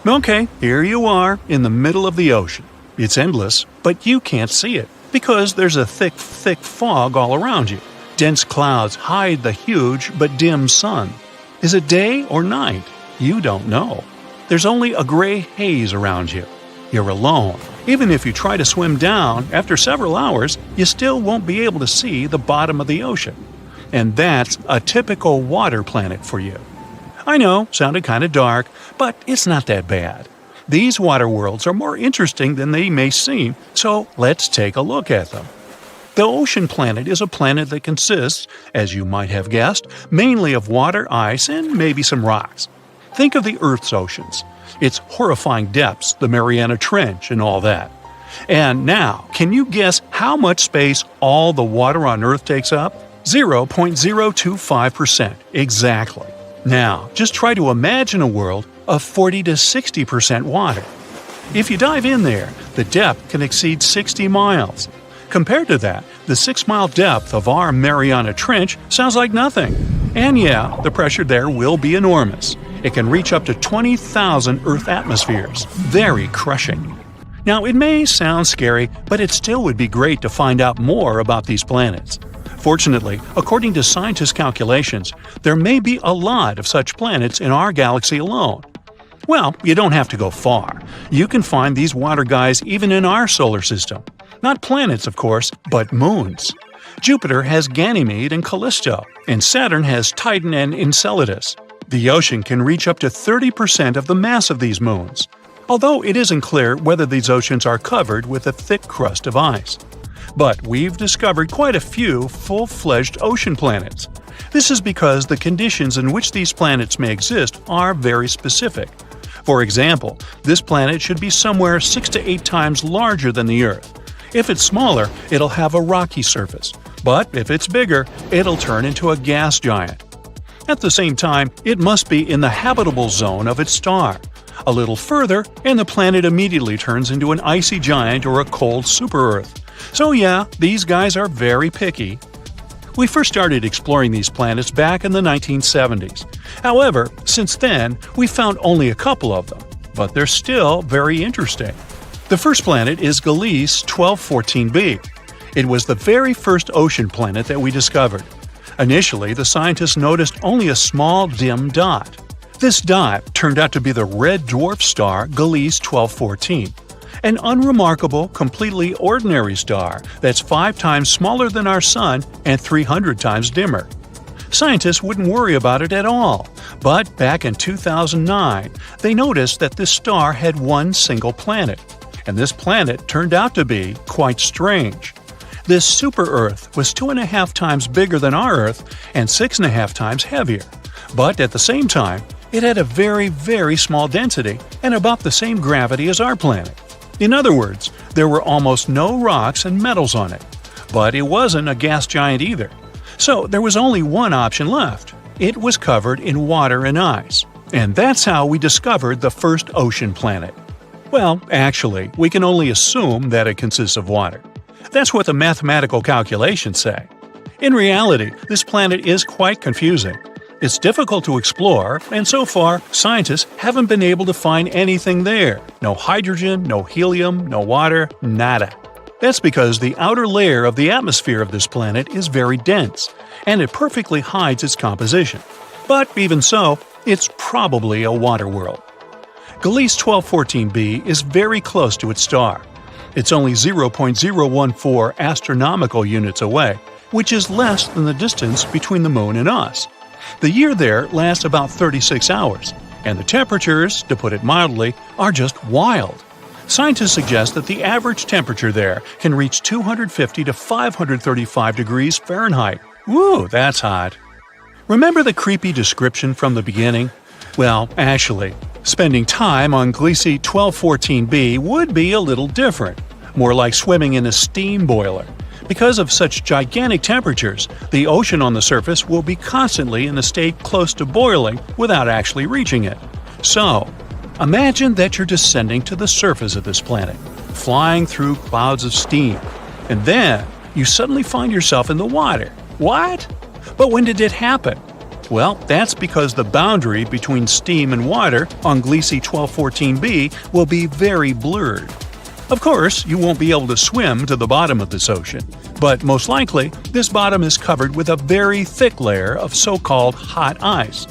Okay, here you are in the middle of the ocean. It's endless, but you can't see it because there's a thick fog all around you. Dense clouds hide the huge but dim sun. Is it day or night? You don't know. There's only a gray haze around you. You're alone. Even if you try to swim down, after several hours, you still won't be able to see the bottom of the ocean. And that's a typical water planet for you. I know, sounded kind of dark, but it's not that bad. These water worlds are more interesting than they may seem, so let's take a look at them. The ocean planet is a planet that consists, as you might have guessed, mainly of water, ice, and maybe some rocks. Think of the Earth's oceans, its horrifying depths, the Mariana Trench, and all that. And now, can you guess how much space all the water on Earth takes up? 0.025%, exactly. Now, just try to imagine a world of 40 to 60% water. If you dive in there, the depth can exceed 60 miles. Compared to that, the 6-mile depth of our Mariana Trench sounds like nothing. And yeah, the pressure there will be enormous. It can reach up to 20,000 Earth atmospheres. Very crushing. Now, it may sound scary, but it still would be great to find out more about these planets. Fortunately, according to scientists' calculations, there may be a lot of such planets in our galaxy alone. Well, you don't have to go far. You can find these water guys even in our solar system. Not planets, of course, but moons. Jupiter has Ganymede and Callisto, and Saturn has Titan and Enceladus. The ocean can reach up to 30% of the mass of these moons, although it isn't clear whether these oceans are covered with a thick crust of ice. But we've discovered quite a few full-fledged ocean planets. This is because the conditions in which these planets may exist are very specific. For example, this planet should be somewhere 6 to 8 times larger than the Earth. If it's smaller, it'll have a rocky surface. But if it's bigger, it'll turn into a gas giant. At the same time, it must be in the habitable zone of its star. A little further, and the planet immediately turns into an icy giant or a cold super-Earth. So yeah, these guys are very picky. We first started exploring these planets back in the 1970s. However, since then, we've found only a couple of them, but they're still very interesting. The first planet is Gliese 1214b. It was the very first ocean planet that we discovered. Initially, the scientists noticed only a small dim dot. This dot turned out to be the red dwarf star Gliese 1214, an unremarkable, completely ordinary star that's 5 times smaller than our Sun and 300 times dimmer. Scientists wouldn't worry about it at all, but back in 2009, they noticed that this star had one single planet, and this planet turned out to be quite strange. This super-Earth was 2.5 times bigger than our Earth and 6.5 times heavier, but at the same time, it had a very, very small density and about the same gravity as our planet. In other words, there were almost no rocks and metals on it, but it wasn't a gas giant either. So there was only one option left. It was covered in water and ice. And that's how we discovered the first ocean planet. Well, actually, we can only assume that it consists of water. That's what the mathematical calculations say. In reality, this planet is quite confusing. It's difficult to explore, and so far, scientists haven't been able to find anything there. No hydrogen, no helium, no water, nada. That's because the outer layer of the atmosphere of this planet is very dense, and it perfectly hides its composition. But even so, it's probably a water world. Gliese 1214b is very close to its star. It's only 0.014 astronomical units away, which is less than the distance between the Moon and us. The year there lasts about 36 hours, and the temperatures, to put it mildly, are just wild. Scientists suggest that the average temperature there can reach 250 to 535 degrees Fahrenheit. Woo, that's hot. Remember the creepy description from the beginning? Well, actually, spending time on Gliese 1214b would be a little different, more like swimming in a steam boiler. Because of such gigantic temperatures, the ocean on the surface will be constantly in a state close to boiling without actually reaching it. So, imagine that you're descending to the surface of this planet, flying through clouds of steam, and then you suddenly find yourself in the water. What? But when did it happen? Well, that's because the boundary between steam and water on Gliese 1214b will be very blurred. Of course, you won't be able to swim to the bottom of this ocean, but most likely, this bottom is covered with a very thick layer of so-called hot ice.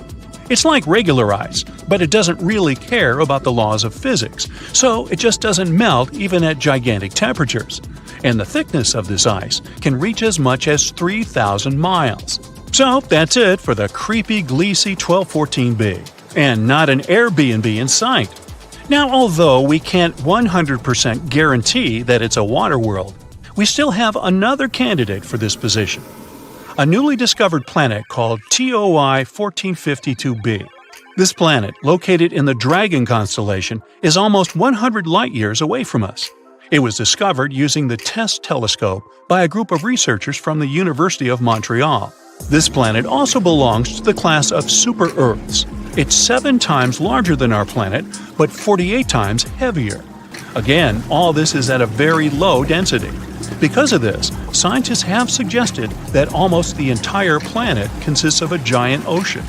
It's like regular ice, but it doesn't really care about the laws of physics, so it just doesn't melt even at gigantic temperatures. And the thickness of this ice can reach as much as 3,000 miles. So that's it for the creepy Gliese 1214b, and not an Airbnb in sight. Now, although we can't 100% guarantee that it's a water world, we still have another candidate for this position. A newly discovered planet called TOI 1452b. This planet, located in the Dragon constellation, is almost 100 light-years away from us. It was discovered using the TESS telescope by a group of researchers from the University of Montreal. This planet also belongs to the class of super-Earths. It's 7 times larger than our planet, but 48 times heavier. Again, all this is at a very low density. Because of this, scientists have suggested that almost the entire planet consists of a giant ocean.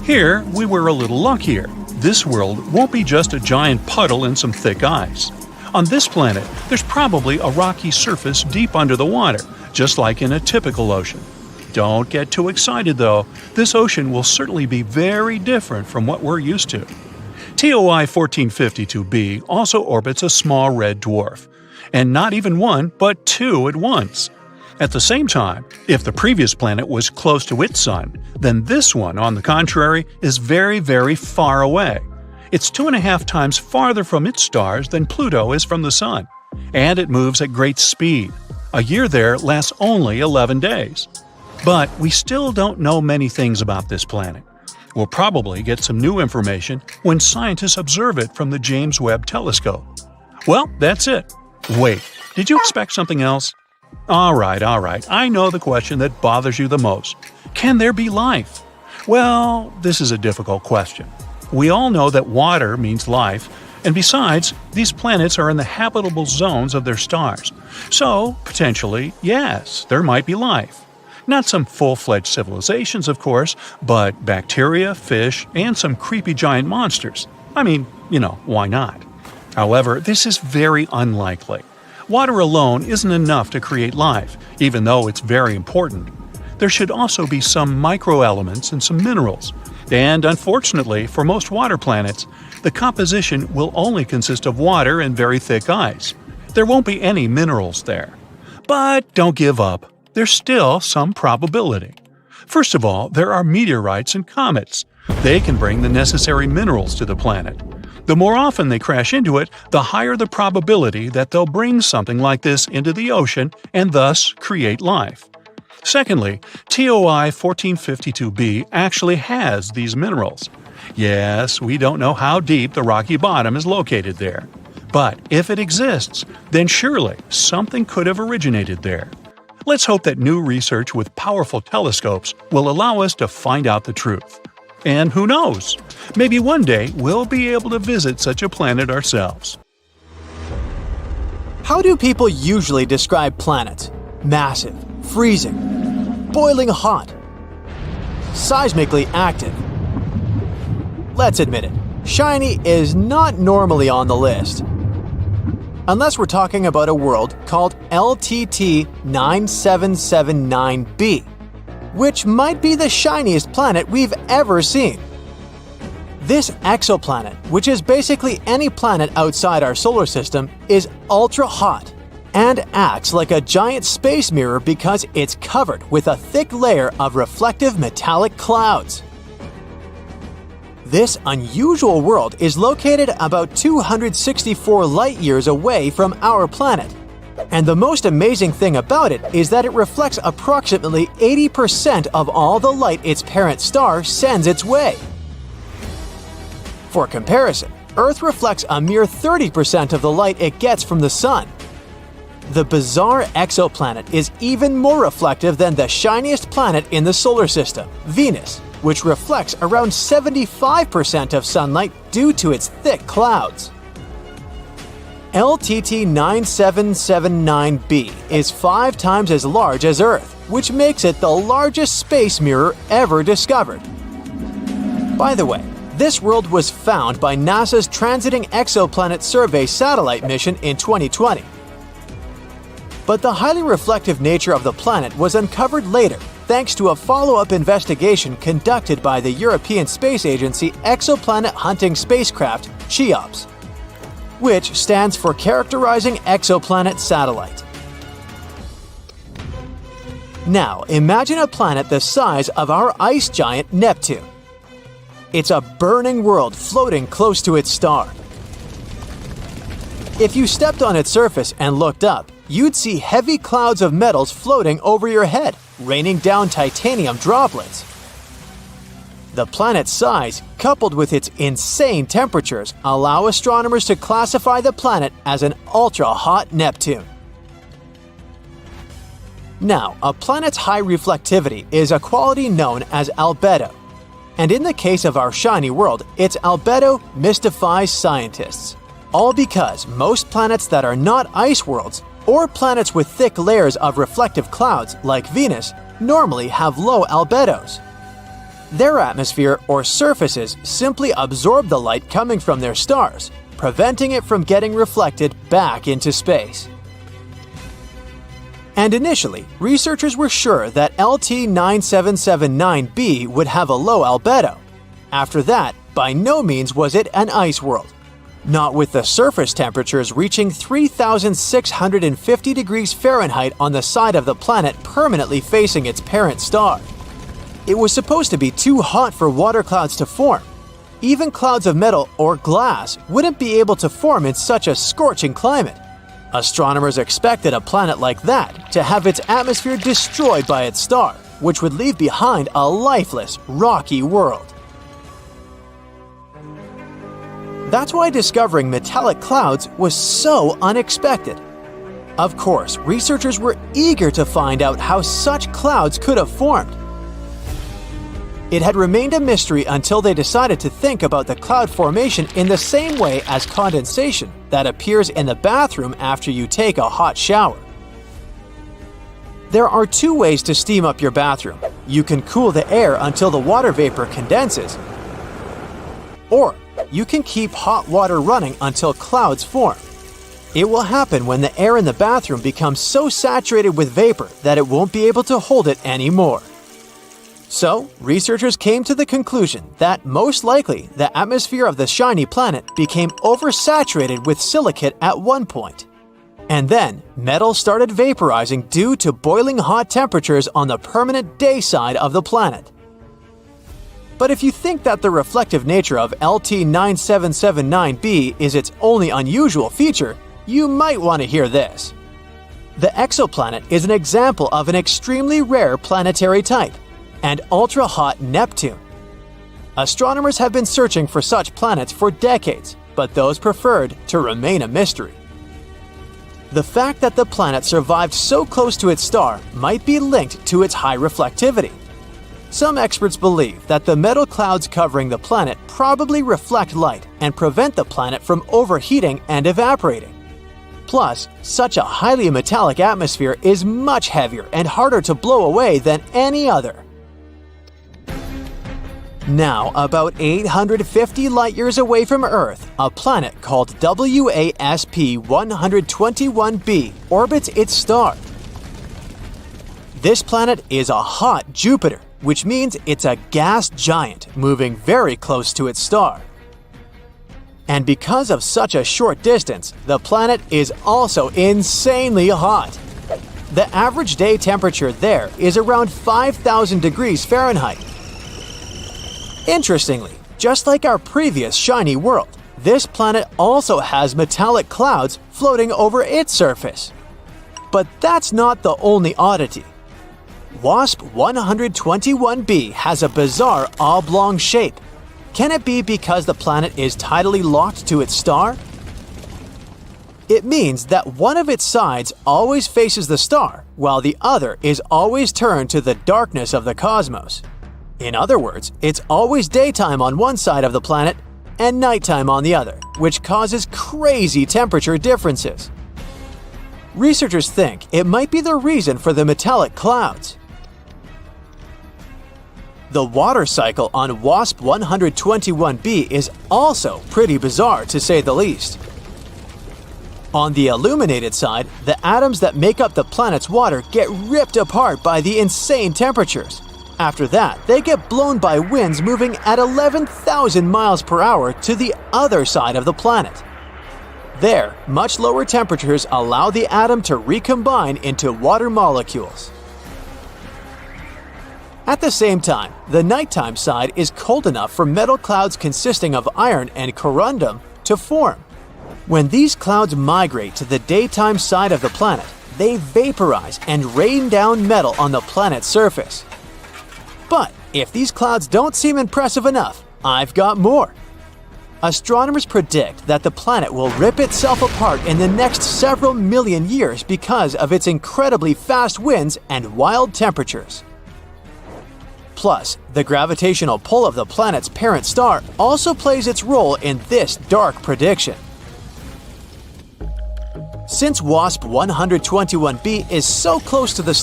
Here, we were a little luckier. This world won't be just a giant puddle and some thick ice. On this planet, there's probably a rocky surface deep under the water, just like in a typical ocean. Don't get too excited though, this ocean will certainly be very different from what we're used to. TOI 1452b also orbits a small red dwarf, and not even one, but 2 at once. At the same time, if the previous planet was close to its sun, then this one, on the contrary, is very, very far away. It's 2.5 times farther from its stars than Pluto is from the sun, and it moves at great speed. A year there lasts only 11 days. But we still don't know many things about this planet. We'll probably get some new information when scientists observe it from the James Webb telescope. Well, that's it. Wait, did you expect something else? Alright, I know the question that bothers you the most. Can there be life? Well, this is a difficult question. We all know that water means life, and besides, these planets are in the habitable zones of their stars. So, potentially, yes, there might be life. Not some full-fledged civilizations, of course, but bacteria, fish, and some creepy giant monsters. I mean, why not? However, this is very unlikely. Water alone isn't enough to create life, even though it's very important. There should also be some microelements and some minerals. And unfortunately, for most water planets, the composition will only consist of water and very thick ice. There won't be any minerals there. But don't give up. There's still some probability. First of all, there are meteorites and comets. They can bring the necessary minerals to the planet. The more often they crash into it, the higher the probability that they'll bring something like this into the ocean and thus create life. Secondly, TOI 1452b actually has these minerals. Yes, we don't know how deep the rocky bottom is located there. But if it exists, then surely something could have originated there. Let's hope that new research with powerful telescopes will allow us to find out the truth. And who knows? Maybe one day we'll be able to visit such a planet ourselves. How do people usually describe planets? Massive, freezing, boiling hot, seismically active. Let's admit it, shiny is not normally on the list. Unless we're talking about a world called LTT 9779b, which might be the shiniest planet we've ever seen. This exoplanet, which is basically any planet outside our solar system, is ultra hot and acts like a giant space mirror because it's covered with a thick layer of reflective metallic clouds. This unusual world is located about 264 light-years away from our planet. And the most amazing thing about it is that it reflects approximately 80% of all the light its parent star sends its way. For comparison, Earth reflects a mere 30% of the light it gets from the Sun. The bizarre exoplanet is even more reflective than the shiniest planet in the solar system, Venus, which reflects around 75% of sunlight due to its thick clouds. LTT 9779b is 5 times as large as Earth, which makes it the largest space mirror ever discovered. By the way, this world was found by NASA's Transiting Exoplanet Survey satellite mission in 2020. But the highly reflective nature of the planet was uncovered later thanks to a follow-up investigation conducted by the European Space Agency Exoplanet Hunting Spacecraft (CHEOPS), which stands for Characterizing Exoplanet Satellite. Now, imagine a planet the size of our ice giant Neptune. It's a burning world floating close to its star. If you stepped on its surface and looked up, you'd see heavy clouds of metals floating over your head, raining down titanium droplets. The planet's size, coupled with its insane temperatures, allow astronomers to classify the planet as an ultra-hot Neptune. Now, a planet's high reflectivity is a quality known as albedo. And in the case of our shiny world, its albedo mystifies scientists. All because most planets that are not ice worlds, or planets with thick layers of reflective clouds like Venus, normally have low albedos. Their atmosphere or surfaces simply absorb the light coming from their stars, preventing it from getting reflected back into space. And initially, researchers were sure that LT 9779b would have a low albedo. After that, by no means was it an ice world. Not with the surface temperatures reaching 3,650 degrees Fahrenheit on the side of the planet permanently facing its parent star. It was supposed to be too hot for water clouds to form. Even clouds of metal or glass wouldn't be able to form in such a scorching climate. Astronomers expected a planet like that to have its atmosphere destroyed by its star, which would leave behind a lifeless, rocky world. That's why discovering metallic clouds was so unexpected. Of course, researchers were eager to find out how such clouds could have formed. It had remained a mystery until they decided to think about the cloud formation in the same way as condensation that appears in the bathroom after you take a hot shower. There are two ways to steam up your bathroom. You can cool the air until the water vapor condenses, or you can keep hot water running until clouds form. It will happen when the air in the bathroom becomes so saturated with vapor that it won't be able to hold it anymore. So, researchers came to the conclusion that most likely the atmosphere of the shiny planet became oversaturated with silicate at one point. And then, metal started vaporizing due to boiling hot temperatures on the permanent day side of the planet. But if you think that the reflective nature of LT 9779b is its only unusual feature, you might want to hear this. The exoplanet is an example of an extremely rare planetary type, and ultra-hot Neptune. Astronomers have been searching for such planets for decades, but those preferred to remain a mystery. The fact that the planet survived so close to its star might be linked to its high reflectivity. Some experts believe that the metal clouds covering the planet probably reflect light and prevent the planet from overheating and evaporating. Plus, such a highly metallic atmosphere is much heavier and harder to blow away than any other. Now, about 850 light-years away from Earth, a planet called WASP 121b orbits its star. This planet is a hot Jupiter, which means it's a gas giant moving very close to its star. And because of such a short distance, the planet is also insanely hot. The average day temperature there is around 5,000 degrees Fahrenheit. Interestingly, just like our previous shiny world, this planet also has metallic clouds floating over its surface. But that's not the only oddity. WASP 121b has a bizarre oblong shape. Can it be because the planet is tidally locked to its star? It means that one of its sides always faces the star, while the other is always turned to the darkness of the cosmos. In other words, it's always daytime on one side of the planet and nighttime on the other, which causes crazy temperature differences. Researchers think it might be the reason for the metallic clouds. The water cycle on WASP 121b is also pretty bizarre, to say the least. On the illuminated side, the atoms that make up the planet's water get ripped apart by the insane temperatures. After that, they get blown by winds moving at 11,000 miles per hour to the other side of the planet. There, much lower temperatures allow the atom to recombine into water molecules. At the same time, the nighttime side is cold enough for metal clouds consisting of iron and corundum to form. When these clouds migrate to the daytime side of the planet, they vaporize and rain down metal on the planet's surface. But if these clouds don't seem impressive enough, I've got more. Astronomers predict that the planet will rip itself apart in the next several million years because of its incredibly fast winds and wild temperatures. Plus, the gravitational pull of the planet's parent star also plays its role in this dark prediction. Since WASP 121b is so close to the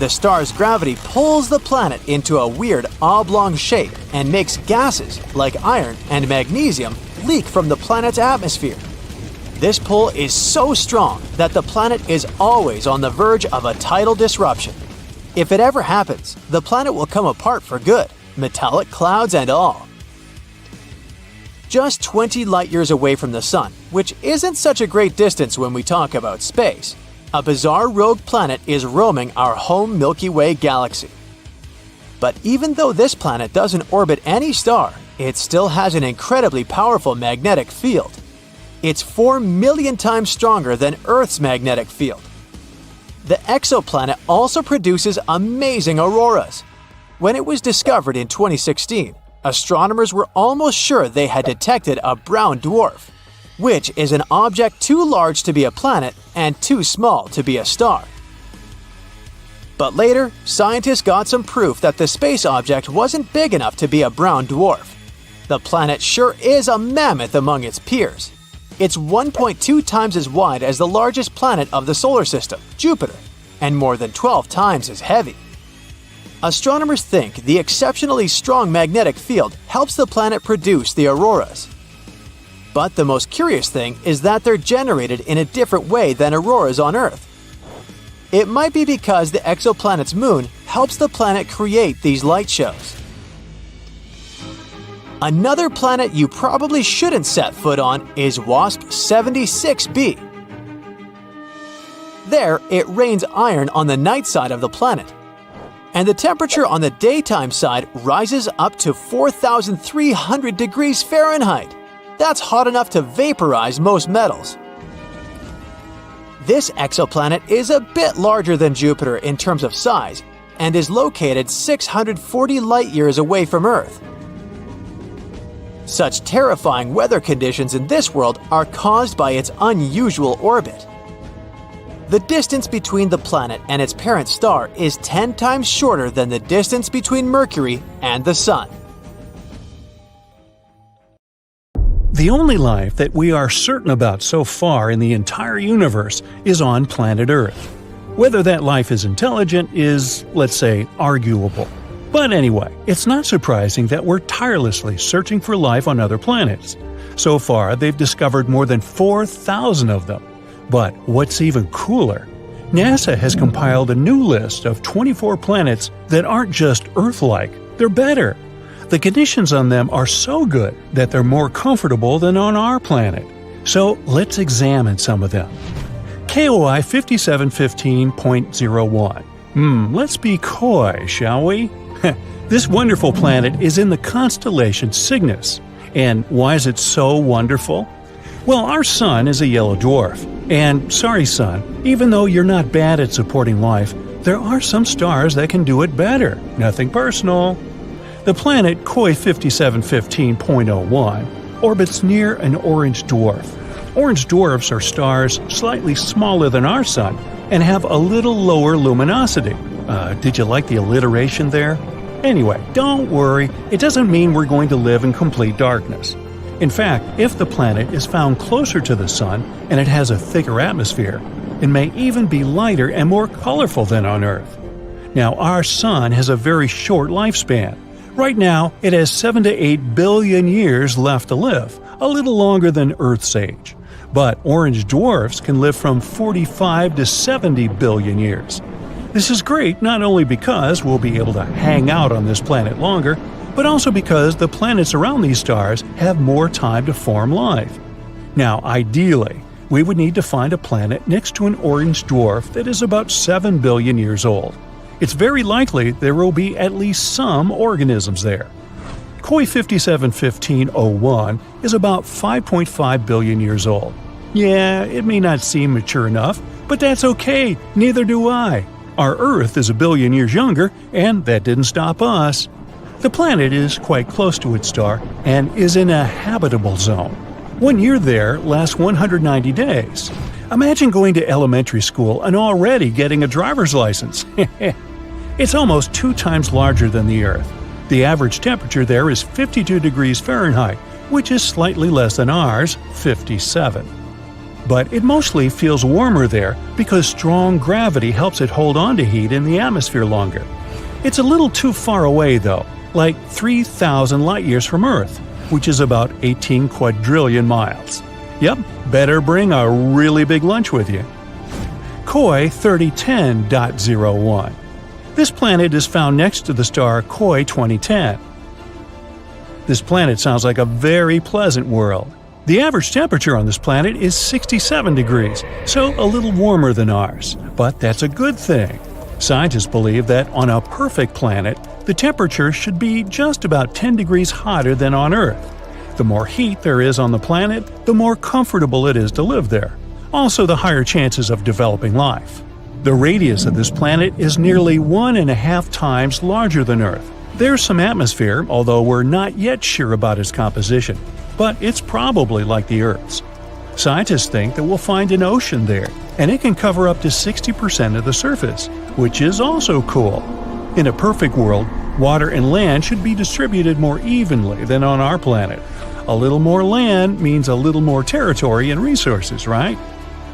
star's gravity pulls the planet into a weird oblong shape and makes gases like iron and magnesium leak from the planet's atmosphere. This pull is so strong that the planet is always on the verge of a tidal disruption. If it ever happens, the planet will come apart for good, metallic clouds and all. Just 20 light-years away from the Sun, which isn't such a great distance when we talk about space, a bizarre rogue planet is roaming our home Milky Way galaxy. But even though this planet doesn't orbit any star, it still has an incredibly powerful magnetic field. It's 4 million times stronger than Earth's magnetic field. The exoplanet also produces amazing auroras. When it was discovered in 2016, astronomers were almost sure they had detected a brown dwarf, which is an object too large to be a planet and too small to be a star. But later, scientists got some proof that the space object wasn't big enough to be a brown dwarf. The planet sure is a mammoth among its peers. It's 1.2 times as wide as the largest planet of the solar system, Jupiter, and more than 12 times as heavy. Astronomers think the exceptionally strong magnetic field helps the planet produce the auroras. But the most curious thing is that they're generated in a different way than auroras on Earth. It might be because the exoplanet's moon helps the planet create these light shows. Another planet you probably shouldn't set foot on is WASP 76b. There, it rains iron on the night side of the planet, and the temperature on the daytime side rises up to 4,300 degrees Fahrenheit. That's hot enough to vaporize most metals. This exoplanet is a bit larger than Jupiter in terms of size and is located 640 light-years away from Earth. Such terrifying weather conditions in this world are caused by its unusual orbit. The distance between the planet and its parent star is 10 times shorter than the distance between Mercury and the Sun. The only life that we are certain about so far in the entire universe is on planet Earth. Whether that life is intelligent is, let's say, arguable. But anyway, it's not surprising that we're tirelessly searching for life on other planets. So far, they've discovered more than 4,000 of them. But what's even cooler, NASA has compiled a new list of 24 planets that aren't just Earth-like, they're better. The conditions on them are so good that they're more comfortable than on our planet. So let's examine some of them. KOI 5715.01. Let's be coy, shall we? This wonderful planet is in the constellation Cygnus. And why is it so wonderful? Well, our Sun is a yellow dwarf. And sorry, Sun, even though you're not bad at supporting life, there are some stars that can do it better. Nothing personal. The planet KOI 5715.01 orbits near an orange dwarf. Orange dwarfs are stars slightly smaller than our Sun and have a little lower luminosity. Did you like the alliteration there? Anyway, don't worry, it doesn't mean we're going to live in complete darkness. In fact, if the planet is found closer to the Sun and it has a thicker atmosphere, it may even be lighter and more colorful than on Earth. Now, our Sun has a very short lifespan. Right now, it has 7 to 8 billion years left to live, a little longer than Earth's age. But orange dwarfs can live from 45 to 70 billion years. This is great not only because we'll be able to hang out on this planet longer, but also because the planets around these stars have more time to form life. Now, ideally, we would need to find a planet next to an orange dwarf that is about 7 billion years old. It's very likely there will be at least some organisms there. Koi 571501 is about 5.5 billion years old. Yeah, it may not seem mature enough, but that's okay, neither do I. Our Earth is a billion years younger, and that didn't stop us. The planet is quite close to its star and is in a habitable zone. 1 year there lasts 190 days. Imagine going to elementary school and already getting a driver's license. It's almost 2 times larger than the Earth. The average temperature there is 52 degrees Fahrenheit, which is slightly less than ours, 57. But it mostly feels warmer there because strong gravity helps it hold on to heat in the atmosphere longer. It's a little too far away though, like 3,000 light-years from Earth, which is about 18 quadrillion miles. Yep, better bring a really big lunch with you. Koi 3010.01. This planet is found next to the star Koi 2010. This planet sounds like a very pleasant world. The average temperature on this planet is 67 degrees, so a little warmer than ours, but that's a good thing. Scientists believe that on a perfect planet, the temperature should be just about 10 degrees hotter than on Earth. The more heat there is on the planet, the more comfortable it is to live there. Also, the higher chances of developing life. The radius of this planet is nearly 1.5 times larger than Earth. There's some atmosphere, although we're not yet sure about its composition, but it's probably like the Earth's. Scientists think that we'll find an ocean there, and it can cover up to 60% of the surface, which is also cool. In a perfect world, water and land should be distributed more evenly than on our planet. A little more land means a little more territory and resources, right?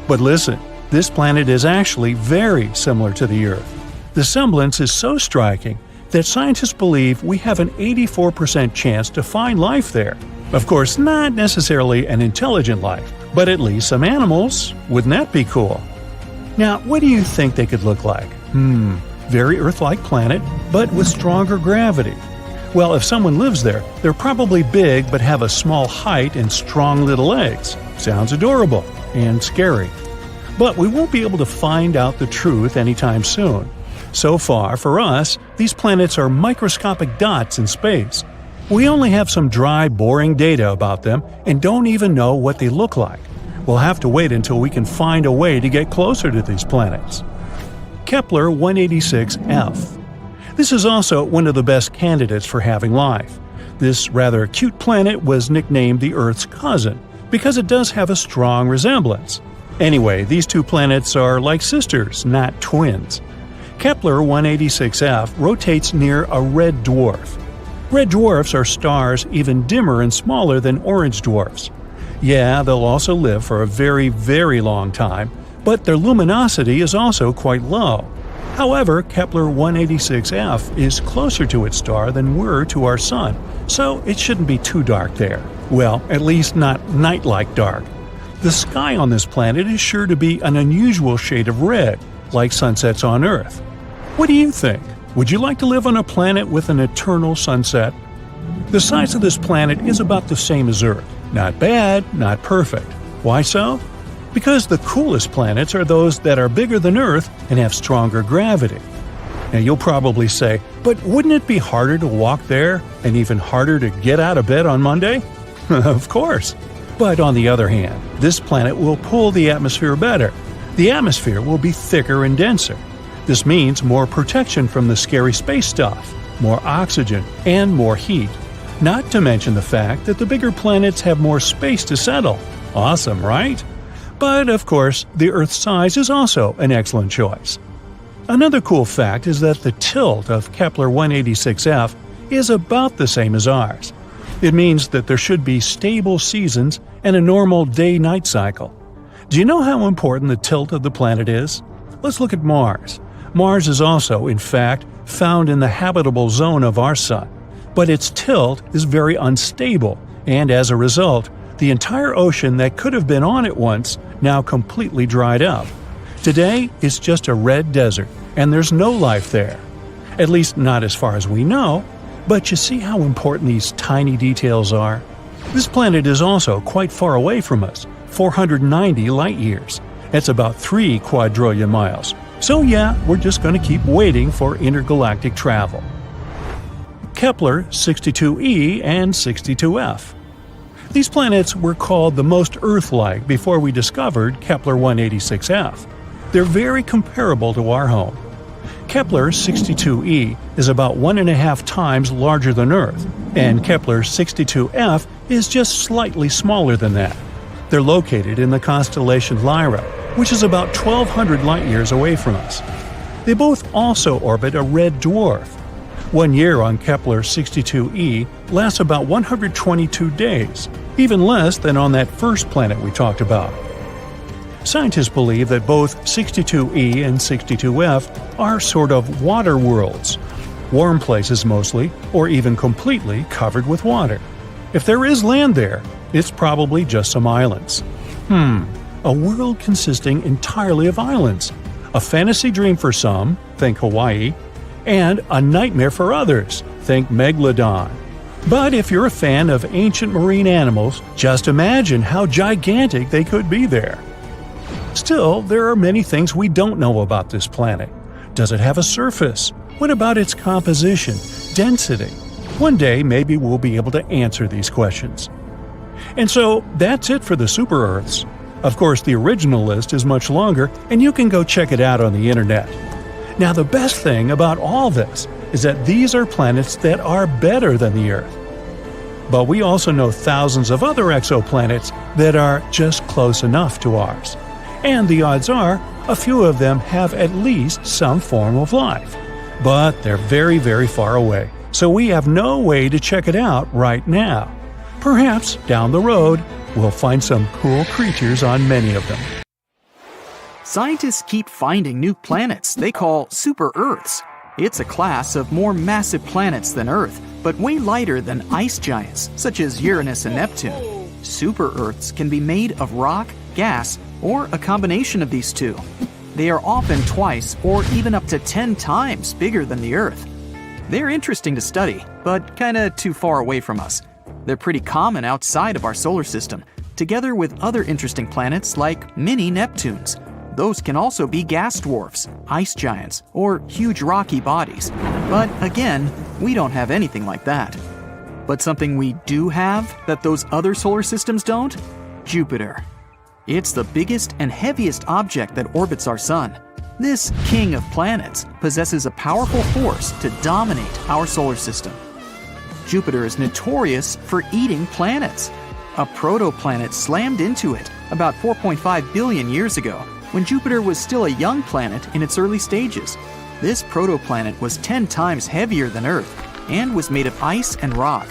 But listen, this planet is actually very similar to the Earth. The semblance is so striking that scientists believe we have an 84% chance to find life there. Of course, not necessarily an intelligent life, but at least some animals. Wouldn't that be cool? Now, what do you think they could look like? Very Earth-like planet, but with stronger gravity. Well, if someone lives there, they're probably big but have a small height and strong little legs. Sounds adorable and scary. But we won't be able to find out the truth anytime soon. So far, for us, these planets are microscopic dots in space. We only have some dry, boring data about them and don't even know what they look like. We'll have to wait until we can find a way to get closer to these planets. Kepler 186f. This is also one of the best candidates for having life. This rather cute planet was nicknamed the Earth's cousin because it does have a strong resemblance. Anyway, these two planets are like sisters, not twins. Kepler 186f rotates near a red dwarf. Red dwarfs are stars even dimmer and smaller than orange dwarfs. Yeah, they'll also live for a very, very long time, but their luminosity is also quite low. However, Kepler 186f is closer to its star than we're to our Sun, so it shouldn't be too dark there. Well, at least not night-like dark. The sky on this planet is sure to be an unusual shade of red, like sunsets on Earth. What do you think? Would you like to live on a planet with an eternal sunset? The size of this planet is about the same as Earth. Not bad, not perfect. Why so? Because the coolest planets are those that are bigger than Earth and have stronger gravity. Now you'll probably say, but wouldn't it be harder to walk there and even harder to get out of bed on Monday? Of course. But on the other hand, this planet will pull the atmosphere better. The atmosphere will be thicker and denser. This means more protection from the scary space stuff, more oxygen, and more heat. Not to mention the fact that the bigger planets have more space to settle. Awesome, right? But of course, the Earth's size is also an excellent choice. Another cool fact is that the tilt of Kepler 186f is about the same as ours. It means that there should be stable seasons and a normal day-night cycle. Do you know how important the tilt of the planet is? Let's look at Mars. Mars is also, in fact, found in the habitable zone of our Sun, but its tilt is very unstable, and as a result, the entire ocean that could have been on it once now completely dried up. Today, it's just a red desert, and there's no life there. At least not as far as we know, but you see how important these tiny details are? This planet is also quite far away from us, 490 light-years. That's about 3 quadrillion miles. So yeah, we're just going to keep waiting for intergalactic travel. Kepler 62e and 62f. These planets were called the most Earth-like before we discovered Kepler 186f. They're very comparable to our home. Kepler 62e is about 1.5 times larger than Earth, and Kepler 62f is just slightly smaller than that. They're located in the constellation Lyra, which is about 1,200 light-years away from us. They both also orbit a red dwarf. 1 year on Kepler 62e lasts about 122 days, even less than on that first planet we talked about. Scientists believe that both 62e and 62f are sort of water worlds, warm places mostly, or even completely covered with water. If there is land there, it's probably just some islands. A world consisting entirely of islands. A fantasy dream for some, think Hawaii, and a nightmare for others, think Megalodon. But if you're a fan of ancient marine animals, just imagine how gigantic they could be there. Still, there are many things we don't know about this planet. Does it have a surface? What about its composition, density? One day, maybe we'll be able to answer these questions. And so, that's it for the super-Earths. Of course, the original list is much longer, and you can go check it out on the internet. Now, the best thing about all this is that these are planets that are better than the Earth. But we also know thousands of other exoplanets that are just close enough to ours. And the odds are, a few of them have at least some form of life. But they're very, very far away, so we have no way to check it out right now. Perhaps, down the road, we'll find some cool creatures on many of them. Scientists keep finding new planets they call super-Earths. It's a class of more massive planets than Earth, but way lighter than ice giants, such as Uranus and Neptune. Super-Earths can be made of rock, gas, or a combination of these two. They are often twice or even up to 10 times bigger than the Earth. They're interesting to study, but kinda too far away from us. They're pretty common outside of our solar system, together with other interesting planets like mini Neptunes. Those can also be gas dwarfs, ice giants, or huge rocky bodies. But again, we don't have anything like that. But something we do have that those other solar systems don't? Jupiter. It's the biggest and heaviest object that orbits our sun. This king of planets possesses a powerful force to dominate our solar system. Jupiter is notorious for eating planets. A protoplanet slammed into it about 4.5 billion years ago, when Jupiter was still a young planet in its early stages. This protoplanet was 10 times heavier than Earth and was made of ice and rock.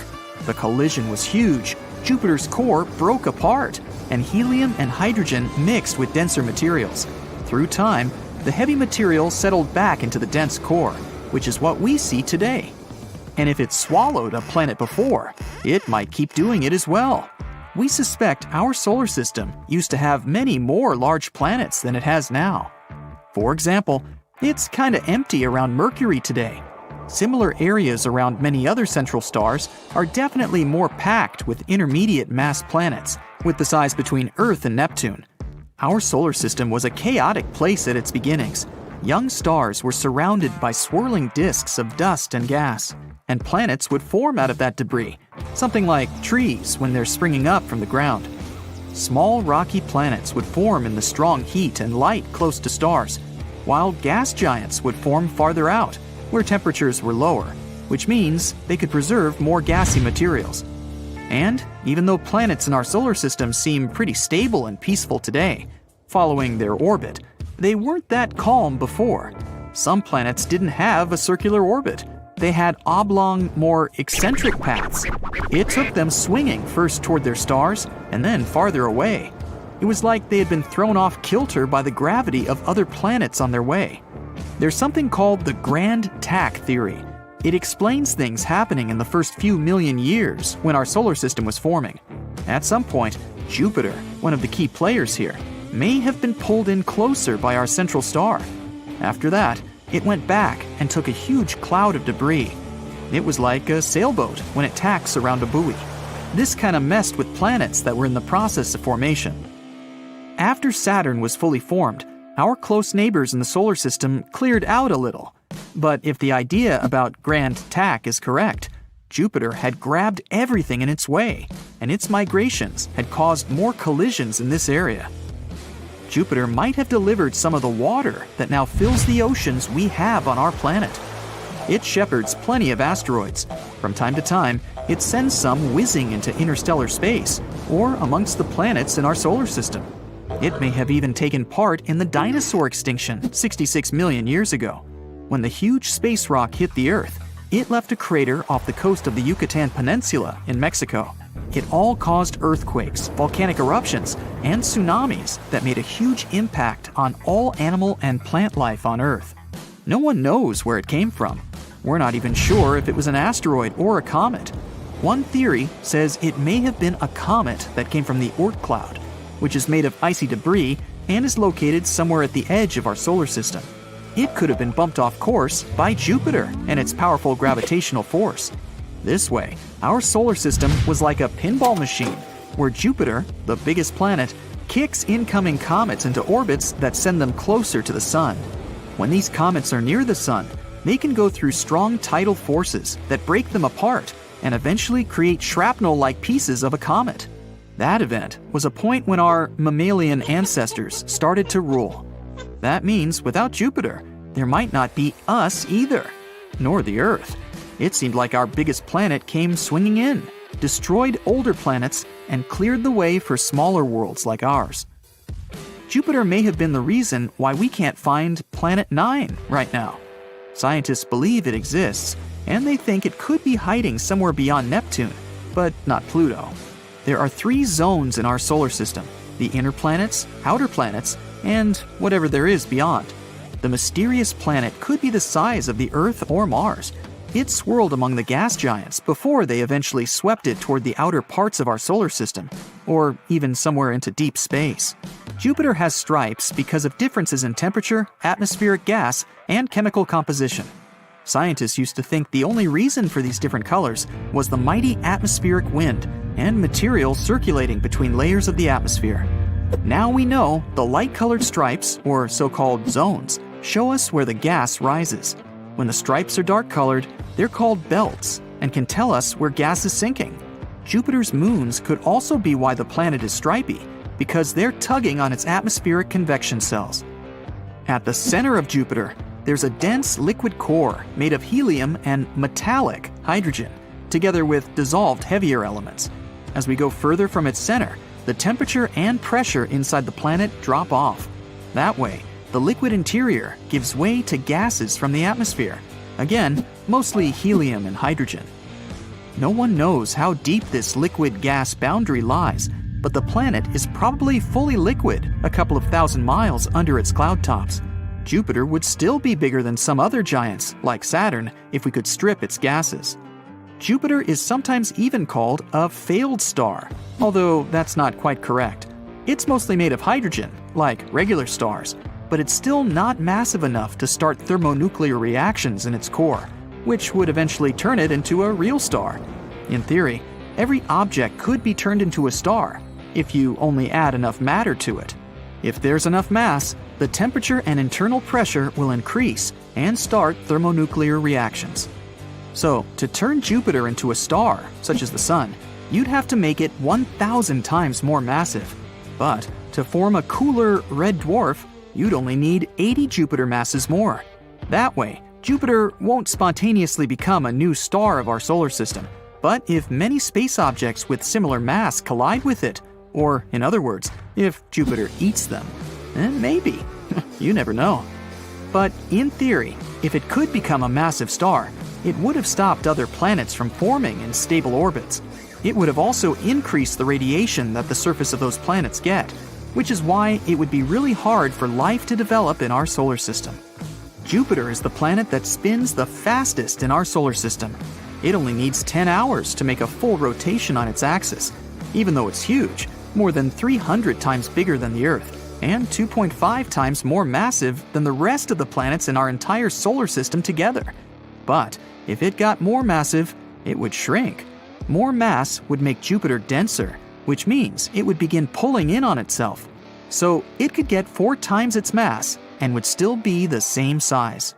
The collision was huge. Jupiter's core broke apart, and helium and hydrogen mixed with denser materials. Through time, the heavy material settled back into the dense core, which is what we see today. And if it swallowed a planet before, it might keep doing it as well. We suspect our solar system used to have many more large planets than it has now. For example, it's kinda empty around Mercury today. Similar areas around many other central stars are definitely more packed with intermediate mass planets, with the size between Earth and Neptune. Our solar system was a chaotic place at its beginnings. Young stars were surrounded by swirling disks of dust and gas, and planets would form out of that debris, something like trees when they're springing up from the ground. Small rocky planets would form in the strong heat and light close to stars, while gas giants would form farther out, where temperatures were lower, which means they could preserve more gassy materials. And even though planets in our solar system seem pretty stable and peaceful today, following their orbit, they weren't that calm before. Some planets didn't have a circular orbit. They had oblong, more eccentric paths. It took them swinging first toward their stars and then farther away. It was like they had been thrown off kilter by the gravity of other planets on their way. There's something called the grand tack theory. It explains things happening in the first few million years when our solar system was forming. At some point, Jupiter, one of the key players here, may have been pulled in closer by our central star. After that, it went back and took a huge cloud of debris. It was like a sailboat when it tacks around a buoy. This kind of messed with planets that were in the process of formation. After Saturn was fully formed, our close neighbors in the solar system cleared out a little. But if the idea about grand tack is correct, Jupiter had grabbed everything in its way, and its migrations had caused more collisions in this area. Jupiter might have delivered some of the water that now fills the oceans we have on our planet. It shepherds plenty of asteroids. From time to time, it sends some whizzing into interstellar space, or amongst the planets in our solar system. It may have even taken part in the dinosaur extinction 66 million years ago. When the huge space rock hit the Earth, it left a crater off the coast of the Yucatan Peninsula in Mexico. It all caused earthquakes, volcanic eruptions, and tsunamis that made a huge impact on all animal and plant life on Earth. No one knows where it came from. We're not even sure if it was an asteroid or a comet. One theory says it may have been a comet that came from the Oort cloud, which is made of icy debris and is located somewhere at the edge of our solar system. It could have been bumped off course by Jupiter and its powerful gravitational force. This way, our solar system was like a pinball machine, where Jupiter, the biggest planet, kicks incoming comets into orbits that send them closer to the Sun. When these comets are near the Sun, they can go through strong tidal forces that break them apart and eventually create shrapnel-like pieces of a comet. That event was a point when our mammalian ancestors started to rule. That means without Jupiter, there might not be us either, nor the Earth. It seemed like our biggest planet came swinging in, destroyed older planets, and cleared the way for smaller worlds like ours. Jupiter may have been the reason why we can't find Planet 9 right now. Scientists believe it exists, and they think it could be hiding somewhere beyond Neptune, but not Pluto. There are 3 zones in our solar system: the inner planets, outer planets, and whatever there is beyond. The mysterious planet could be the size of the Earth or Mars. It swirled among the gas giants before they eventually swept it toward the outer parts of our solar system, or even somewhere into deep space. Jupiter has stripes because of differences in temperature, atmospheric gas, and chemical composition. Scientists used to think the only reason for these different colors was the mighty atmospheric wind and material circulating between layers of the atmosphere. Now we know the light-colored stripes, or so-called zones, show us where the gas rises. When the stripes are dark-colored, they're called belts and can tell us where gas is sinking. Jupiter's moons could also be why the planet is stripy, because they're tugging on its atmospheric convection cells. At the center of Jupiter, there's a dense liquid core made of helium and metallic hydrogen, together with dissolved heavier elements. As we go further from its center, the temperature and pressure inside the planet drop off. That way, the liquid interior gives way to gases from the atmosphere. Again, mostly helium and hydrogen. No one knows how deep this liquid-gas boundary lies, but the planet is probably fully liquid a couple of thousand miles under its cloud tops. Jupiter would still be bigger than some other giants, like Saturn, if we could strip its gases. Jupiter is sometimes even called a failed star, although that's not quite correct. It's mostly made of hydrogen, like regular stars, but it's still not massive enough to start thermonuclear reactions in its core, which would eventually turn it into a real star. In theory, every object could be turned into a star if you only add enough matter to it. If there's enough mass, the temperature and internal pressure will increase and start thermonuclear reactions. So, to turn Jupiter into a star, such as the Sun, you'd have to make it 1,000 times more massive. But to form a cooler red dwarf, you'd only need 80 Jupiter masses more. That way, Jupiter won't spontaneously become a new star of our solar system. But if many space objects with similar mass collide with it, or in other words, if Jupiter eats them, then maybe. You never know. But in theory, if it could become a massive star, it would have stopped other planets from forming in stable orbits. It would have also increased the radiation that the surface of those planets get, which is why it would be really hard for life to develop in our solar system. Jupiter is the planet that spins the fastest in our solar system. It only needs 10 hours to make a full rotation on its axis, even though it's huge, more than 300 times bigger than the Earth, and 2.5 times more massive than the rest of the planets in our entire solar system together. But if it got more massive, it would shrink. More mass would make Jupiter denser, which means it would begin pulling in on itself. So it could get 4 times its mass and would still be the same size.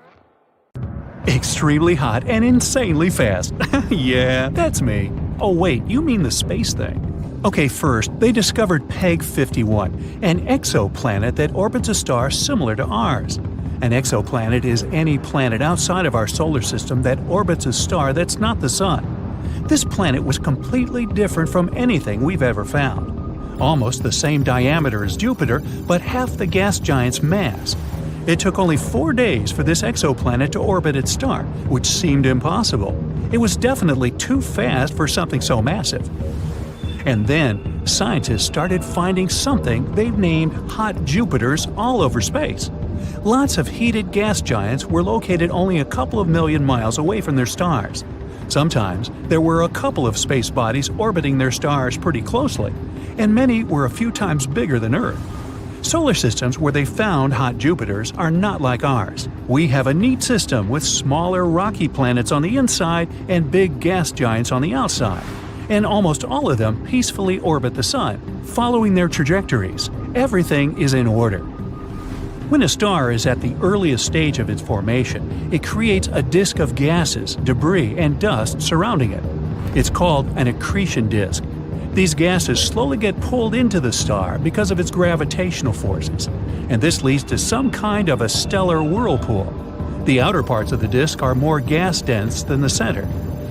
Extremely hot and insanely fast. Yeah, that's me. Oh wait, you mean the space thing. Okay, first, they discovered Peg 51, an exoplanet that orbits a star similar to ours. An exoplanet is any planet outside of our solar system that orbits a star that's not the Sun. This planet was completely different from anything we've ever found. Almost the same diameter as Jupiter, but half the gas giant's mass. It took only 4 days for this exoplanet to orbit its star, which seemed impossible. It was definitely too fast for something so massive. And then, scientists started finding something they've named hot Jupiters all over space. Lots of heated gas giants were located only a couple of million miles away from their stars. Sometimes, there were a couple of space bodies orbiting their stars pretty closely, and many were a few times bigger than Earth. Solar systems where they found hot Jupiters are not like ours. We have a neat system with smaller rocky planets on the inside and big gas giants on the outside. And almost all of them peacefully orbit the Sun, following their trajectories. Everything is in order. When a star is at the earliest stage of its formation, it creates a disk of gases, debris, and dust surrounding it. It's called an accretion disk. These gases slowly get pulled into the star because of its gravitational forces, and this leads to some kind of a stellar whirlpool. The outer parts of the disk are more gas-dense than the center.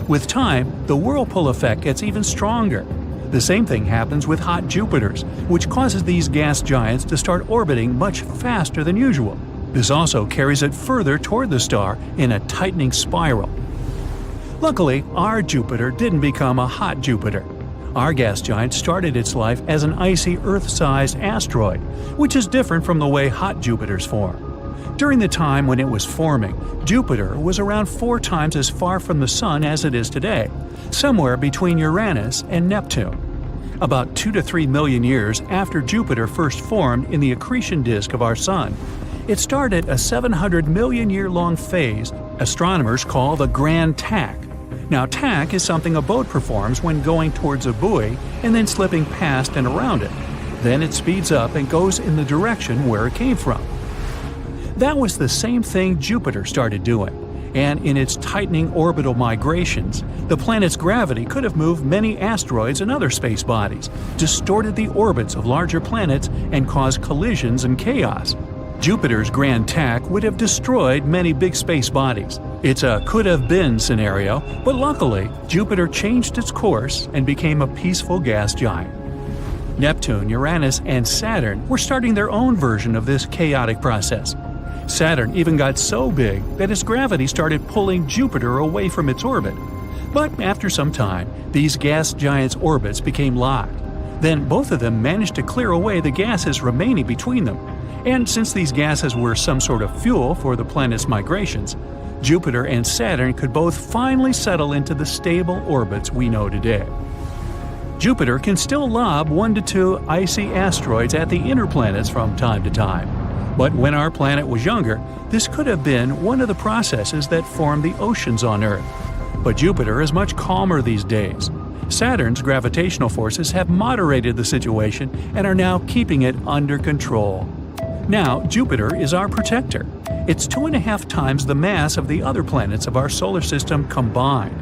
With time, the whirlpool effect gets even stronger. The same thing happens with hot Jupiters, which causes these gas giants to start orbiting much faster than usual. This also carries it further toward the star in a tightening spiral. Luckily, our Jupiter didn't become a hot Jupiter. Our gas giant started its life as an icy Earth-sized asteroid, which is different from the way hot Jupiters form. During the time when it was forming, Jupiter was around 4 times as far from the Sun as it is today, somewhere between Uranus and Neptune. About 2 to 3 million years after Jupiter first formed in the accretion disk of our Sun, it started a 700 million year long phase astronomers call the Grand Tack. Now, tack is something a boat performs when going towards a buoy and then slipping past and around it. Then it speeds up and goes in the direction where it came from. That was the same thing Jupiter started doing, and in its tightening orbital migrations, the planet's gravity could have moved many asteroids and other space bodies, distorted the orbits of larger planets, and caused collisions and chaos. Jupiter's Grand Tack would have destroyed many big space bodies. It's a could-have-been scenario, but luckily, Jupiter changed its course and became a peaceful gas giant. Neptune, Uranus, and Saturn were starting their own version of this chaotic process. Saturn even got so big that its gravity started pulling Jupiter away from its orbit. But after some time, these gas giants' orbits became locked. Then both of them managed to clear away the gases remaining between them. And since these gases were some sort of fuel for the planet's migrations, Jupiter and Saturn could both finally settle into the stable orbits we know today. Jupiter can still lob 1 to 2 icy asteroids at the inner planets from time to time. But when our planet was younger, this could have been one of the processes that formed the oceans on Earth. But Jupiter is much calmer these days. Saturn's gravitational forces have moderated the situation and are now keeping it under control. Now, Jupiter is our protector. It's 2.5 times the mass of the other planets of our solar system combined.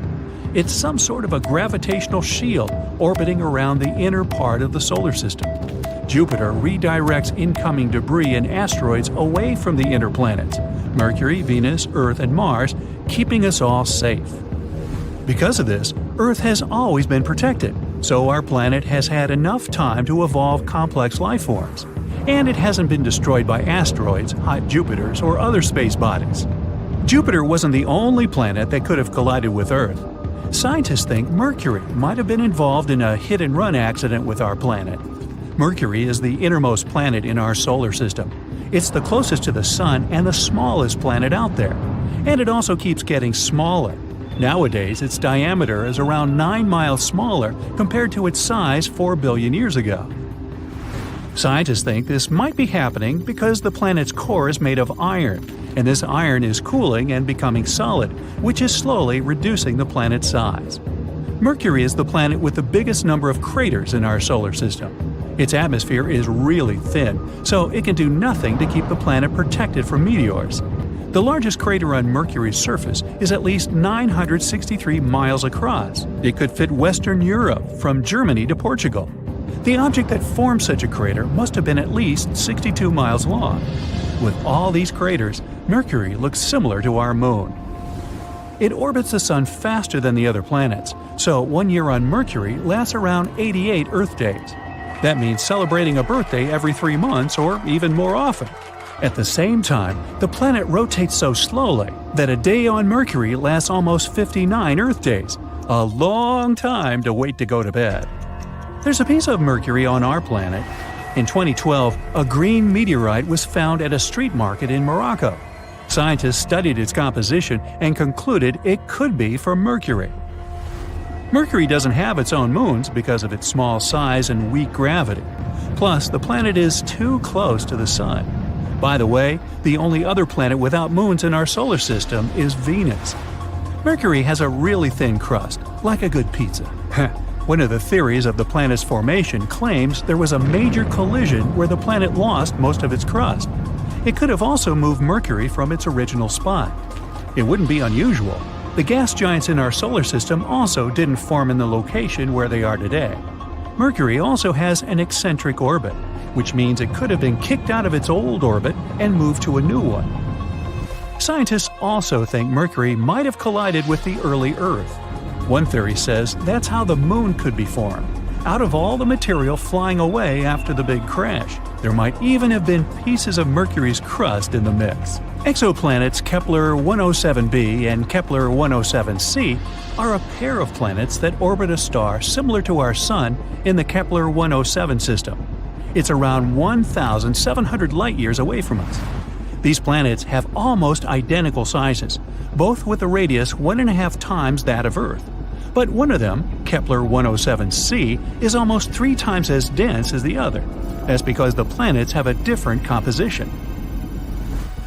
It's some sort of a gravitational shield orbiting around the inner part of the solar system. Jupiter redirects incoming debris and asteroids away from the inner planets, Mercury, Venus, Earth, and Mars, keeping us all safe. Because of this, Earth has always been protected, so our planet has had enough time to evolve complex life forms. And it hasn't been destroyed by asteroids, hot Jupiters, or other space bodies. Jupiter wasn't the only planet that could have collided with Earth. Scientists think Mercury might have been involved in a hit-and-run accident with our planet. Mercury is the innermost planet in our solar system. It's the closest to the Sun and the smallest planet out there. And it also keeps getting smaller. Nowadays, its diameter is around 9 miles smaller compared to its size 4 billion years ago. Scientists think this might be happening because the planet's core is made of iron, and this iron is cooling and becoming solid, which is slowly reducing the planet's size. Mercury is the planet with the biggest number of craters in our solar system. Its atmosphere is really thin, so it can do nothing to keep the planet protected from meteors. The largest crater on Mercury's surface is at least 963 miles across. It could fit Western Europe from Germany to Portugal. The object that formed such a crater must have been at least 62 miles long. With all these craters, Mercury looks similar to our Moon. It orbits the Sun faster than the other planets, so 1 year on Mercury lasts around 88 Earth days. That means celebrating a birthday every 3 months or even more often. At the same time, the planet rotates so slowly that a day on Mercury lasts almost 59 Earth days, a long time to wait to go to bed. There's a piece of Mercury on our planet. In 2012, a green meteorite was found at a street market in Morocco. Scientists studied its composition and concluded it could be from Mercury. Mercury doesn't have its own moons because of its small size and weak gravity. Plus, the planet is too close to the Sun. By the way, the only other planet without moons in our solar system is Venus. Mercury has a really thin crust, like a good pizza. One of the theories of the planet's formation claims there was a major collision where the planet lost most of its crust. It could have also moved Mercury from its original spot. It wouldn't be unusual. The gas giants in our solar system also didn't form in the location where they are today. Mercury also has an eccentric orbit, which means it could have been kicked out of its old orbit and moved to a new one. Scientists also think Mercury might have collided with the early Earth. One theory says that's how the Moon could be formed. Out of all the material flying away after the big crash, there might even have been pieces of Mercury's crust in the mix. Exoplanets Kepler-107b and Kepler-107c are a pair of planets that orbit a star similar to our Sun in the Kepler-107 system. It's around 1,700 light-years away from us. These planets have almost identical sizes, both with a radius 1.5 times that of Earth. But one of them, Kepler-107c, is almost 3 times as dense as the other. That's because the planets have a different composition.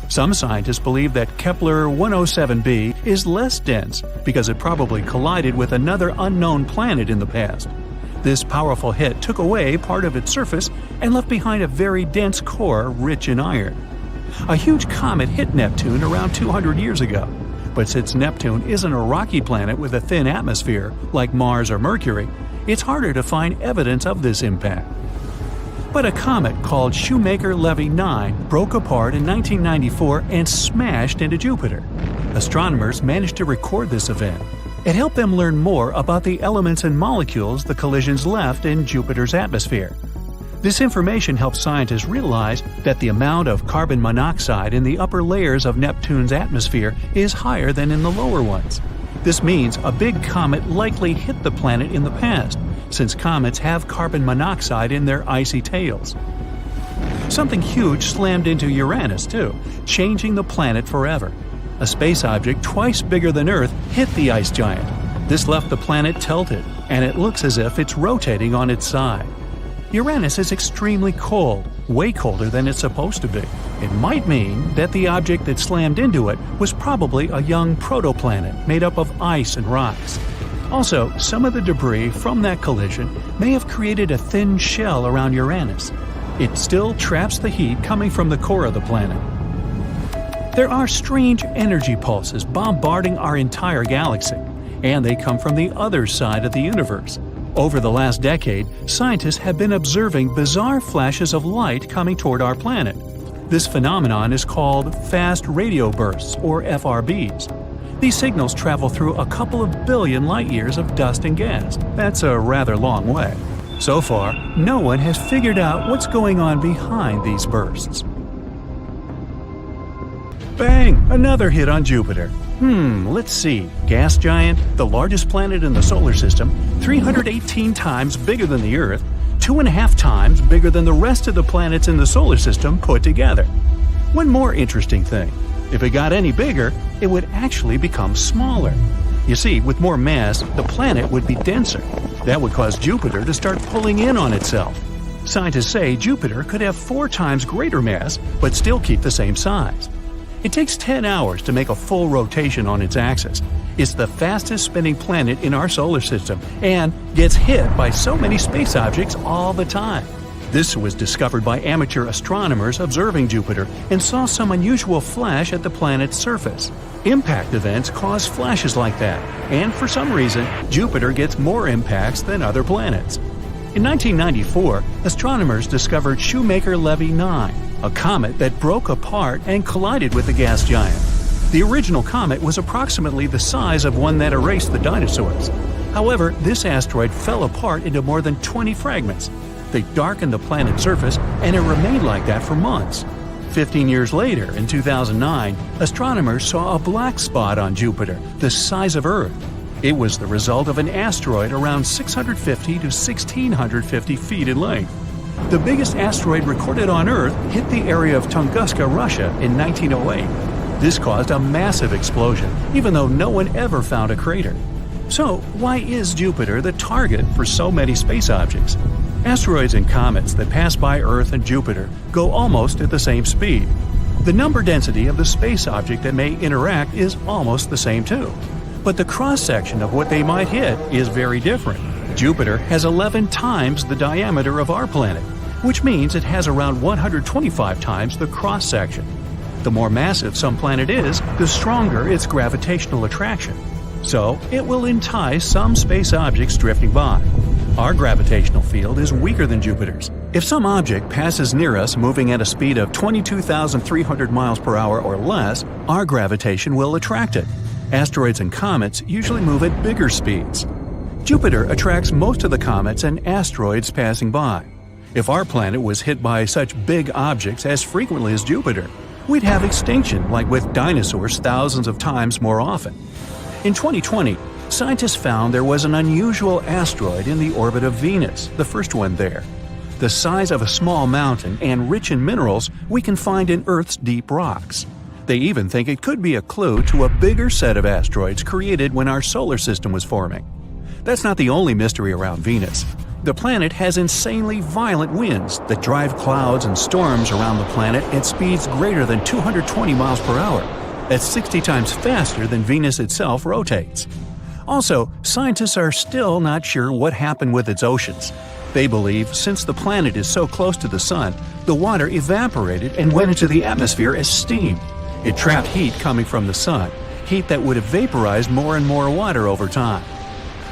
Some scientists believe that Kepler-107b is less dense because it probably collided with another unknown planet in the past. This powerful hit took away part of its surface and left behind a very dense core rich in iron. A huge comet hit Neptune around 200 years ago. But since Neptune isn't a rocky planet with a thin atmosphere like Mars or Mercury, it's harder to find evidence of this impact. But a comet called Shoemaker-Levy 9 broke apart in 1994 and smashed into Jupiter. Astronomers managed to record this event. It helped them learn more about the elements and molecules the collisions left in Jupiter's atmosphere. This information helps scientists realize that the amount of carbon monoxide in the upper layers of Neptune's atmosphere is higher than in the lower ones. This means a big comet likely hit the planet in the past, since comets have carbon monoxide in their icy tails. Something huge slammed into Uranus, too, changing the planet forever. A space object twice bigger than Earth hit the ice giant. This left the planet tilted, and it looks as if it's rotating on its side. Uranus is extremely cold, way colder than it's supposed to be. It might mean that the object that slammed into it was probably a young protoplanet made up of ice and rocks. Also, some of the debris from that collision may have created a thin shell around Uranus. It still traps the heat coming from the core of the planet. There are strange energy pulses bombarding our entire galaxy, and they come from the other side of the universe. Over the last decade, scientists have been observing bizarre flashes of light coming toward our planet. This phenomenon is called fast radio bursts, or FRBs. These signals travel through a couple of billion light-years of dust and gas. That's a rather long way. So far, no one has figured out what's going on behind these bursts. Bang! Another hit on Jupiter. Let's see. Gas giant, the largest planet in the solar system, 318 times bigger than the Earth, 2.5 times bigger than the rest of the planets in the solar system put together. One more interesting thing. If it got any bigger, it would actually become smaller. You see, with more mass, the planet would be denser. That would cause Jupiter to start pulling in on itself. Scientists say Jupiter could have 4 times greater mass, but still keep the same size. It takes 10 hours to make a full rotation on its axis. It's the fastest spinning planet in our solar system and gets hit by so many space objects all the time. This was discovered by amateur astronomers observing Jupiter and saw some unusual flash at the planet's surface. Impact events cause flashes like that, and for some reason, Jupiter gets more impacts than other planets. In 1994, astronomers discovered Shoemaker-Levy 9, a comet that broke apart and collided with the gas giant. The original comet was approximately the size of one that erased the dinosaurs. However, this asteroid fell apart into more than 20 fragments. They darkened the planet's surface, and it remained like that for months. 15 years later, in 2009, astronomers saw a black spot on Jupiter, the size of Earth. It was the result of an asteroid around 650 to 1,650 feet in length. The biggest asteroid recorded on Earth hit the area of Tunguska, Russia in 1908. This caused a massive explosion, even though no one ever found a crater. So, why is Jupiter the target for so many space objects? Asteroids and comets that pass by Earth and Jupiter go almost at the same speed. The number density of the space object that may interact is almost the same too. But the cross-section of what they might hit is very different. Jupiter has 11 times the diameter of our planet, which means it has around 125 times the cross-section. The more massive some planet is, the stronger its gravitational attraction. So, it will entice some space objects drifting by. Our gravitational field is weaker than Jupiter's. If some object passes near us moving at a speed of 22,300 miles per hour or less, our gravitation will attract it. Asteroids and comets usually move at bigger speeds. Jupiter attracts most of the comets and asteroids passing by. If our planet was hit by such big objects as frequently as Jupiter, we'd have extinction like with dinosaurs thousands of times more often. In 2020, scientists found there was an unusual asteroid in the orbit of Venus, the first one there. The size of a small mountain and rich in minerals we can find in Earth's deep rocks. They even think it could be a clue to a bigger set of asteroids created when our solar system was forming. That's not the only mystery around Venus. The planet has insanely violent winds that drive clouds and storms around the planet at speeds greater than 220 miles per hour. That's 60 times faster than Venus itself rotates. Also, scientists are still not sure what happened with its oceans. They believe since the planet is so close to the sun, the water evaporated and went into the atmosphere as steam. It trapped heat coming from the sun, heat that would have vaporized more and more water over time.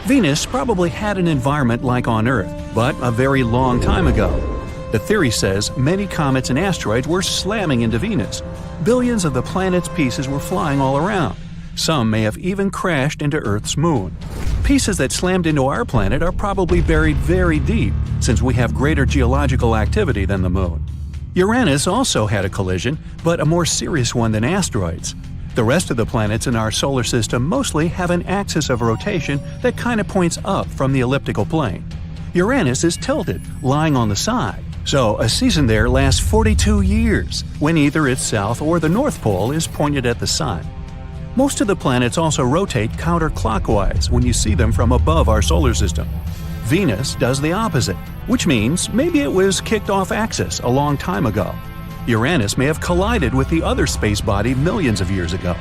Venus probably had an environment like on Earth, but a very long time ago. The theory says many comets and asteroids were slamming into Venus. Billions of the planet's pieces were flying all around. Some may have even crashed into Earth's moon. Pieces that slammed into our planet are probably buried very deep, since we have greater geological activity than the moon. Uranus also had a collision, but a more serious one than asteroids. The rest of the planets in our solar system mostly have an axis of rotation that kind of points up from the elliptical plane. Uranus is tilted, lying on the side, so a season there lasts 42 years, when either its south or the north pole is pointed at the sun. Most of the planets also rotate counterclockwise when you see them from above our solar system. Venus does the opposite, which means maybe it was kicked off axis a long time ago. Uranus may have collided with the other space body millions of years ago.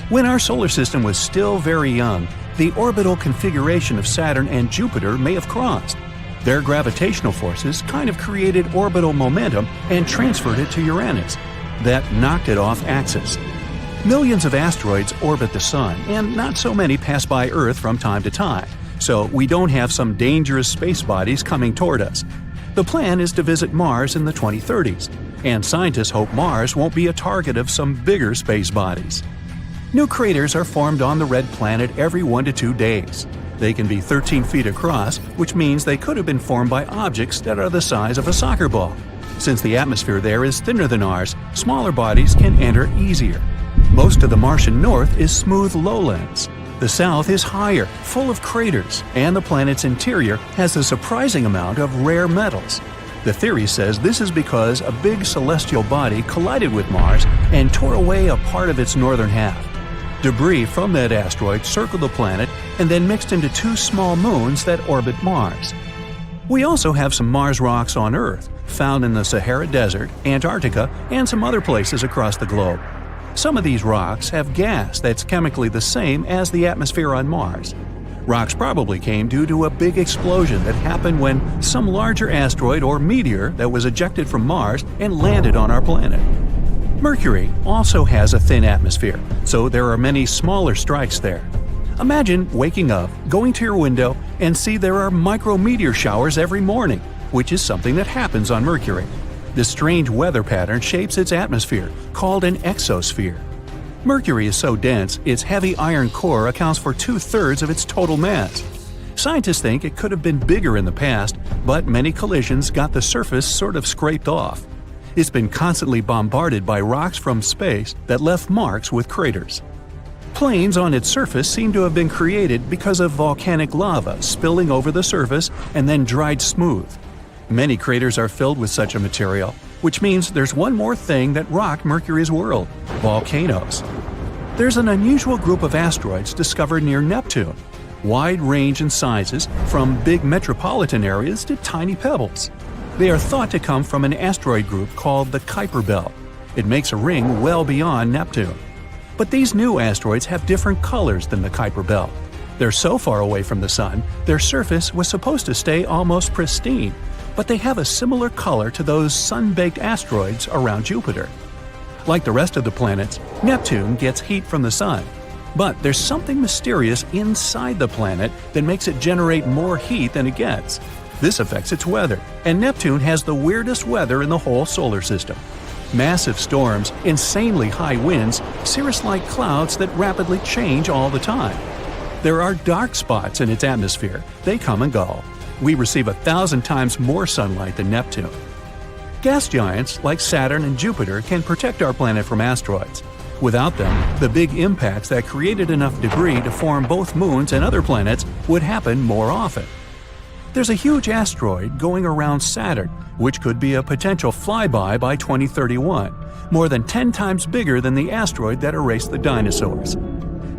When our solar system was still very young, the orbital configuration of Saturn and Jupiter may have crossed. Their gravitational forces kind of created orbital momentum and transferred it to Uranus. That knocked it off axis. Millions of asteroids orbit the Sun, and not so many pass by Earth from time to time, so we don't have some dangerous space bodies coming toward us. The plan is to visit Mars in the 2030s, and scientists hope Mars won't be a target of some bigger space bodies. New craters are formed on the red planet every 1 to 2 days. They can be 13 feet across, which means they could have been formed by objects that are the size of a soccer ball. Since the atmosphere there is thinner than ours, smaller bodies can enter easier. Most of the Martian north is smooth lowlands. The south is higher, full of craters, and the planet's interior has a surprising amount of rare metals. The theory says this is because a big celestial body collided with Mars and tore away a part of its northern half. Debris from that asteroid circled the planet and then mixed into two small moons that orbit Mars. We also have some Mars rocks on Earth, found in the Sahara Desert, Antarctica, and some other places across the globe. Some of these rocks have gas that's chemically the same as the atmosphere on Mars. Rocks probably came due to a big explosion that happened when some larger asteroid or meteor that was ejected from Mars and landed on our planet. Mercury also has a thin atmosphere, so there are many smaller strikes there. Imagine waking up, going to your window, and see there are micrometeor showers every morning, which is something that happens on Mercury. This strange weather pattern shapes its atmosphere, called an exosphere. Mercury is so dense, its heavy iron core accounts for 2/3 of its total mass. Scientists think it could have been bigger in the past, but many collisions got the surface sort of scraped off. It's been constantly bombarded by rocks from space that left marks with craters. Plains on its surface seem to have been created because of volcanic lava spilling over the surface and then dried smooth. Many craters are filled with such a material, which means there's one more thing that rocked Mercury's world: volcanoes. There's an unusual group of asteroids discovered near Neptune. Wide range in sizes, from big metropolitan areas to tiny pebbles. They are thought to come from an asteroid group called the Kuiper Belt. It makes a ring well beyond Neptune. But these new asteroids have different colors than the Kuiper Belt. They're so far away from the Sun, their surface was supposed to stay almost pristine, but they have a similar color to those sun-baked asteroids around Jupiter. Like the rest of the planets, Neptune gets heat from the Sun. But there's something mysterious inside the planet that makes it generate more heat than it gets. This affects its weather, and Neptune has the weirdest weather in the whole solar system. Massive storms, insanely high winds, cirrus-like clouds that rapidly change all the time. There are dark spots in its atmosphere. They come and go. We receive 1,000 times more sunlight than Neptune. Gas giants like Saturn and Jupiter can protect our planet from asteroids. Without them, the big impacts that created enough debris to form both moons and other planets would happen more often. There's a huge asteroid going around Saturn, which could be a potential flyby by 2031, more than 10 times bigger than the asteroid that erased the dinosaurs.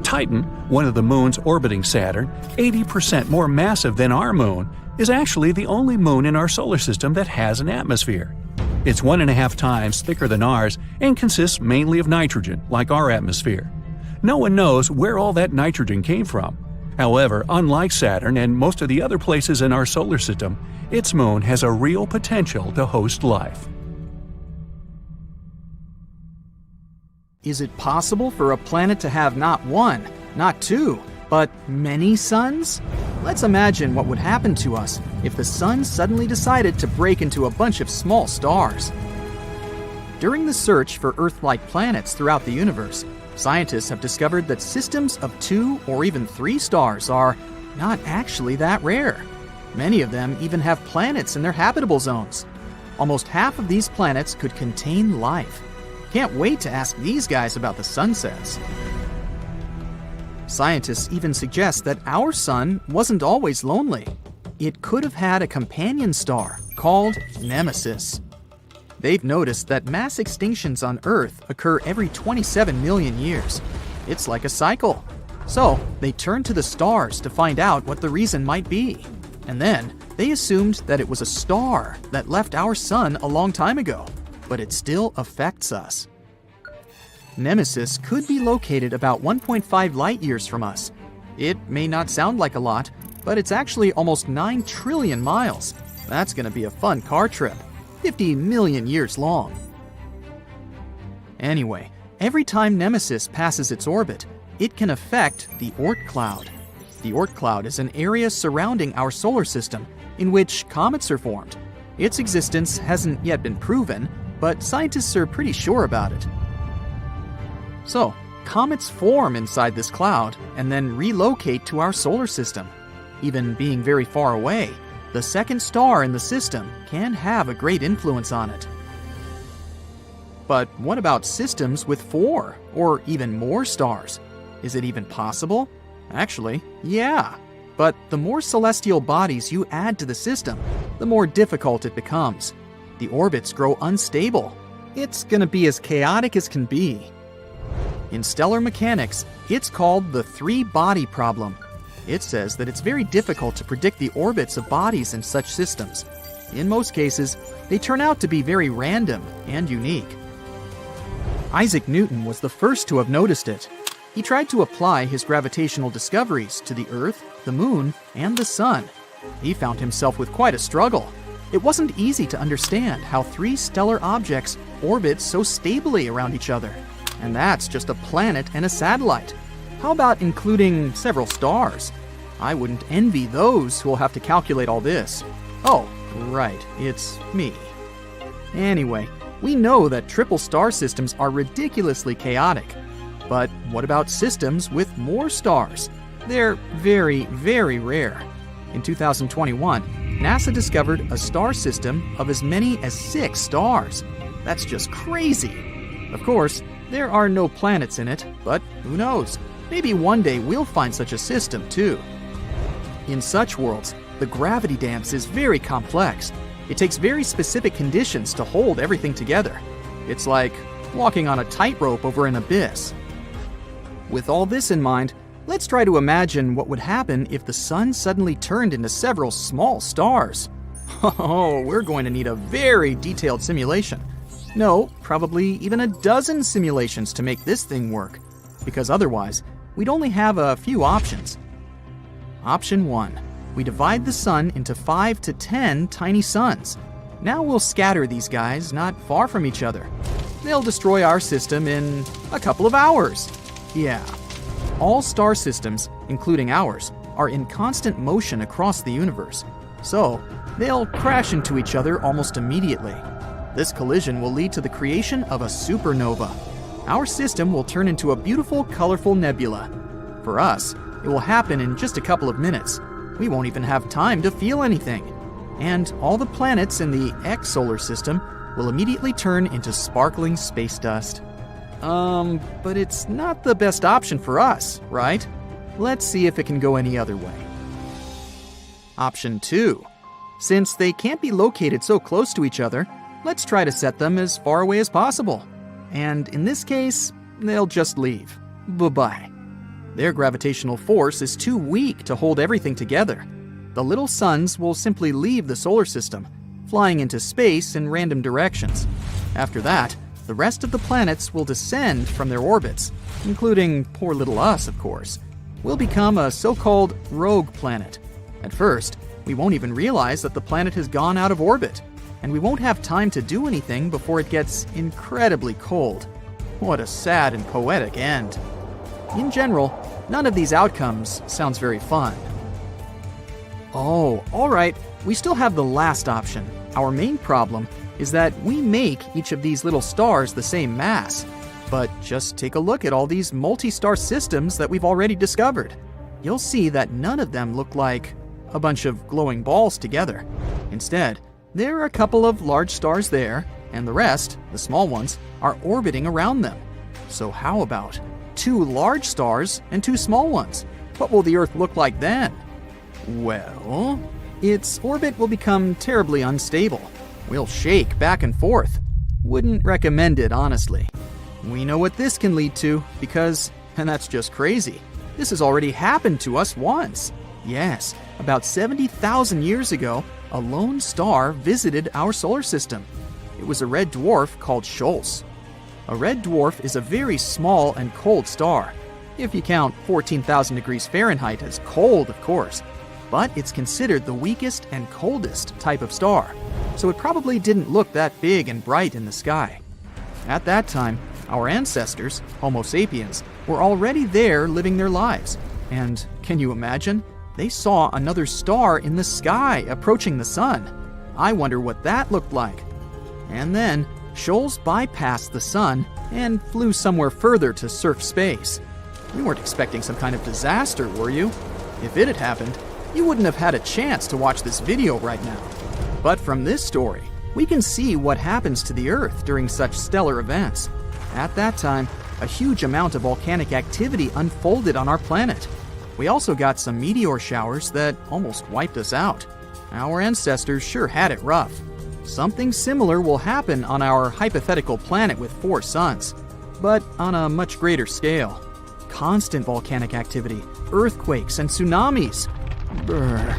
Titan, one of the moons orbiting Saturn, 80% more massive than our moon, is actually the only moon in our solar system that has an atmosphere. It's 1.5 times thicker than ours and consists mainly of nitrogen, like our atmosphere. No one knows where all that nitrogen came from. However, unlike Saturn and most of the other places in our solar system, its moon has a real potential to host life. Is it possible for a planet to have not one, not two, but many suns? Let's imagine what would happen to us if the sun suddenly decided to break into a bunch of small stars. During the search for Earth-like planets throughout the universe, scientists have discovered that systems of 2 or even 3 stars are not actually that rare. Many of them even have planets in their habitable zones. Almost half of these planets could contain life. Can't wait to ask these guys about the sunsets. Scientists even suggest that our sun wasn't always lonely. It could have had a companion star called Nemesis. They've noticed that mass extinctions on Earth occur every 27 million years. It's like a cycle. So, they turned to the stars to find out what the reason might be. And then, they assumed that it was a star that left our sun a long time ago, but it still affects us. Nemesis could be located about 1.5 light-years from us. It may not sound like a lot, but it's actually almost 9 trillion miles. That's gonna be a fun car trip. 50 million years long. Anyway, every time Nemesis passes its orbit, it can affect the Oort cloud. The Oort cloud is an area surrounding our solar system in which comets are formed. Its existence hasn't yet been proven, but scientists are pretty sure about it. So, comets form inside this cloud and then relocate to our solar system. Even being very far away, the second star in the system can have a great influence on it. But what about systems with 4 or even more stars? Is it even possible? Actually, yeah. But the more celestial bodies you add to the system, the more difficult it becomes. The orbits grow unstable. It's gonna be as chaotic as can be. In stellar mechanics, it's called the three-body problem. It says that it's very difficult to predict the orbits of bodies in such systems. In most cases, they turn out to be very random and unique. Isaac Newton was the first to have noticed it. He tried to apply his gravitational discoveries to the Earth, the Moon, and the Sun. He found himself with quite a struggle. It wasn't easy to understand how three stellar objects orbit so stably around each other. And that's just a planet and a satellite. How about including several stars? I wouldn't envy those who will have to calculate all this. Oh, right, it's me. Anyway, we know that triple star systems are ridiculously chaotic. But what about systems with more stars? They're very, very rare. In 2021, NASA discovered a star system of as many as 6 stars. That's just crazy. Of course, there are no planets in it, but who knows? Maybe one day we'll find such a system too. In such worlds, the gravity dance is very complex. It takes very specific conditions to hold everything together. It's like walking on a tightrope over an abyss. With all this in mind, let's try to imagine what would happen if the sun suddenly turned into several small stars. Oh, we're going to need a very detailed simulation. No, probably even a dozen simulations to make this thing work, because otherwise, we'd only have a few options. Option 1. We divide the sun into 5 to 10 tiny suns. Now we'll scatter these guys not far from each other. They'll destroy our system in a couple of hours. Yeah. All star systems, including ours, are in constant motion across the universe. So, they'll crash into each other almost immediately. This collision will lead to the creation of a supernova. Our system will turn into a beautiful, colorful nebula. For us, it will happen in just a couple of minutes. We won't even have time to feel anything. And all the planets in the X solar system will immediately turn into sparkling space dust. But it's not the best option for us, right? Let's see if it can go any other way. Option 2. Since they can't be located so close to each other, let's try to set them as far away as possible. And in this case, they'll just leave. Bye-bye. Their gravitational force is too weak to hold everything together. The little suns will simply leave the solar system, flying into space in random directions. After that, the rest of the planets will descend from their orbits, including poor little us, of course. We'll become a so-called rogue planet. At first, we won't even realize that the planet has gone out of orbit, and we won't have time to do anything before it gets incredibly cold. What a sad and poetic end. In general, none of these outcomes sounds very fun. Oh, alright, we still have the last option. Our main problem is that we make each of these little stars the same mass. But just take a look at all these multi-star systems that we've already discovered. You'll see that none of them look like a bunch of glowing balls together. Instead, there are a couple of large stars there, and the rest, the small ones, are orbiting around them. So how about 2 large stars and 2 small ones? What will the Earth look like then? Well, its orbit will become terribly unstable. We'll shake back and forth. Wouldn't recommend it, honestly. We know what this can lead to because, and that's just crazy, this has already happened to us once. Yes, about 70,000 years ago, a lone star visited our solar system. It was a red dwarf called Scholz. A red dwarf is a very small and cold star, if you count 14,000 degrees Fahrenheit as cold, of course. But it's considered the weakest and coldest type of star, so it probably didn't look that big and bright in the sky. At that time, our ancestors, Homo sapiens, were already there living their lives. And can you imagine? They saw another star in the sky approaching the sun. I wonder what that looked like. And then, Scholz bypassed the sun and flew somewhere further to surf space. We weren't expecting some kind of disaster, were you? If it had happened, you wouldn't have had a chance to watch this video right now. But from this story, we can see what happens to the Earth during such stellar events. At that time, a huge amount of volcanic activity unfolded on our planet. We also got some meteor showers that almost wiped us out. Our ancestors sure had it rough. Something similar will happen on our hypothetical planet with 4 suns, but on a much greater scale. Constant volcanic activity, earthquakes, and tsunamis. Brr.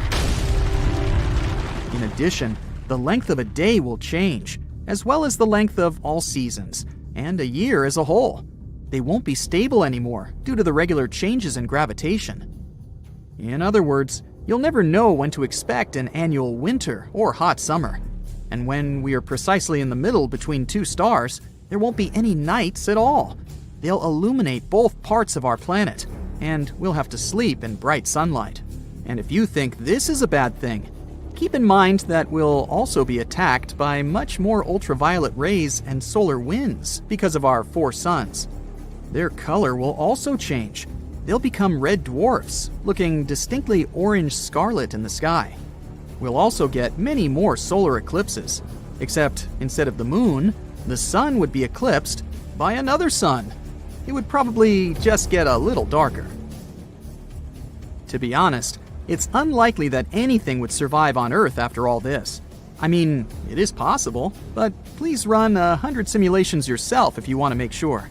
In addition, the length of a day will change, as well as the length of all seasons, and a year as a whole. They won't be stable anymore due to the regular changes in gravitation. In other words, you'll never know when to expect an annual winter or hot summer. And when we are precisely in the middle between 2 stars, there won't be any nights at all. They'll illuminate both parts of our planet, and we'll have to sleep in bright sunlight. And if you think this is a bad thing, keep in mind that we'll also be attacked by much more ultraviolet rays and solar winds because of our 4 suns. Their color will also change. They'll become red dwarfs, looking distinctly orange-scarlet in the sky. We'll also get many more solar eclipses, except instead of the moon, the sun would be eclipsed by another sun. It would probably just get a little darker. To be honest, it's unlikely that anything would survive on Earth after all this. I mean, it is possible, but please run 100 simulations yourself if you want to make sure.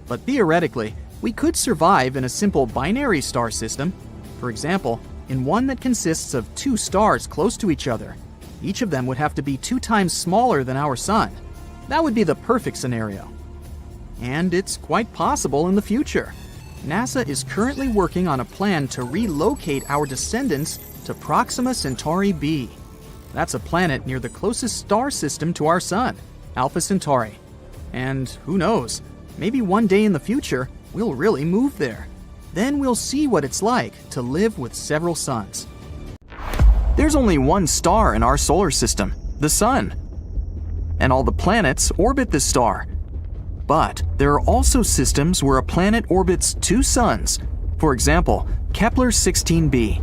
But theoretically, we could survive in a simple binary star system. For example, in one that consists of 2 stars close to each other. Each of them would have to be 2 times smaller than our sun. That would be the perfect scenario. And it's quite possible in the future. NASA is currently working on a plan to relocate our descendants to Proxima Centauri b. That's a planet near the closest star system to our sun, Alpha Centauri. And who knows, maybe one day in the future, we'll really move there. Then we'll see what it's like to live with several suns. There's only one star in our solar system, the Sun. And all the planets orbit this star. But there are also systems where a planet orbits 2 suns. For example, Kepler 16b.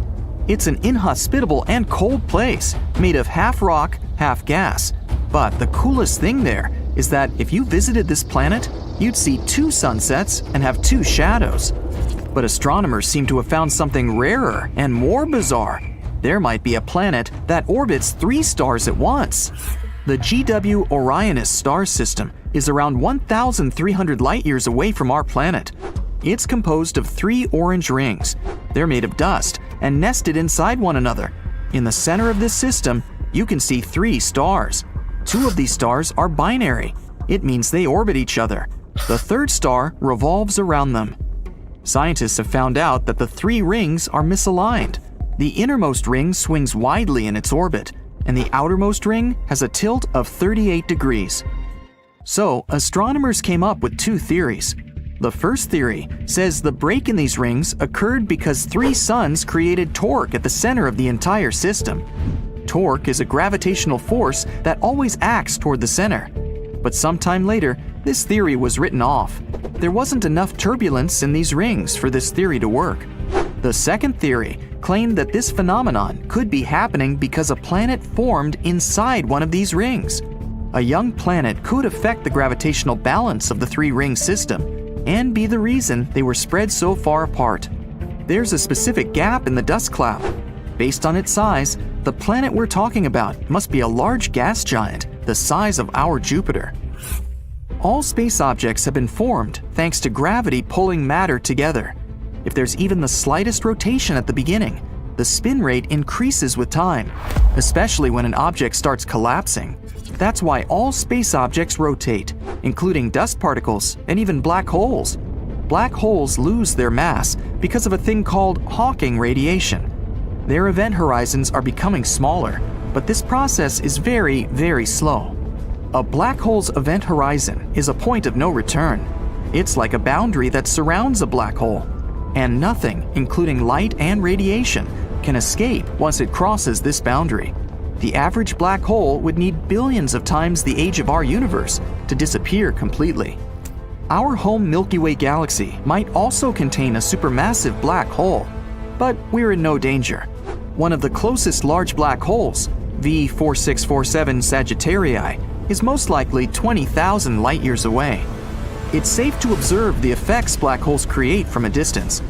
It's an inhospitable and cold place, made of half rock, half gas. But the coolest thing there is that if you visited this planet, you'd see 2 sunsets and have 2 shadows. But astronomers seem to have found something rarer and more bizarre. There might be a planet that orbits 3 stars at once. The GW Orionis star system is around 1,300 light-years away from our planet. It's composed of 3 orange rings. They're made of dust and nested inside one another. In the center of this system, you can see 3 stars. 2 of these stars are binary. It means they orbit each other. The 3rd star revolves around them. Scientists have found out that the 3 rings are misaligned. The innermost ring swings widely in its orbit, and the outermost ring has a tilt of 38 degrees. So, astronomers came up with 2 theories. The first theory says the break in these rings occurred because 3 suns created torque at the center of the entire system. Torque is a gravitational force that always acts toward the center. But sometime later, this theory was written off. There wasn't enough turbulence in these rings for this theory to work. The second theory claimed that this phenomenon could be happening because a planet formed inside one of these rings. A young planet could affect the gravitational balance of the 3-ring system and be the reason they were spread so far apart. There's a specific gap in the dust cloud. Based on its size, the planet we're talking about must be a large gas giant the size of our Jupiter. All space objects have been formed thanks to gravity pulling matter together. If there's even the slightest rotation at the beginning, the spin rate increases with time, especially when an object starts collapsing. That's why all space objects rotate, including dust particles and even black holes. Black holes lose their mass because of a thing called Hawking radiation. Their event horizons are becoming smaller, but this process is very, very slow. A black hole's event horizon is a point of no return. It's like a boundary that surrounds a black hole, and nothing, including light and radiation, can escape once it crosses this boundary. The average black hole would need billions of times the age of our universe to disappear completely. Our home Milky Way galaxy might also contain a supermassive black hole, but we're in no danger. One of the closest large black holes, V4647 Sagittarii, is most likely 20,000 light-years away. It's safe to observe the effects black holes create from a distance.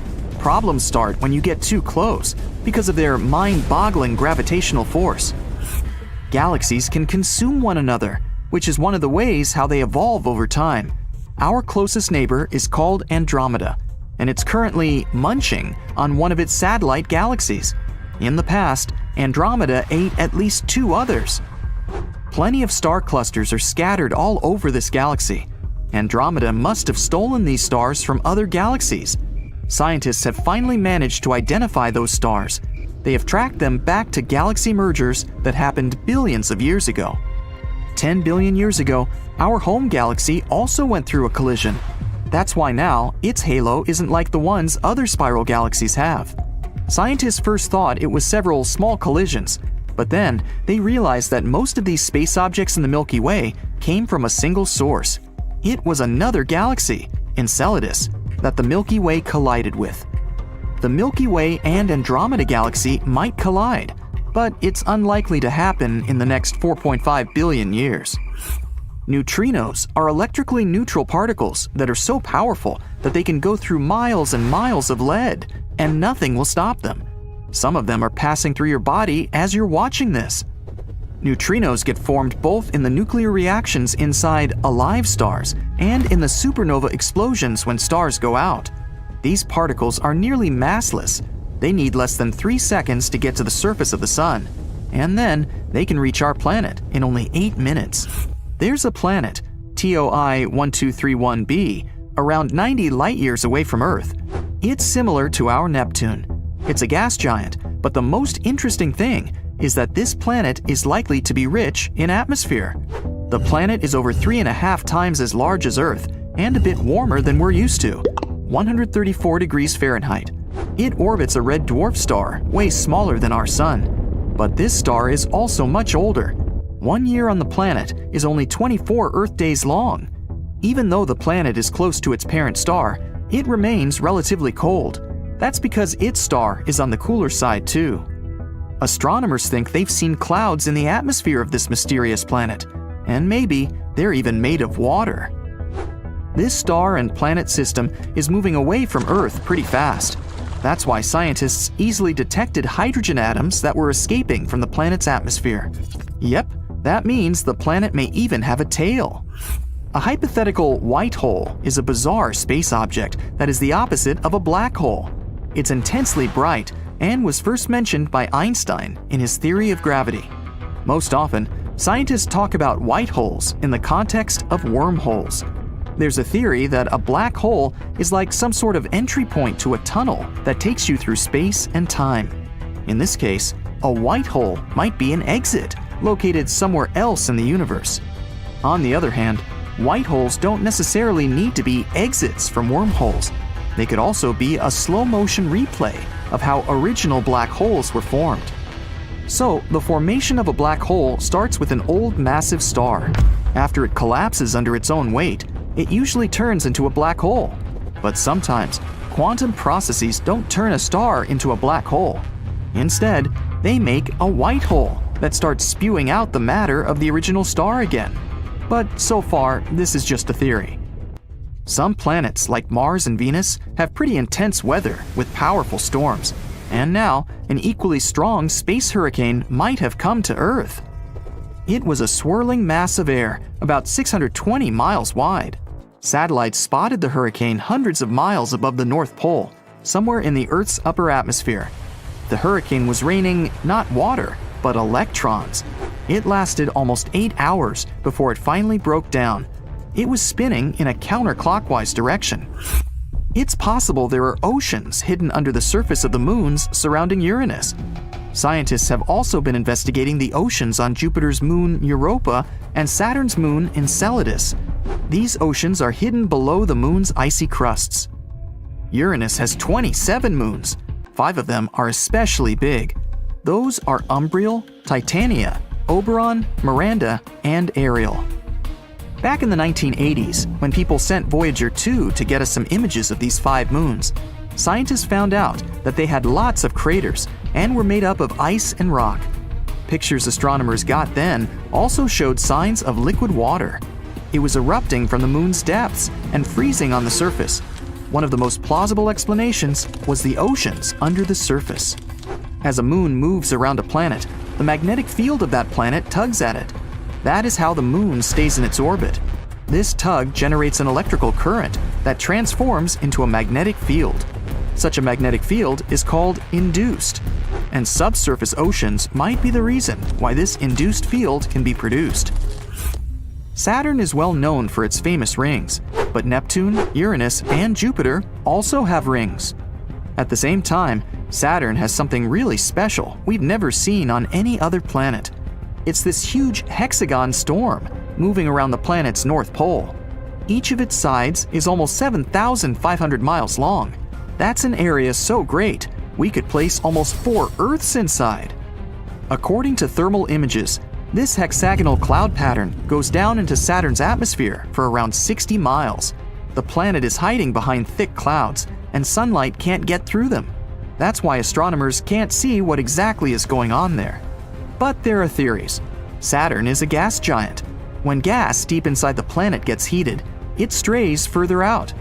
problems start when you get too close because of their mind-boggling gravitational force. Galaxies can consume one another, which is one of the ways how they evolve over time. Our closest neighbor is called Andromeda, and it's currently munching on one of its satellite galaxies. In the past, Andromeda ate at least 2 others. Plenty of star clusters are scattered all over this galaxy. Andromeda must have stolen these stars from other galaxies. Scientists have finally managed to identify those stars. They have tracked them back to galaxy mergers that happened billions of years ago. 10 billion years ago, our home galaxy also went through a collision. That's why now its halo isn't like the ones other spiral galaxies have. Scientists first thought it was several small collisions, but then they realized that most of these space objects in the Milky Way came from a single source. It was another galaxy, Enceladus, that the Milky Way collided with. The Milky Way and Andromeda galaxy might collide, but it's unlikely to happen in the next 4.5 billion years. Neutrinos are electrically neutral particles that are so powerful that they can go through miles and miles of lead, and nothing will stop them. Some of them are passing through your body as you're watching this. Neutrinos get formed both in the nuclear reactions inside alive stars and in the supernova explosions when stars go out. These particles are nearly massless. They need less than 3 seconds to get to the surface of the sun, and then they can reach our planet in only 8 minutes. There's a planet, TOI 1231b, around 90 light-years away from Earth. It's similar to our Neptune. It's a gas giant, but the most interesting thing is that this planet is likely to be rich in atmosphere. The planet is over 3.5 times as large as Earth and a bit warmer than we're used to, 134 degrees Fahrenheit. It orbits a red dwarf star, way smaller than our sun. But this star is also much older. 1 year on the planet is only 24 Earth days long. Even though the planet is close to its parent star, it remains relatively cold. That's because its star is on the cooler side too. Astronomers think they've seen clouds in the atmosphere of this mysterious planet, and maybe they're even made of water. This star and planet system is moving away from Earth pretty fast. That's why scientists easily detected hydrogen atoms that were escaping from the planet's atmosphere. Yep, that means the planet may even have a tail. A hypothetical white hole is a bizarre space object that is the opposite of a black hole. It's intensely bright and was first mentioned by Einstein in his theory of gravity. Most often, scientists talk about white holes in the context of wormholes. There's a theory that a black hole is like some sort of entry point to a tunnel that takes you through space and time. In this case, a white hole might be an exit located somewhere else in the universe. On the other hand, white holes don't necessarily need to be exits from wormholes. They could also be a slow-motion replay of how original black holes were formed. So, the formation of a black hole starts with an old massive star. After it collapses under its own weight, it usually turns into a black hole. But sometimes, quantum processes don't turn a star into a black hole. Instead, they make a white hole that starts spewing out the matter of the original star again. But so far, this is just a theory. Some planets, like Mars and Venus, have pretty intense weather with powerful storms, and now an equally strong space hurricane might have come to Earth. It was a swirling mass of air about 620 miles wide. Satellites spotted the hurricane hundreds of miles above the North Pole, somewhere in the Earth's upper atmosphere. The hurricane was raining not water, but electrons. It lasted almost 8 hours before it finally broke down. It was spinning in a counterclockwise direction. It's possible there are oceans hidden under the surface of the moons surrounding Uranus. Scientists have also been investigating the oceans on Jupiter's moon Europa and Saturn's moon Enceladus. These oceans are hidden below the moon's icy crusts. Uranus has 27 moons. 5 of them are especially big. Those are Umbriel, Titania, Oberon, Miranda, and Ariel. Back in the 1980s, when people sent Voyager 2 to get us some images of these 5 moons, scientists found out that they had lots of craters and were made up of ice and rock. Pictures astronomers got then also showed signs of liquid water. It was erupting from the moon's depths and freezing on the surface. One of the most plausible explanations was the oceans under the surface. As a moon moves around a planet, the magnetic field of that planet tugs at it. That is how the moon stays in its orbit. This tug generates an electrical current that transforms into a magnetic field. Such a magnetic field is called induced, and subsurface oceans might be the reason why this induced field can be produced. Saturn is well known for its famous rings, but Neptune, Uranus, and Jupiter also have rings. At the same time, Saturn has something really special we've never seen on any other planet. It's this huge hexagon storm moving around the planet's north pole. Each of its sides is almost 7,500 miles long. That's an area so great, we could place almost 4 Earths inside. According to thermal images, this hexagonal cloud pattern goes down into Saturn's atmosphere for around 60 miles. The planet is hiding behind thick clouds, and sunlight can't get through them. That's why astronomers can't see what exactly is going on there. But there are theories. Saturn is a gas giant. When gas deep inside the planet gets heated, it strays further out.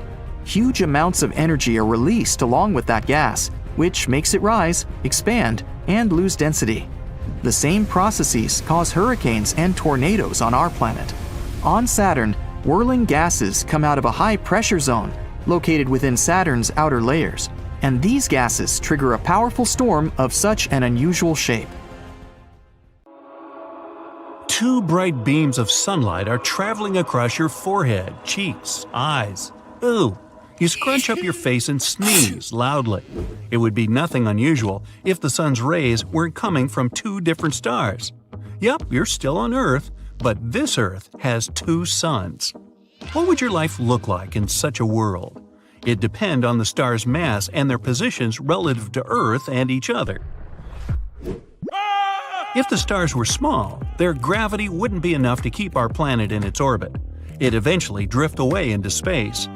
Huge amounts of energy are released along with that gas, which makes it rise, expand, and lose density. The same processes cause hurricanes and tornadoes on our planet. On Saturn, whirling gases come out of a high-pressure zone located within Saturn's outer layers, and these gases trigger a powerful storm of such an unusual shape. 2 bright beams of sunlight are traveling across your forehead, cheeks, eyes. Ooh! You scrunch up your face and sneeze loudly. It would be nothing unusual if the sun's rays weren't coming from 2 different stars. Yep, you're still on Earth, but this Earth has 2 suns. What would your life look like in such a world? It depends on the star's mass and their positions relative to Earth and each other. If the stars were small, their gravity wouldn't be enough to keep our planet in its orbit. It'd eventually drift away into space.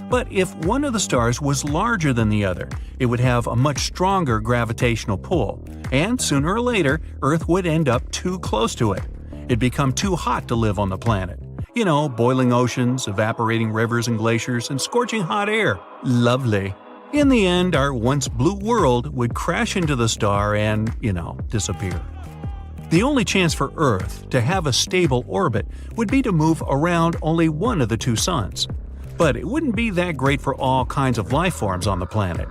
But if one of the stars was larger than the other, it would have a much stronger gravitational pull, and sooner or later, Earth would end up too close to it. It'd become too hot to live on the planet. You know, boiling oceans, evaporating rivers and glaciers, and scorching hot air. Lovely. In the end, our once blue world would crash into the star and, disappear. The only chance for Earth to have a stable orbit would be to move around only one of the 2 suns. But it wouldn't be that great for all kinds of life forms on the planet.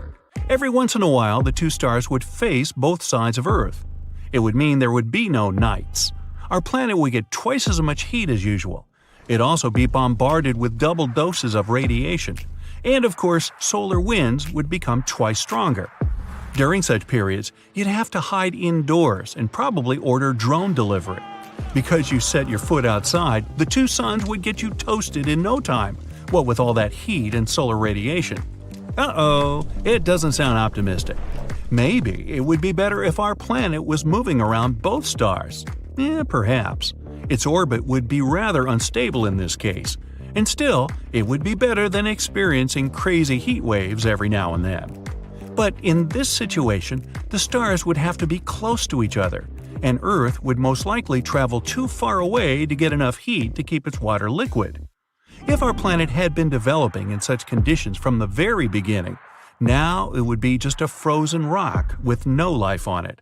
Every once in a while, the 2 stars would face both sides of Earth. It would mean there would be no nights. Our planet would get twice as much heat as usual. It'd also be bombarded with double doses of radiation. And of course, solar winds would become twice stronger. During such periods, you'd have to hide indoors and probably order drone delivery. Because you set your foot outside, the 2 suns would get you toasted in no time, what with all that heat and solar radiation. Uh-oh, it doesn't sound optimistic. Maybe it would be better if our planet was moving around both stars. Perhaps. Its orbit would be rather unstable in this case, and still, it would be better than experiencing crazy heat waves every now and then. But in this situation, the stars would have to be close to each other, and Earth would most likely travel too far away to get enough heat to keep its water liquid. If our planet had been developing in such conditions from the very beginning, now it would be just a frozen rock with no life on it.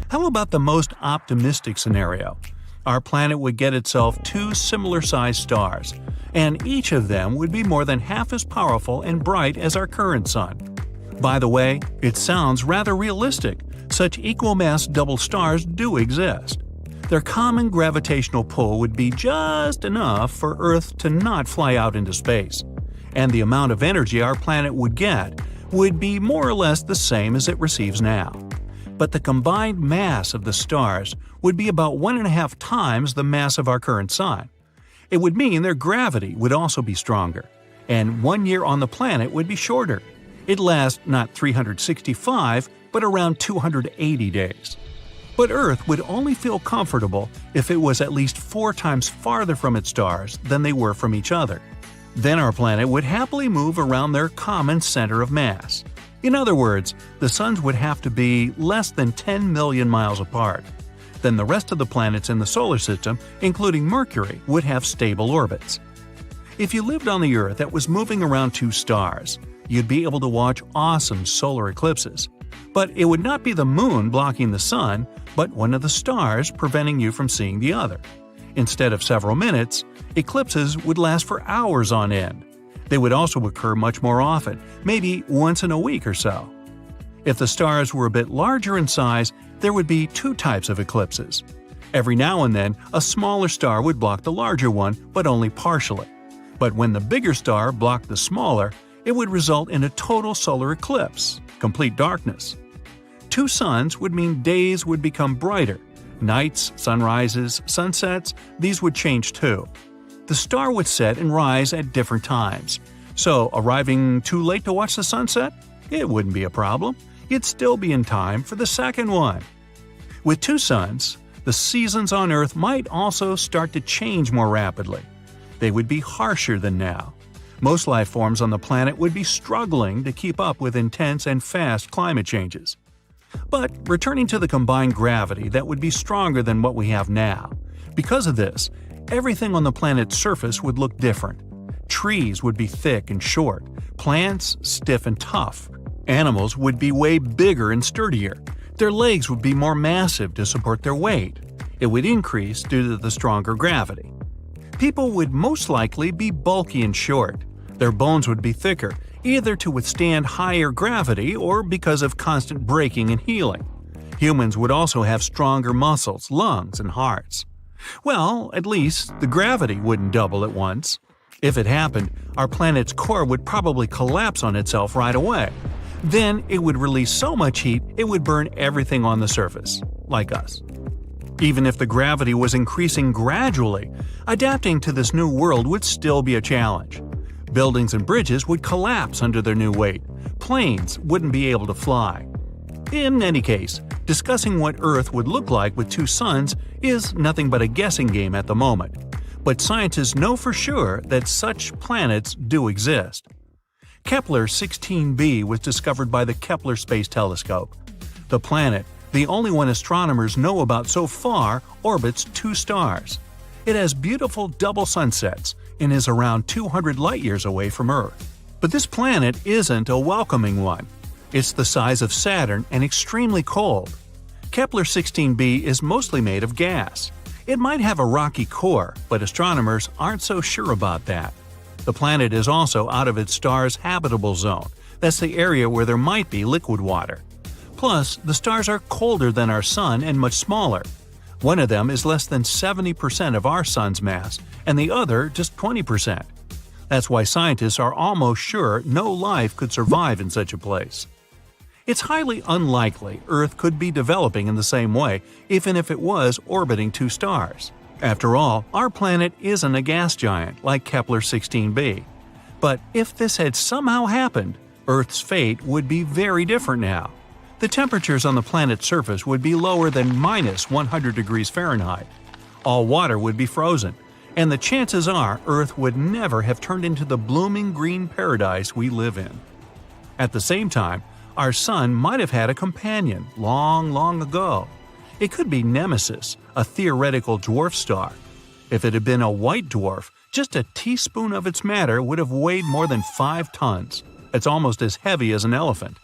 How about the most optimistic scenario? Our planet would get itself 2 similar-sized stars, and each of them would be more than half as powerful and bright as our current sun. By the way, it sounds rather realistic. Such equal-mass double stars do exist. Their common gravitational pull would be just enough for Earth to not fly out into space, and the amount of energy our planet would get would be more or less the same as it receives now. But the combined mass of the stars would be about 1.5 times the mass of our current sun. It would mean their gravity would also be stronger, and 1 year on the planet would be shorter. It'd last not 365, but around 280 days. But Earth would only feel comfortable if it was at least 4 times farther from its stars than they were from each other. Then our planet would happily move around their common center of mass. In other words, the suns would have to be less than 10 million miles apart. Then the rest of the planets in the solar system, including Mercury, would have stable orbits. If you lived on the Earth that was moving around two stars, you'd be able to watch awesome solar eclipses. But it would not be the moon blocking the sun, but one of the stars preventing you from seeing the other. Instead of several minutes, eclipses would last for hours on end. They would also occur much more often, maybe once in a week or so. If the stars were a bit larger in size, there would be two types of eclipses. Every now and then, a smaller star would block the larger one, but only partially. But when the bigger star blocked the smaller, it would result in a total solar eclipse, complete darkness. Two suns would mean days would become brighter. Nights, sunrises, sunsets, these would change too. The star would set and rise at different times. So, arriving too late to watch the sunset? It wouldn't be a problem. You'd still be in time for the second one. With two suns, the seasons on Earth might also start to change more rapidly. They would be harsher than now. Most life forms on the planet would be struggling to keep up with intense and fast climate changes. But returning to the combined gravity that would be stronger than what we have now. Because of this, everything on the planet's surface would look different. Trees would be thick and short, plants stiff and tough. Animals would be way bigger and sturdier. Their legs would be more massive to support their weight. It would increase due to the stronger gravity. People would most likely be bulky and short. Their bones would be thicker, either to withstand higher gravity or because of constant breaking and healing. Humans would also have stronger muscles, lungs, and hearts. Well, at least the gravity wouldn't double at once. If it happened, our planet's core would probably collapse on itself right away. Then it would release so much heat it would burn everything on the surface, like us. Even if the gravity was increasing gradually, adapting to this new world would still be a challenge. Buildings and bridges would collapse under their new weight. Planes wouldn't be able to fly. In any case, discussing what Earth would look like with two suns is nothing but a guessing game at the moment. But scientists know for sure that such planets do exist. Kepler 16b was discovered by the Kepler Space Telescope. The planet, the only one astronomers know about so far, orbits two stars. It has beautiful double sunsets and is around 200 light-years away from Earth. But this planet isn't a welcoming one. It's the size of Saturn and extremely cold. Kepler 16b is mostly made of gas. It might have a rocky core, but astronomers aren't so sure about that. The planet is also out of its star's habitable zone. That's the area where there might be liquid water. Plus, the stars are colder than our Sun and much smaller. One of them is less than 70% of our Sun's mass, and the other just 20%. That's why scientists are almost sure no life could survive in such a place. It's highly unlikely Earth could be developing in the same way, even if it was orbiting two stars. After all, our planet isn't a gas giant like Kepler 16b. But if this had somehow happened, Earth's fate would be very different now. The temperatures on the planet's surface would be lower than minus 100 degrees Fahrenheit. All water would be frozen, and the chances are Earth would never have turned into the blooming green paradise we live in. At the same time, our Sun might have had a companion long ago. It could be Nemesis, a theoretical dwarf star. If it had been a white dwarf, just a teaspoon of its matter would have weighed more than 5 tons. It's almost as heavy as an elephant.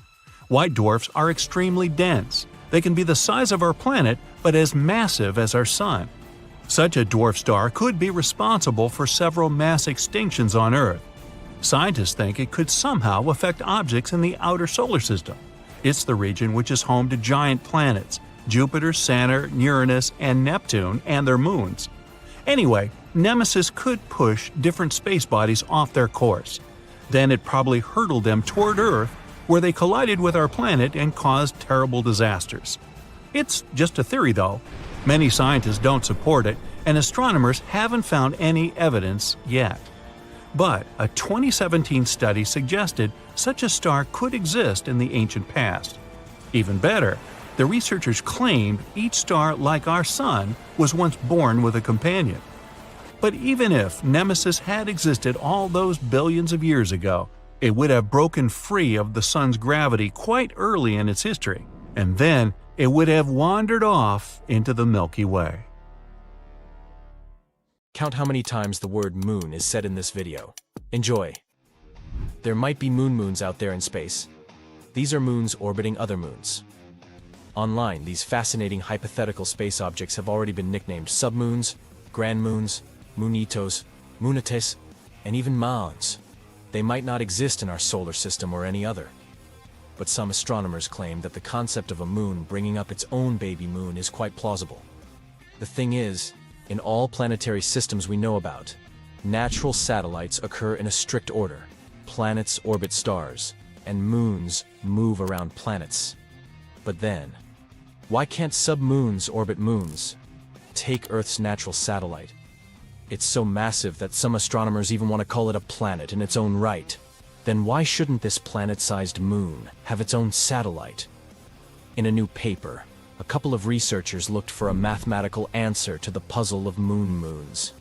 White dwarfs are extremely dense. They can be the size of our planet, but as massive as our Sun. Such a dwarf star could be responsible for several mass extinctions on Earth. Scientists think it could somehow affect objects in the outer solar system. It's the region which is home to giant planets, Jupiter, Saturn, Uranus, and Neptune, and their moons. Anyway, Nemesis could push different space bodies off their course. Then it probably hurtled them toward Earth, where they collided with our planet and caused terrible disasters. It's just a theory, though. Many scientists don't support it, and astronomers haven't found any evidence yet. But a 2017 study suggested such a star could exist in the ancient past. Even better, the researchers claimed each star, like our Sun, was once born with a companion. But even if Nemesis had existed all those billions of years ago, it would have broken free of the Sun's gravity quite early in its history, and then it would have wandered off into the Milky Way. Count how many times the word moon is said in this video. Enjoy! There might be moons out there in space. These are moons orbiting other moons. Online, these fascinating hypothetical space objects have already been nicknamed submoons, grand moons, moonitos, moonates, and even moons. They might not exist in our solar system or any other. But some astronomers claim that the concept of a moon bringing up its own baby moon is quite plausible. The thing is, in all planetary systems we know about, natural satellites occur in a strict order. Planets orbit stars, and moons move around planets. But then, why can't submoons orbit moons? Take Earth's natural satellite. It's so massive that some astronomers even want to call it a planet in its own right. Then why shouldn't this planet-sized moon have its own satellite? In a new paper, a couple of researchers looked for a mathematical answer to the puzzle of moons.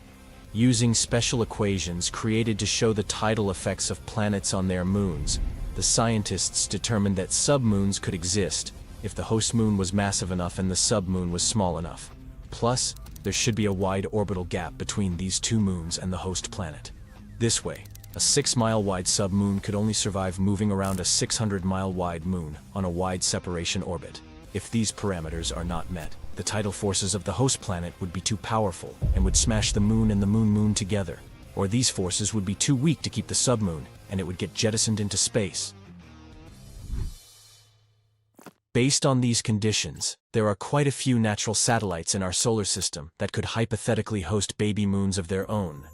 Using special equations created to show the tidal effects of planets on their moons, the scientists determined that submoons could exist if the host moon was massive enough and the submoon was small enough. Plus, there should be a wide orbital gap between these two moons and the host planet. This way, a 6-mile wide submoon could only survive moving around a 600-mile wide moon on a wide separation orbit. If these parameters are not met, the tidal forces of the host planet would be too powerful and would smash the moon and the moon together. Or these forces would be too weak to keep the submoon, and it would get jettisoned into space. Based on these conditions, there are quite a few natural satellites in our solar system that could hypothetically host baby moons of their own.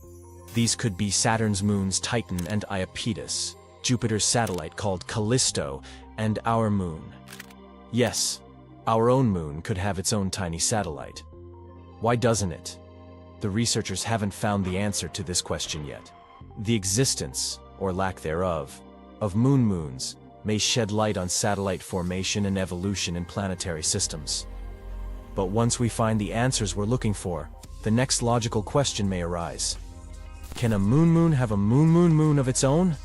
These could be Saturn's moons Titan and Iapetus, Jupiter's satellite called Callisto, and our moon. Yes, our own moon could have its own tiny satellite. Why doesn't it? The researchers haven't found the answer to this question yet. The existence, or lack thereof, of moons may shed light on satellite formation and evolution in planetary systems. But once we find the answers we're looking for, the next logical question may arise. Can a moon have a moon of its own?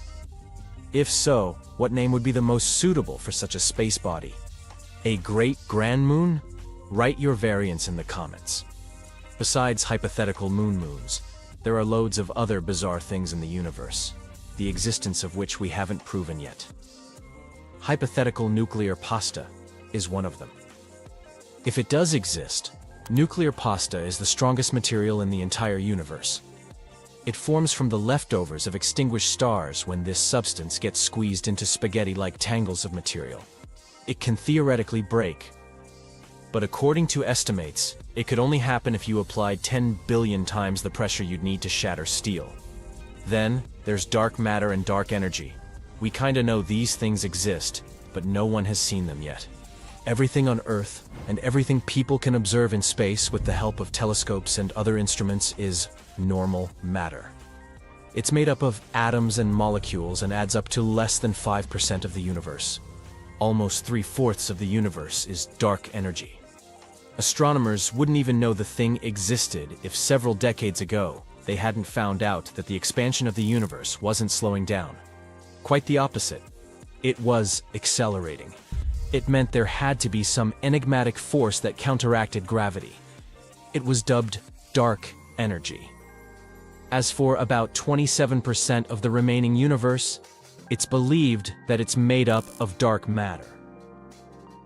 If so, what name would be the most suitable for such a space body? A great grand moon? Write your variants in the comments. Besides hypothetical moons, there are loads of other bizarre things in the universe, the existence of which we haven't proven yet. Hypothetical nuclear pasta is one of them. If it does exist, nuclear pasta is the strongest material in the entire universe. It forms from the leftovers of extinguished stars when this substance gets squeezed into spaghetti-like tangles of material. It can theoretically break, but according to estimates, it could only happen if you applied 10 billion times the pressure you'd need to shatter steel. Then, there's dark matter and dark energy. We kinda know these things exist, but no one has seen them yet. Everything on Earth, and everything people can observe in space with the help of telescopes and other instruments is normal matter. It's made up of atoms and molecules and adds up to less than 5% of the universe. Almost 3/4 of the universe is dark energy. Astronomers wouldn't even know the thing existed if several decades ago they hadn't found out that the expansion of the universe wasn't slowing down. Quite the opposite. It was accelerating. It meant there had to be some enigmatic force that counteracted gravity. It was dubbed dark energy. As for about 27% of the remaining universe, it's believed that it's made up of dark matter.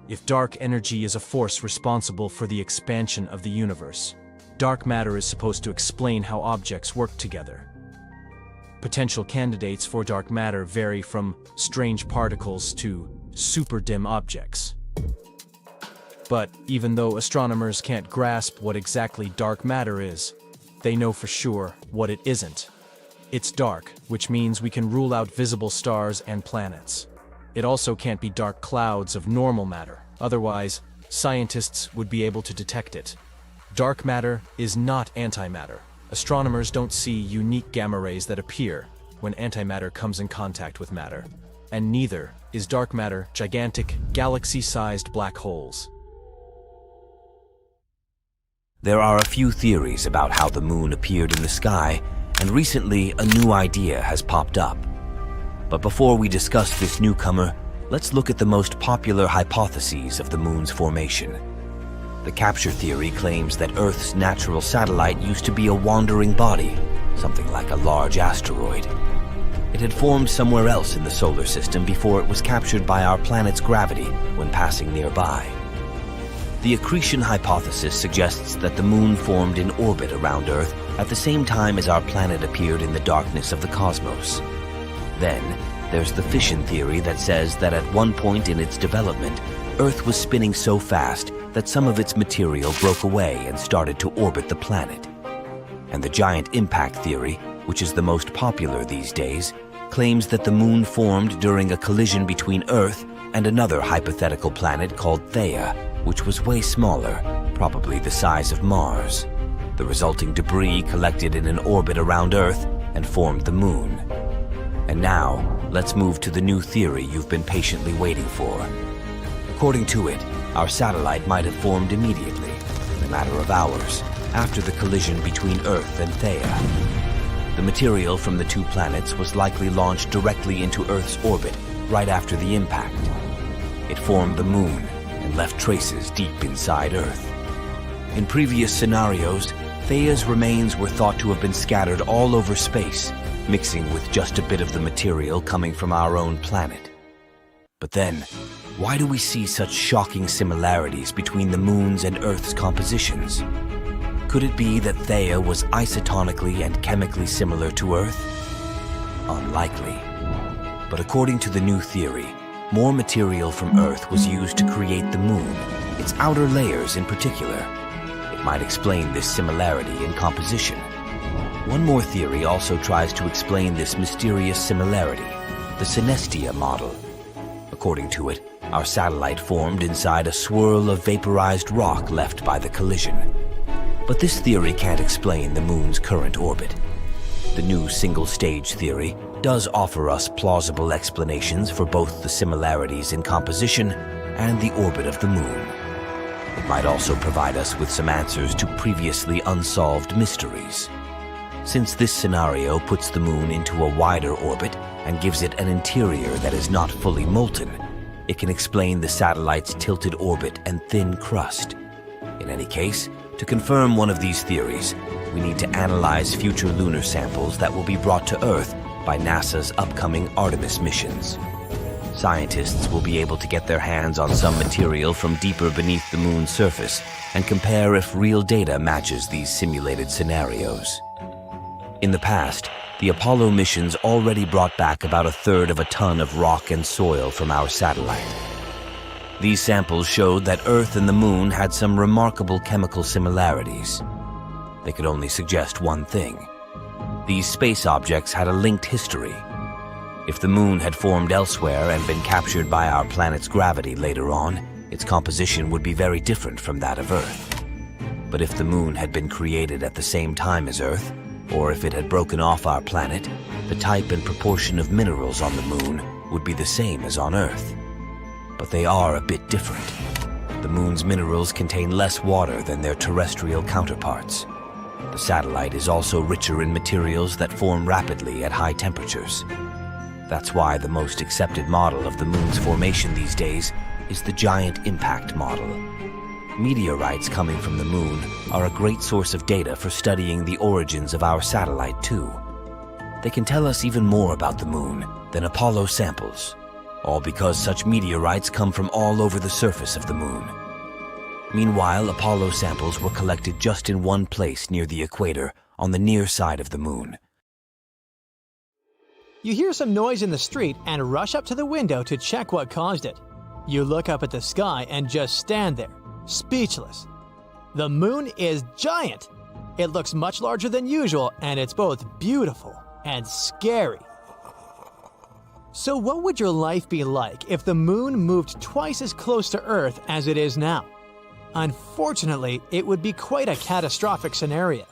If dark energy is a force responsible for the expansion of the universe, dark matter is supposed to explain how objects work together. Potential candidates for dark matter vary from strange particles to super dim objects. But even though astronomers can't grasp what exactly dark matter is, they know for sure what it isn't. It's dark, which means we can rule out visible stars and planets. It also can't be dark clouds of normal matter, otherwise, scientists would be able to detect it. Dark matter is not antimatter. Astronomers don't see unique gamma rays that appear when antimatter comes in contact with matter. And neither is dark matter gigantic, galaxy-sized black holes. There are a few theories about how the moon appeared in the sky, and recently a new idea has popped up. But before we discuss this newcomer, let's look at the most popular hypotheses of the moon's formation. The capture theory claims that Earth's natural satellite used to be a wandering body, something like a large asteroid. It had formed somewhere else in the solar system before it was captured by our planet's gravity when passing nearby. The accretion hypothesis suggests that the moon formed in orbit around Earth at the same time as our planet appeared in the darkness of the cosmos. Then, there's the fission theory that says that at one point in its development, Earth was spinning so fast that some of its material broke away and started to orbit the planet. And the giant impact theory, which is the most popular these days, claims that the moon formed during a collision between Earth and another hypothetical planet called Theia, which was way smaller, probably the size of Mars. The resulting debris collected in an orbit around Earth and formed the moon. And now, let's move to the new theory you've been patiently waiting for. According to it, our satellite might have formed immediately, in a matter of hours, after the collision between Earth and Theia. The material from the two planets was likely launched directly into Earth's orbit right after the impact. It formed the moon and left traces deep inside Earth. In previous scenarios, Theia's remains were thought to have been scattered all over space, mixing with just a bit of the material coming from our own planet. But then, why do we see such shocking similarities between the moon's and Earth's compositions? Could it be that Theia was isotonically and chemically similar to Earth? Unlikely. But according to the new theory, more material from Earth was used to create the moon, its outer layers in particular. It might explain this similarity in composition. One more theory also tries to explain this mysterious similarity, the synestia model. According to it, our satellite formed inside a swirl of vaporized rock left by the collision. But this theory can't explain the moon's current orbit. The new single-stage theory does offer us plausible explanations for both the similarities in composition and the orbit of the moon. It might also provide us with some answers to previously unsolved mysteries. Since this scenario puts the moon into a wider orbit and gives it an interior that is not fully molten, it can explain the satellite's tilted orbit and thin crust. In any case, to confirm one of these theories, we need to analyze future lunar samples that will be brought to Earth by NASA's upcoming Artemis missions. Scientists will be able to get their hands on some material from deeper beneath the moon's surface and compare if real data matches these simulated scenarios. In the past, the Apollo missions already brought back about 1/3 of a ton of rock and soil from our satellite. These samples showed that Earth and the moon had some remarkable chemical similarities. They could only suggest one thing. These space objects had a linked history. If the moon had formed elsewhere and been captured by our planet's gravity later on, its composition would be very different from that of Earth. But if the moon had been created at the same time as Earth, or if it had broken off our planet, the type and proportion of minerals on the moon would be the same as on Earth. But they are a bit different. The moon's minerals contain less water than their terrestrial counterparts. The satellite is also richer in materials that form rapidly at high temperatures. That's why the most accepted model of the moon's formation these days is the giant impact model. Meteorites coming from the moon are a great source of data for studying the origins of our satellite too. They can tell us even more about the moon than Apollo samples, all because such meteorites come from all over the surface of the moon. Meanwhile, Apollo samples were collected just in one place near the equator, on the near side of the moon. You hear some noise in the street and rush up to the window to check what caused it. You look up at the sky and just stand there, speechless. The moon is giant. It looks much larger than usual, and it's both beautiful and scary. So what would your life be like if the moon moved twice as close to Earth as it is now? Unfortunately, it would be quite a catastrophic scenario.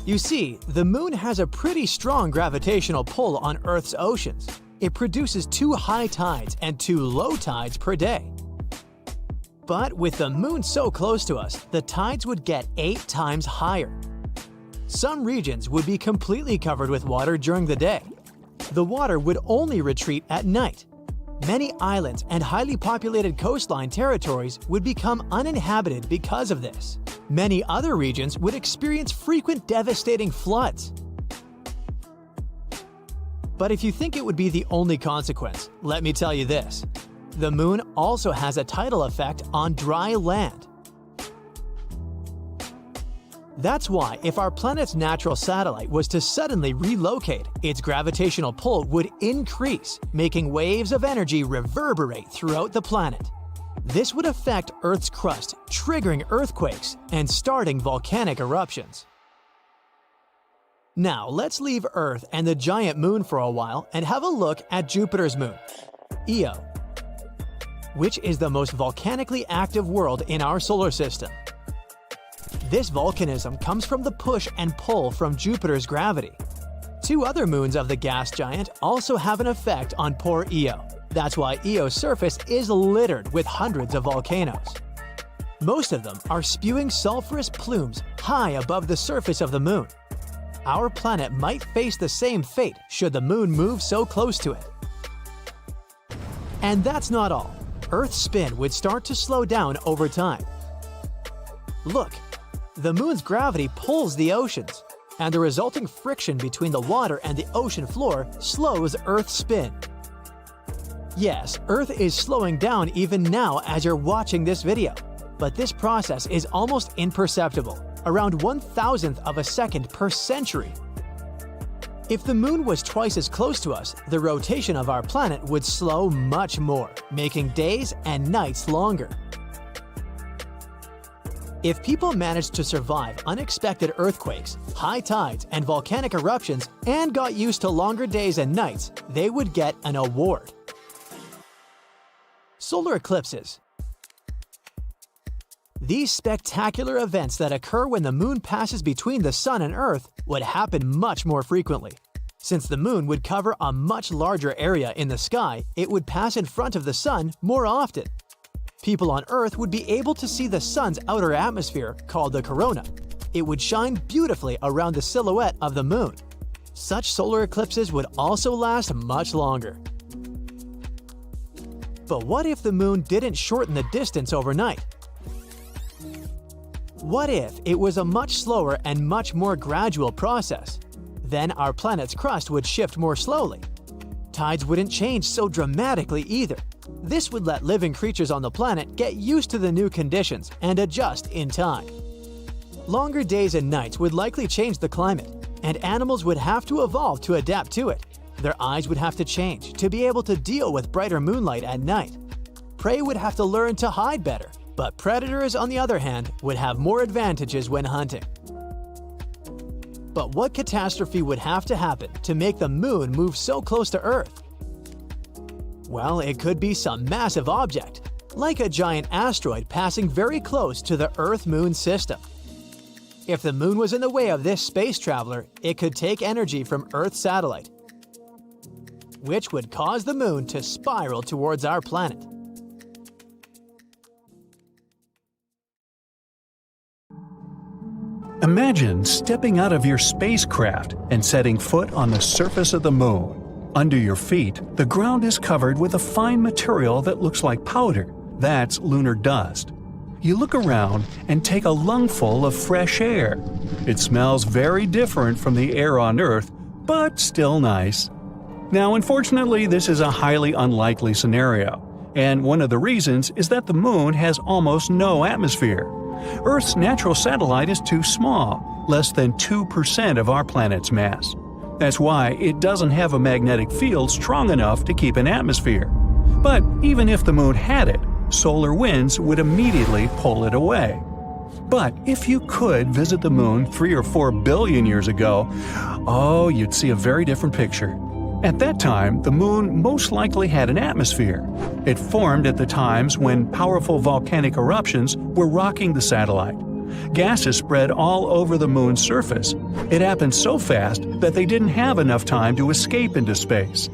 You see, the moon has a pretty strong gravitational pull on Earth's oceans. It produces 2 high tides and 2 low tides per day. But with the moon so close to us, the tides would get 8 times higher. Some regions would be completely covered with water during the day. The water would only retreat at night. Many islands and highly populated coastline territories would become uninhabited because of this. Many other regions would experience frequent devastating floods. But if you think it would be the only consequence, let me tell you this. The moon also has a tidal effect on dry land. That's why if our planet's natural satellite was to suddenly relocate, its gravitational pull would increase, making waves of energy reverberate throughout the planet. This would affect Earth's crust, triggering earthquakes and starting volcanic eruptions. Now let's leave Earth and the giant moon for a while and have a look at Jupiter's moon, Io, which is the most volcanically active world in our solar system. This volcanism comes from the push and pull from Jupiter's gravity. Two other moons of the gas giant also have an effect on poor Io. That's why Io's surface is littered with hundreds of volcanoes. Most of them are spewing sulfurous plumes high above the surface of the moon. Our planet might face the same fate should the moon move so close to it. And that's not all. Earth's spin would start to slow down over time. Look, the moon's gravity pulls the oceans, and the resulting friction between the water and the ocean floor slows Earth's spin. Yes, Earth is slowing down even now as you're watching this video, but this process is almost imperceptible, around 1,000th of a second per century. If the moon was twice as close to us, the rotation of our planet would slow much more, making days and nights longer. If people managed to survive unexpected earthquakes, high tides, and volcanic eruptions and got used to longer days and nights, they would get an award. Solar eclipses. These spectacular events that occur when the moon passes between the sun and Earth would happen much more frequently. Since the moon would cover a much larger area in the sky, it would pass in front of the sun more often. People on Earth would be able to see the sun's outer atmosphere, called the corona. It would shine beautifully around the silhouette of the moon. Such solar eclipses would also last much longer. But what if the moon didn't shorten the distance overnight? What if it was a much slower and much more gradual process? Then our planet's crust would shift more slowly. Tides wouldn't change so dramatically either. This would let living creatures on the planet get used to the new conditions and adjust in time. Longer days and nights would likely change the climate, and animals would have to evolve to adapt to it. Their eyes would have to change to be able to deal with brighter moonlight at night. Prey would have to learn to hide better, but predators, on the other hand, would have more advantages when hunting. But what catastrophe would have to happen to make the moon move so close to Earth? Well, it could be some massive object, like a giant asteroid passing very close to the Earth-Moon system. If the moon was in the way of this space traveler, it could take energy from Earth's satellite, which would cause the moon to spiral towards our planet. Imagine stepping out of your spacecraft and setting foot on the surface of the moon. Under your feet, the ground is covered with a fine material that looks like powder. That's lunar dust. You look around and take a lungful of fresh air. It smells very different from the air on Earth, but still nice. Now, unfortunately, this is a highly unlikely scenario, and one of the reasons is that the moon has almost no atmosphere. Earth's natural satellite is too small, less than 2% of our planet's mass. That's why it doesn't have a magnetic field strong enough to keep an atmosphere. But even if the moon had it, solar winds would immediately pull it away. But if you could visit the moon 3 or 4 billion years ago, you'd see a very different picture. At that time, the moon most likely had an atmosphere. It formed at the times when powerful volcanic eruptions were rocking the satellite. Gases spread all over the moon's surface. It happened so fast that they didn't have enough time to escape into space.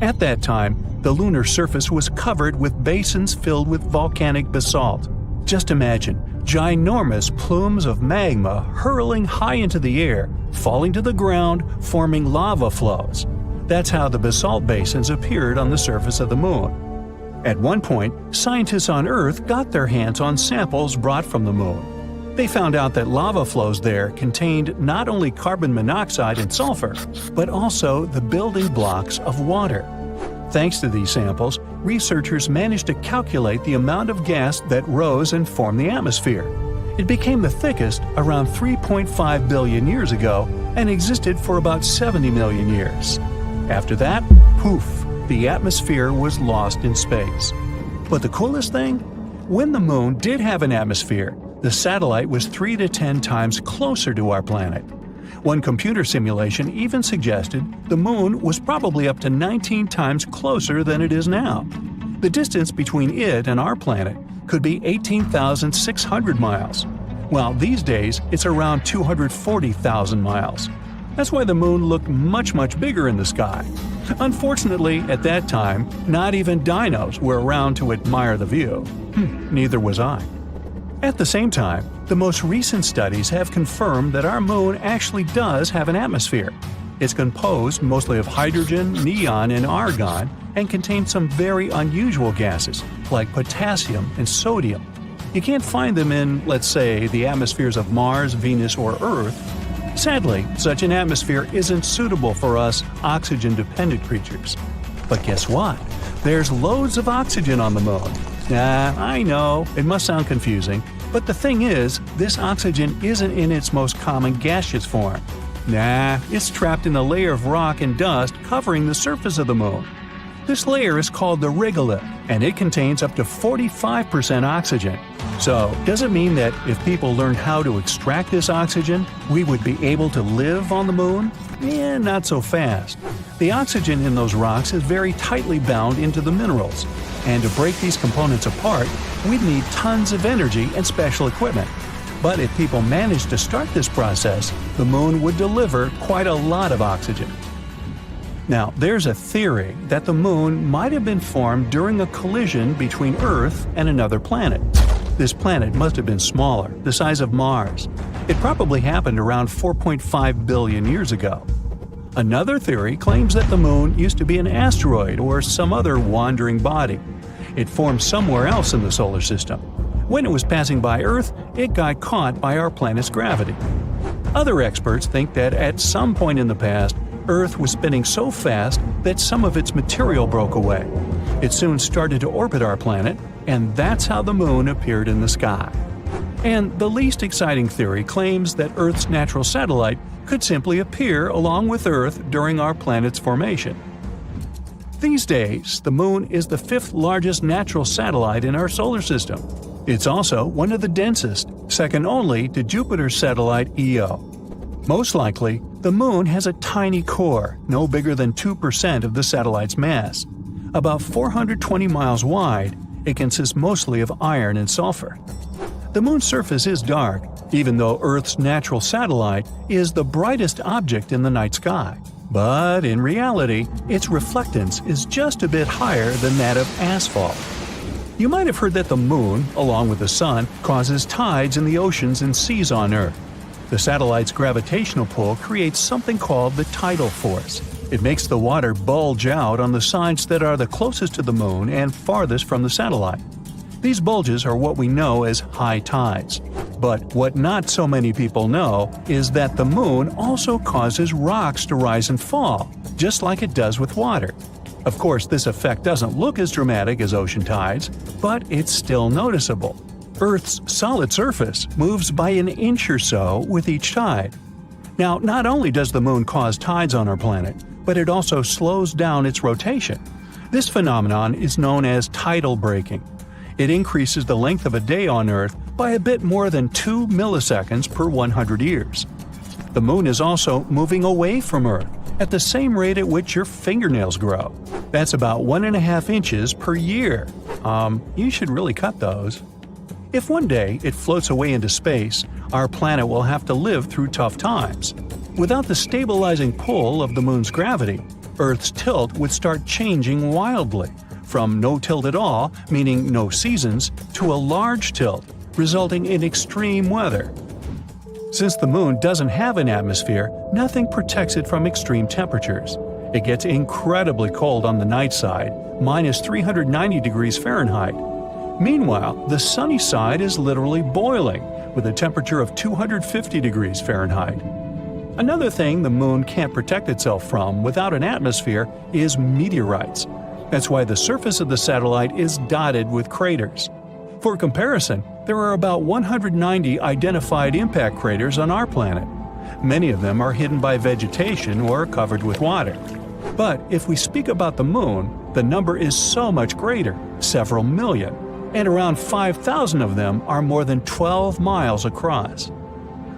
At that time, the lunar surface was covered with basins filled with volcanic basalt. Just imagine ginormous plumes of magma hurling high into the air, falling to the ground, forming lava flows. That's how the basalt basins appeared on the surface of the Moon. At one point, scientists on Earth got their hands on samples brought from the Moon. They found out that lava flows there contained not only carbon monoxide and sulfur, but also the building blocks of water. Thanks to these samples, researchers managed to calculate the amount of gas that rose and formed the atmosphere. It became the thickest around 3.5 billion years ago and existed for about 70 million years. After that, poof, the atmosphere was lost in space. But the coolest thing? When the Moon did have an atmosphere, the satellite was 3 to 10 times closer to our planet. One computer simulation even suggested the Moon was probably up to 19 times closer than it is now. The distance between it and our planet could be 18,600 miles, while these days it's around 240,000 miles. That's why the Moon looked much bigger in the sky. Unfortunately, at that time, not even dinos were around to admire the view. Neither was I. At the same time, the most recent studies have confirmed that our Moon actually does have an atmosphere. It's composed mostly of hydrogen, neon, and argon, and contains some very unusual gases, like potassium and sodium. You can't find them in, let's say, the atmospheres of Mars, Venus, or Earth. Sadly, such an atmosphere isn't suitable for us oxygen-dependent creatures. But guess what? There's loads of oxygen on the Moon. I know, it must sound confusing, but the thing is, this oxygen isn't in its most common gaseous form. It's trapped in a layer of rock and dust covering the surface of the Moon. This layer is called the regolith, and it contains up to 45% oxygen. So, does it mean that if people learned how to extract this oxygen, we would be able to live on the Moon? Not so fast. The oxygen in those rocks is very tightly bound into the minerals, and to break these components apart, we'd need tons of energy and special equipment. But if people managed to start this process, the Moon would deliver quite a lot of oxygen. Now, there's a theory that the Moon might have been formed during a collision between Earth and another planet. This planet must have been smaller, the size of Mars. It probably happened around 4.5 billion years ago. Another theory claims that the Moon used to be an asteroid or some other wandering body. It formed somewhere else in the solar system. When it was passing by Earth, it got caught by our planet's gravity. Other experts think that at some point in the past, Earth was spinning so fast that some of its material broke away. It soon started to orbit our planet, and that's how the Moon appeared in the sky. And the least exciting theory claims that Earth's natural satellite could simply appear along with Earth during our planet's formation. These days, the Moon is the 5th largest natural satellite in our solar system. It's also one of the densest, second only to Jupiter's satellite Io. Most likely, the Moon has a tiny core, no bigger than 2% of the satellite's mass. About 420 miles wide, it consists mostly of iron and sulfur. The Moon's surface is dark, even though Earth's natural satellite is the brightest object in the night sky. But in reality, its reflectance is just a bit higher than that of asphalt. You might have heard that the Moon, along with the Sun, causes tides in the oceans and seas on Earth. The satellite's gravitational pull creates something called the tidal force. It makes the water bulge out on the sides that are the closest to the Moon and farthest from the satellite. These bulges are what we know as high tides. But what not so many people know is that the Moon also causes rocks to rise and fall, just like it does with water. Of course, this effect doesn't look as dramatic as ocean tides, but it's still noticeable. Earth's solid surface moves by an inch or so with each tide. Now, not only does the Moon cause tides on our planet, but it also slows down its rotation. This phenomenon is known as tidal braking. It increases the length of a day on Earth by a bit more than 2 milliseconds per 100 years. The Moon is also moving away from Earth at the same rate at which your fingernails grow. That's about 1.5 inches per year. You should really cut those. If one day it floats away into space, our planet will have to live through tough times. Without the stabilizing pull of the Moon's gravity, Earth's tilt would start changing wildly, from no tilt at all, meaning no seasons, to a large tilt, resulting in extreme weather. Since the Moon doesn't have an atmosphere, nothing protects it from extreme temperatures. It gets incredibly cold on the night side, minus 390 degrees Fahrenheit. Meanwhile, the sunny side is literally boiling, with a temperature of 250 degrees Fahrenheit. Another thing the moon can't protect itself from without an atmosphere is meteorites. That's why the surface of the satellite is dotted with craters. For comparison, there are about 190 identified impact craters on our planet. Many of them are hidden by vegetation or covered with water. But if we speak about the moon, the number is so much greater, several million, and around 5,000 of them are more than 12 miles across.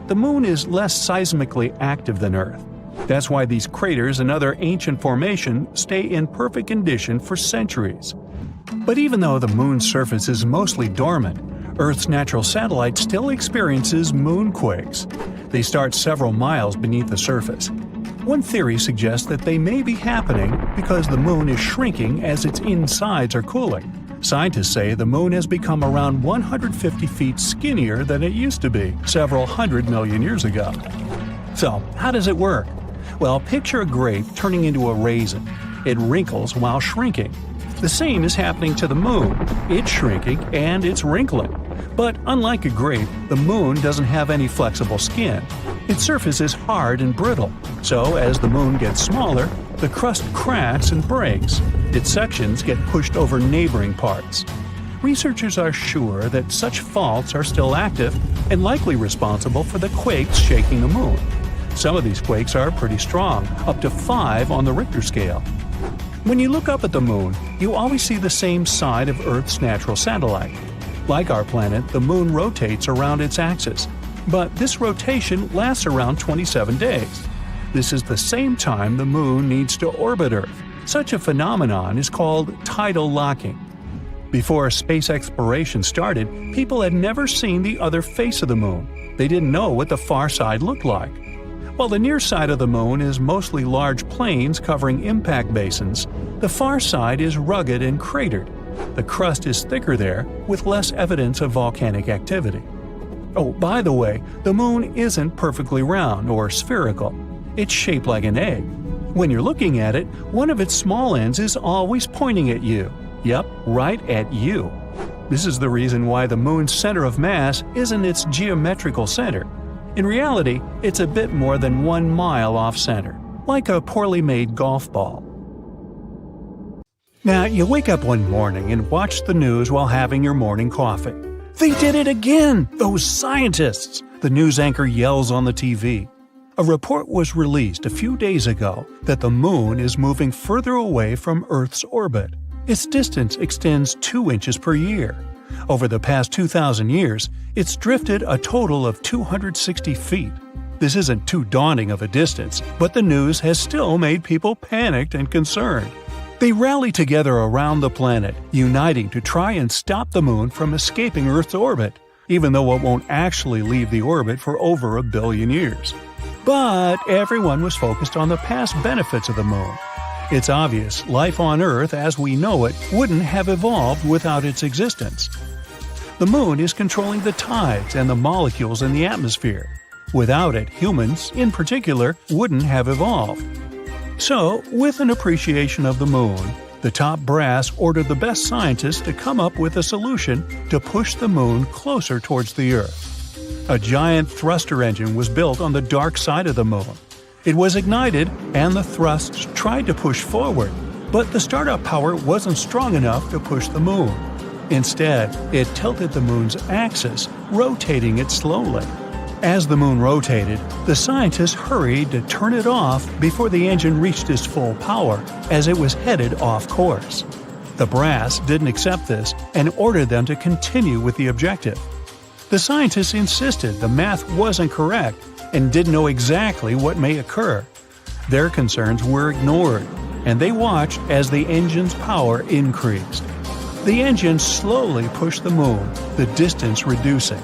The moon is less seismically active than Earth. That's why these craters and other ancient formations stay in perfect condition for centuries. But even though the moon's surface is mostly dormant, Earth's natural satellite still experiences moonquakes. They start several miles beneath the surface. One theory suggests that they may be happening because the moon is shrinking as its insides are cooling. Scientists say the moon has become around 150 feet skinnier than it used to be several 100 million years ago. So, how does it work? Well, picture a grape turning into a raisin. It wrinkles while shrinking. The same is happening to the moon. It's shrinking and it's wrinkling. But unlike a grape, the moon doesn't have any flexible skin. Its surface is hard and brittle. So as the moon gets smaller, the crust cracks and breaks. Its sections get pushed over neighboring parts. Researchers are sure that such faults are still active and likely responsible for the quakes shaking the moon. Some of these quakes are pretty strong, up to 5 on the Richter scale. When you look up at the moon, you always see the same side of Earth's natural satellite. Like our planet, the moon rotates around its axis, but this rotation lasts around 27 days. This is the same time the moon needs to orbit Earth. Such a phenomenon is called tidal locking. Before space exploration started, people had never seen the other face of the moon. They didn't know what the far side looked like. While the near side of the moon is mostly large plains covering impact basins, the far side is rugged and cratered. The crust is thicker there, with less evidence of volcanic activity. Oh, by the way, the moon isn't perfectly round or spherical. It's shaped like an egg. When you're looking at it, one of its small ends is always pointing at you. Yep, right at you. This is the reason why the moon's center of mass isn't its geometrical center. In reality, it's a bit more than 1 mile off-center, like a poorly made golf ball. Now, you wake up one morning and watch the news while having your morning coffee. They did it again! Those scientists! The news anchor yells on the TV. A report was released a few days ago that the moon is moving further away from Earth's orbit. Its distance extends 2 inches per year. Over the past 2,000 years, it's drifted a total of 260 feet. This isn't too daunting of a distance, but the news has still made people panicked and concerned. They rally together around the planet, uniting to try and stop the moon from escaping Earth's orbit, even though it won't actually leave the orbit for over 1 billion years. But everyone was focused on the past benefits of the moon. It's obvious life on Earth as we know it wouldn't have evolved without its existence. The moon is controlling the tides and the molecules in the atmosphere. Without it, humans, in particular, wouldn't have evolved. So, with an appreciation of the moon, the top brass ordered the best scientists to come up with a solution to push the moon closer towards the Earth. A giant thruster engine was built on the dark side of the moon. It was ignited, and the thrusts tried to push forward, but the startup power wasn't strong enough to push the moon. Instead, it tilted the moon's axis, rotating it slowly. As the moon rotated, the scientists hurried to turn it off before the engine reached its full power, as it was headed off course. The brass didn't accept this and ordered them to continue with the objective. The scientists insisted the math wasn't correct and didn't know exactly what may occur. Their concerns were ignored, and they watched as the engine's power increased. The engine slowly pushed the moon, the distance reducing.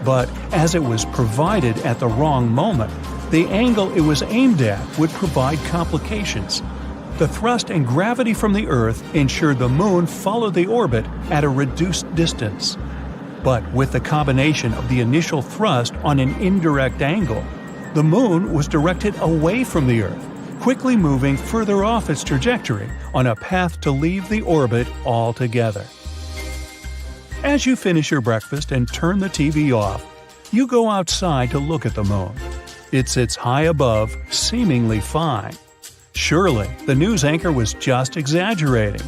But as it was provided at the wrong moment, the angle it was aimed at would provide complications. The thrust and gravity from the Earth ensured the moon followed the orbit at a reduced distance. But with the combination of the initial thrust on an indirect angle, the moon was directed away from the Earth, quickly moving further off its trajectory on a path to leave the orbit altogether. As you finish your breakfast and turn the TV off, you go outside to look at the moon. It sits high above, seemingly fine. Surely, the news anchor was just exaggerating.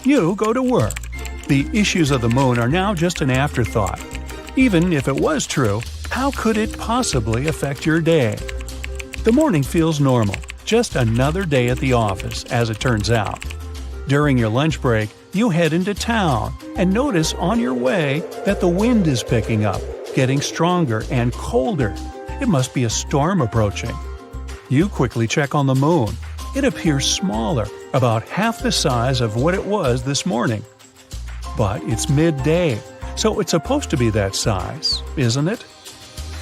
You go to work. The issues of the moon are now just an afterthought. Even if it was true, how could it possibly affect your day? The morning feels normal, just another day at the office, as it turns out. During your lunch break, you head into town and notice on your way that the wind is picking up, getting stronger and colder. It must be a storm approaching. You quickly check on the moon. It appears smaller, about half the size of what it was this morning. But it's midday, so it's supposed to be that size, isn't it?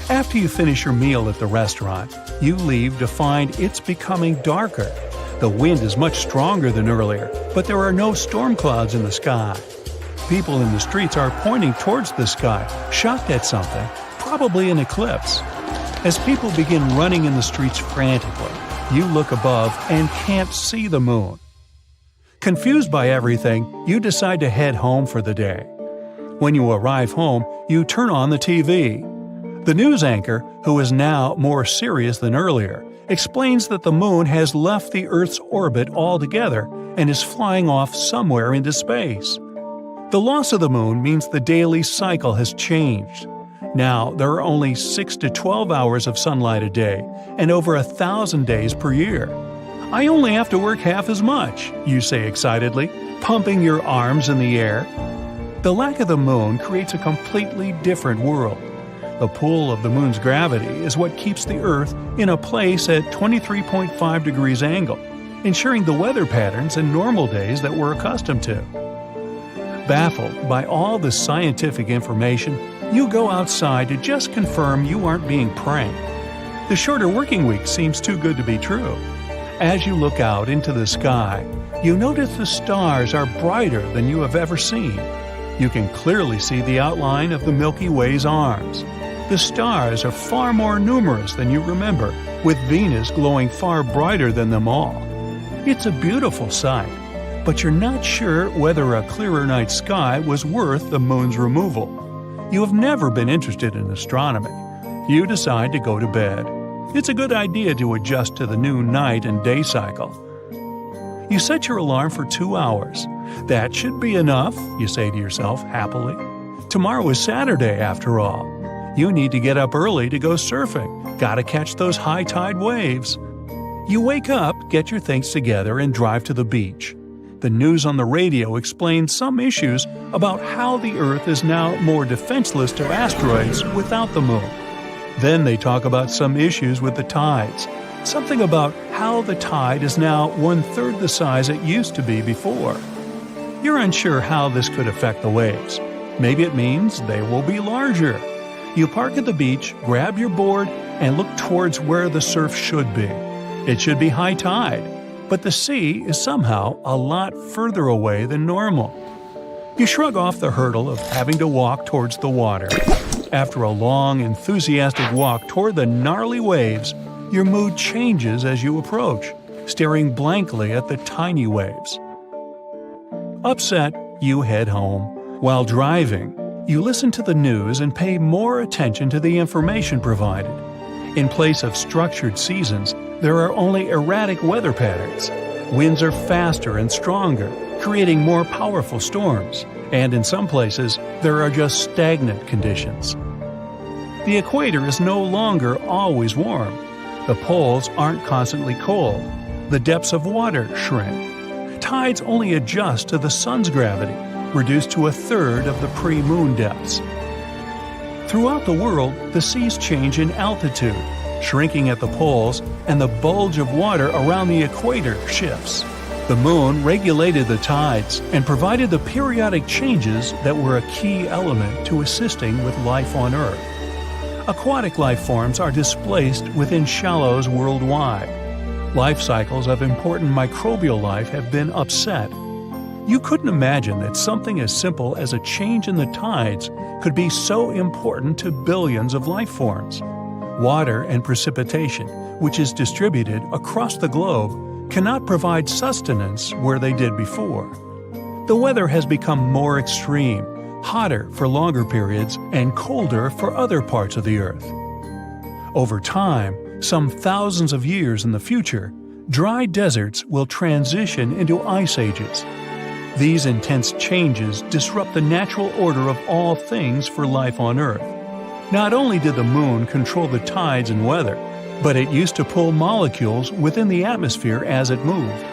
After you finish your meal at the restaurant, you leave to find it's becoming darker. The wind is much stronger than earlier, but there are no storm clouds in the sky. People in the streets are pointing towards the sky, shocked at something, probably an eclipse. As people begin running in the streets frantically, you look above and can't see the moon. Confused by everything, you decide to head home for the day. When you arrive home, you turn on the TV. The news anchor, who is now more serious than earlier, explains that the moon has left the Earth's orbit altogether and is flying off somewhere into space. The loss of the moon means the daily cycle has changed. Now, there are only 6 to 12 hours of sunlight a day and over 1,000 days per year. I only have to work half as much, you say excitedly, pumping your arms in the air. The lack of the moon creates a completely different world. The pull of the moon's gravity is what keeps the Earth in a place at 23.5 degrees angle, ensuring the weather patterns and normal days that we're accustomed to. Baffled by all the scientific information, you go outside to just confirm you aren't being pranked. The shorter working week seems too good to be true. As you look out into the sky, you notice the stars are brighter than you have ever seen. You can clearly see the outline of the Milky Way's arms. The stars are far more numerous than you remember, with Venus glowing far brighter than them all. It's a beautiful sight, but you're not sure whether a clearer night sky was worth the moon's removal. You have never been interested in astronomy. You decide to go to bed. It's a good idea to adjust to the new night and day cycle. You set your alarm for 2 hours. That should be enough, you say to yourself happily. Tomorrow is Saturday, after all. You need to get up early to go surfing. Gotta catch those high tide waves. You wake up, get your things together, and drive to the beach. The news on the radio explains some issues about how the Earth is now more defenseless to asteroids without the moon. Then they talk about some issues with the tides. Something about how the tide is now 1/3 the size it used to be before. You're unsure how this could affect the waves. Maybe it means they will be larger. You park at the beach, grab your board, and look towards where the surf should be. It should be high tide, but the sea is somehow a lot further away than normal. You shrug off the hurdle of having to walk towards the water. After a long, enthusiastic walk toward the gnarly waves, your mood changes as you approach, staring blankly at the tiny waves. Upset, you head home. While driving, you listen to the news and pay more attention to the information provided. In place of structured seasons, there are only erratic weather patterns. Winds are faster and stronger, creating more powerful storms, and in some places, there are just stagnant conditions. The equator is no longer always warm. The poles aren't constantly cold. The depths of water shrink. Tides only adjust to the sun's gravity, reduced to 1/3 of the pre-moon depths. Throughout the world, the seas change in altitude, shrinking at the poles, and the bulge of water around the equator shifts. The moon regulated the tides and provided the periodic changes that were a key element to assisting with life on Earth. Aquatic life forms are displaced within shallows worldwide. Life cycles of important microbial life have been upset. You couldn't imagine that something as simple as a change in the tides could be so important to billions of life forms. Water and precipitation, which is distributed across the globe, cannot provide sustenance where they did before. The weather has become more extreme, hotter for longer periods and colder for other parts of the Earth. Over time, some thousands of years in the future, dry deserts will transition into ice ages. These intense changes disrupt the natural order of all things for life on Earth. Not only did the moon control the tides and weather, but it used to pull molecules within the atmosphere as it moved.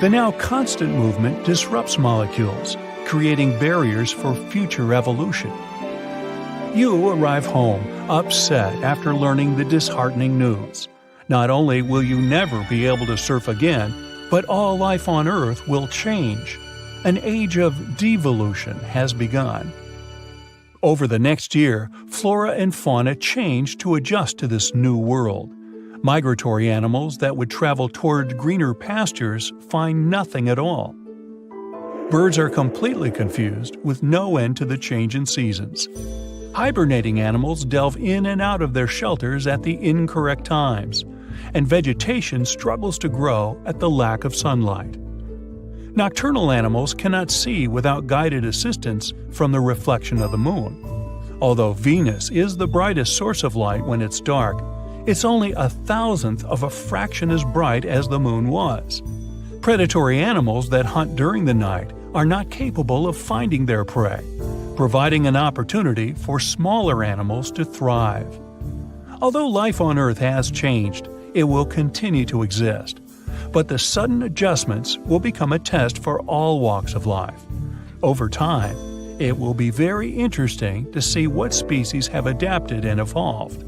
The now constant movement disrupts molecules, creating barriers for future evolution. You arrive home, upset after learning the disheartening news. Not only will you never be able to surf again, but all life on Earth will change. An age of devolution has begun. Over the next year, flora and fauna changed to adjust to this new world. Migratory animals that would travel toward greener pastures find nothing at all. Birds are completely confused, with no end to the change in seasons. Hibernating animals delve in and out of their shelters at the incorrect times, and vegetation struggles to grow at the lack of sunlight. Nocturnal animals cannot see without guided assistance from the reflection of the moon. Although Venus is the brightest source of light when it's dark, it's only 1,000th of a fraction as bright as the moon was. Predatory animals that hunt during the night are not capable of finding their prey, providing an opportunity for smaller animals to thrive. Although life on Earth has changed, it will continue to exist. But the sudden adjustments will become a test for all walks of life. Over time, it will be very interesting to see what species have adapted and evolved.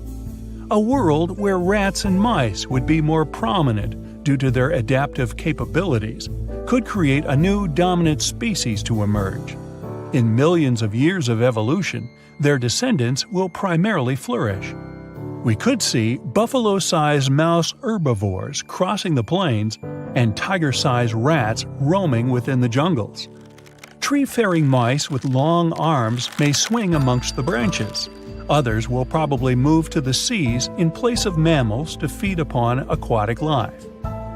A world where rats and mice would be more prominent due to their adaptive capabilities could create a new dominant species to emerge. In millions of years of evolution, their descendants will primarily flourish. We could see buffalo-sized mouse herbivores crossing the plains and tiger-sized rats roaming within the jungles. Tree-faring mice with long arms may swing amongst the branches. Others will probably move to the seas in place of mammals to feed upon aquatic life.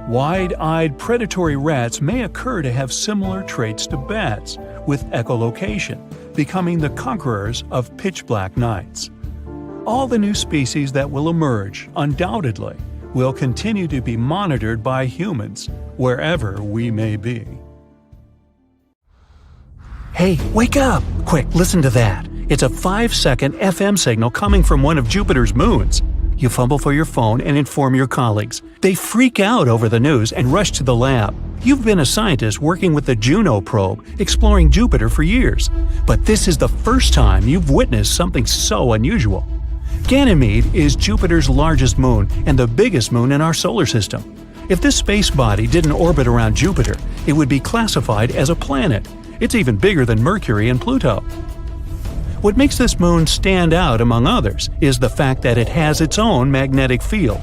Wide-eyed predatory rats may occur to have similar traits to bats, with echolocation, becoming the conquerors of pitch-black nights. All the new species that will emerge, undoubtedly, will continue to be monitored by humans, wherever we may be. Hey, wake up! Quick, listen to that. It's a 5-second FM signal coming from one of Jupiter's moons. You fumble for your phone and inform your colleagues. They freak out over the news and rush to the lab. You've been a scientist working with the Juno probe, exploring Jupiter for years. But this is the first time you've witnessed something so unusual. Ganymede is Jupiter's largest moon and the biggest moon in our solar system. If this space body didn't orbit around Jupiter, it would be classified as a planet. It's even bigger than Mercury and Pluto. What makes this moon stand out among others is the fact that it has its own magnetic field.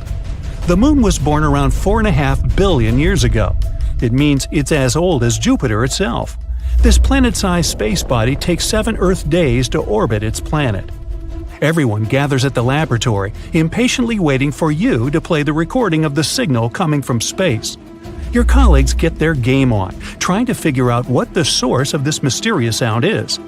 The moon was born around 4.5 billion years ago. It means it's as old as Jupiter itself. This planet-sized space body takes 7 Earth days to orbit its planet. Everyone gathers at the laboratory, impatiently waiting for you to play the recording of the signal coming from space. Your colleagues get their game on, trying to figure out what the source of this mysterious sound is.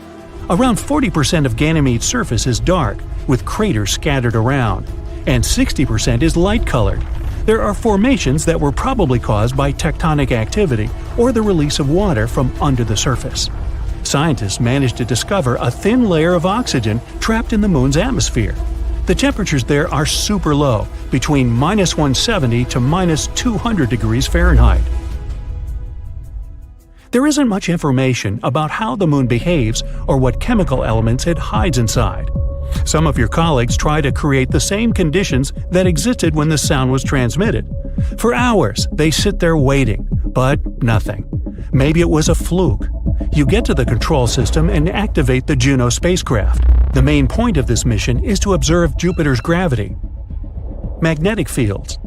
Around 40% of Ganymede's surface is dark, with craters scattered around, and 60% is light-colored. There are formations that were probably caused by tectonic activity or the release of water from under the surface. Scientists managed to discover a thin layer of oxygen trapped in the moon's atmosphere. The temperatures there are super low, between -170 to -200 degrees Fahrenheit. There isn't much information about how the moon behaves or what chemical elements it hides inside. Some of your colleagues try to create the same conditions that existed when the sound was transmitted. For hours, they sit there waiting, but nothing. Maybe it was a fluke. You get to the control system and activate the Juno spacecraft. The main point of this mission is to observe Jupiter's gravity, magnetic fields,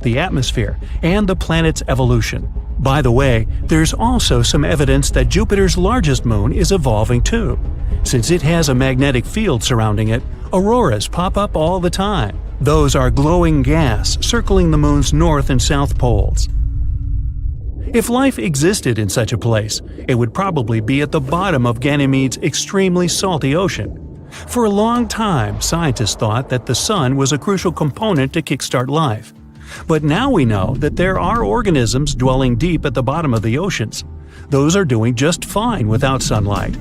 the atmosphere, and the planet's evolution. By the way, there's also some evidence that Jupiter's largest moon is evolving too. Since it has a magnetic field surrounding it, auroras pop up all the time. Those are glowing gas circling the moon's north and south poles. If life existed in such a place, it would probably be at the bottom of Ganymede's extremely salty ocean. For a long time, scientists thought that the sun was a crucial component to kickstart life. But now we know that there are organisms dwelling deep at the bottom of the oceans. Those are doing just fine without sunlight.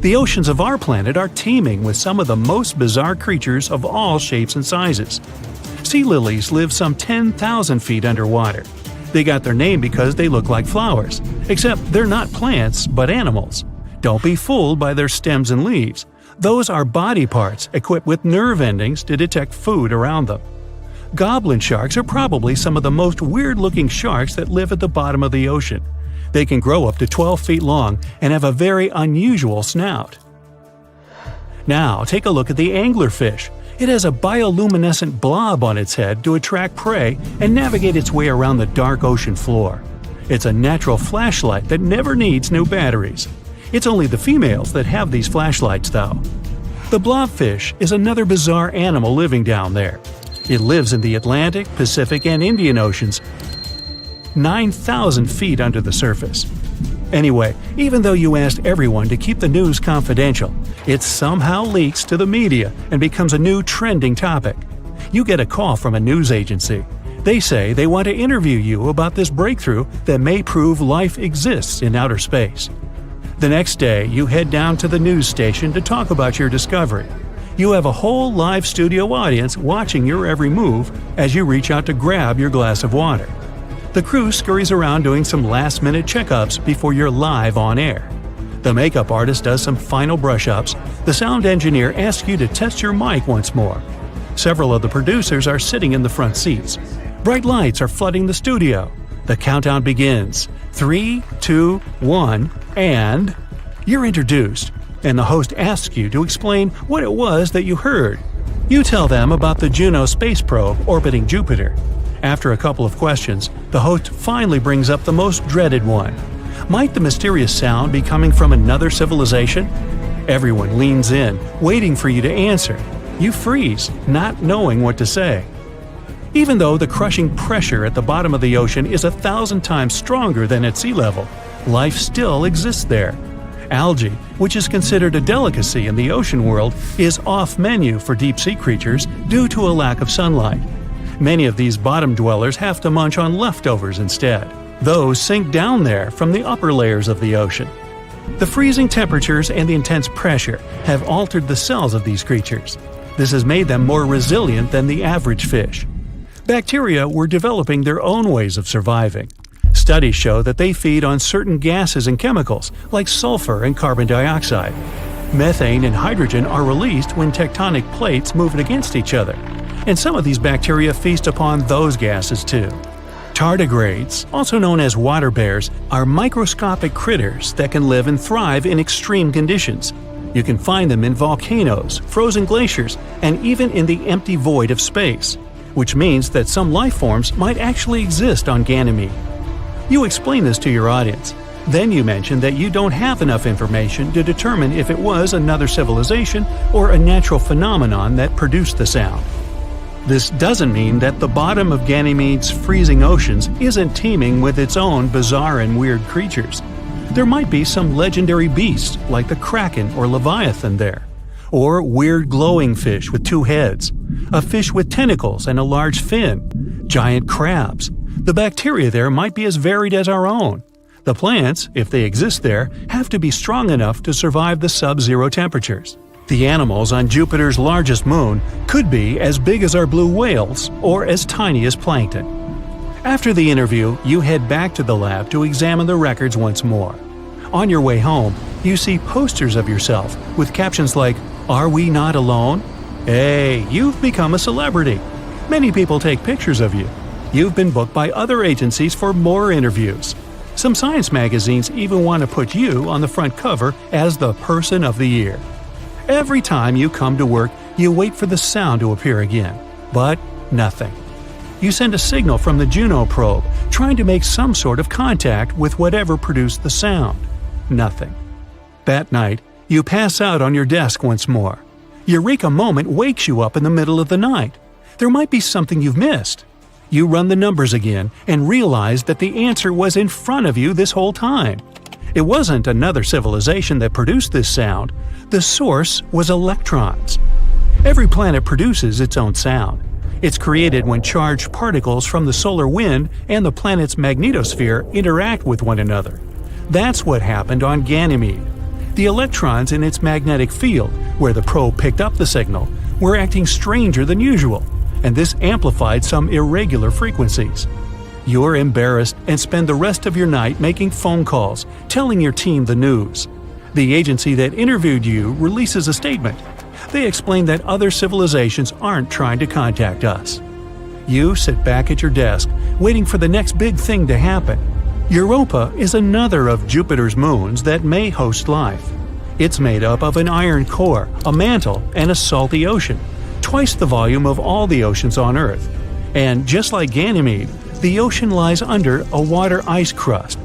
The oceans of our planet are teeming with some of the most bizarre creatures of all shapes and sizes. Sea lilies live some 10,000 feet underwater. They got their name because they look like flowers, except they're not plants but animals. Don't be fooled by their stems and leaves. Those are body parts equipped with nerve endings to detect food around them. Goblin sharks are probably some of the most weird-looking sharks that live at the bottom of the ocean. They can grow up to 12 feet long and have a very unusual snout. Now take a look at the anglerfish. It has a bioluminescent blob on its head to attract prey and navigate its way around the dark ocean floor. It's a natural flashlight that never needs new batteries. It's only the females that have these flashlights, though. The blobfish is another bizarre animal living down there. It lives in the Atlantic, Pacific, and Indian Oceans, 9,000 feet under the surface. Anyway, even though you asked everyone to keep the news confidential, it somehow leaks to the media and becomes a new trending topic. You get a call from a news agency. They say they want to interview you about this breakthrough that may prove life exists in outer space. The next day, you head down to the news station to talk about your discovery. You have a whole live studio audience watching your every move as you reach out to grab your glass of water. The crew scurries around doing some last-minute checkups before you're live on air. The makeup artist does some final brush-ups. The sound engineer asks you to test your mic once more. Several of the producers are sitting in the front seats. Bright lights are flooding the studio. The countdown begins. 3, 2, 1, and you're introduced, and the host asks you to explain what it was that you heard. You tell them about the Juno space probe orbiting Jupiter. After a couple of questions, the host finally brings up the most dreaded one. Might the mysterious sound be coming from another civilization? Everyone leans in, waiting for you to answer. You freeze, not knowing what to say. Even though the crushing pressure at the bottom of the ocean is 1,000 times stronger than at sea level, life still exists there. Algae, which is considered a delicacy in the ocean world, is off-menu for deep-sea creatures due to a lack of sunlight. Many of these bottom dwellers have to munch on leftovers instead. Those sink down there from the upper layers of the ocean. The freezing temperatures and the intense pressure have altered the cells of these creatures. This has made them more resilient than the average fish. Bacteria were developing their own ways of surviving. Studies show that they feed on certain gases and chemicals, like sulfur and carbon dioxide. Methane and hydrogen are released when tectonic plates move against each other, and some of these bacteria feast upon those gases too. Tardigrades, also known as water bears, are microscopic critters that can live and thrive in extreme conditions. You can find them in volcanoes, frozen glaciers, and even in the empty void of space, which means that some life forms might actually exist on Ganymede. You explain this to your audience. Then you mention that you don't have enough information to determine if it was another civilization or a natural phenomenon that produced the sound. This doesn't mean that the bottom of Ganymede's freezing oceans isn't teeming with its own bizarre and weird creatures. There might be some legendary beasts like the kraken or leviathan there, or weird glowing fish with 2 heads, a fish with tentacles and a large fin, giant crabs. The bacteria there might be as varied as our own. The plants, if they exist there, have to be strong enough to survive the sub-zero temperatures. The animals on Jupiter's largest moon could be as big as our blue whales or as tiny as plankton. After the interview, you head back to the lab to examine the records once more. On your way home, you see posters of yourself with captions like, "Are we not alone?" Hey, you've become a celebrity. Many people take pictures of you. You've been booked by other agencies for more interviews. Some science magazines even want to put you on the front cover as the Person of the Year. Every time you come to work, you wait for the sound to appear again. But nothing. You send a signal from the Juno probe, trying to make some sort of contact with whatever produced the sound. Nothing. That night, you pass out on your desk once more. Eureka moment wakes you up in the middle of the night. There might be something you've missed. You run the numbers again and realize that the answer was in front of you this whole time. It wasn't another civilization that produced this sound. The source was electrons. Every planet produces its own sound. It's created when charged particles from the solar wind and the planet's magnetosphere interact with one another. That's what happened on Ganymede. The electrons in its magnetic field, where the probe picked up the signal, were acting stranger than usual, and this amplified some irregular frequencies. You're embarrassed and spend the rest of your night making phone calls, telling your team the news. The agency that interviewed you releases a statement. They explain that other civilizations aren't trying to contact us. You sit back at your desk, waiting for the next big thing to happen. Europa is another of Jupiter's moons that may host life. It's made up of an iron core, a mantle, and a salty ocean, twice the volume of all the oceans on Earth. And just like Ganymede, the ocean lies under a water ice crust.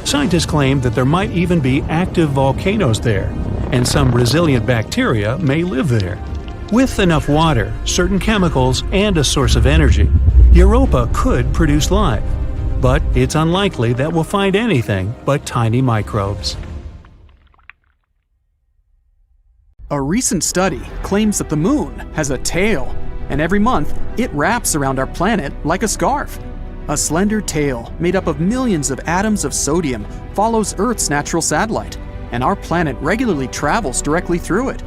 Scientists claim that there might even be active volcanoes there, and some resilient bacteria may live there. With enough water, certain chemicals, and a source of energy, Europa could produce life. But it's unlikely that we'll find anything but tiny microbes. A recent study claims that the moon has a tail, and every month it wraps around our planet like a scarf. A slender tail made up of millions of atoms of sodium follows Earth's natural satellite, and our planet regularly travels directly through it.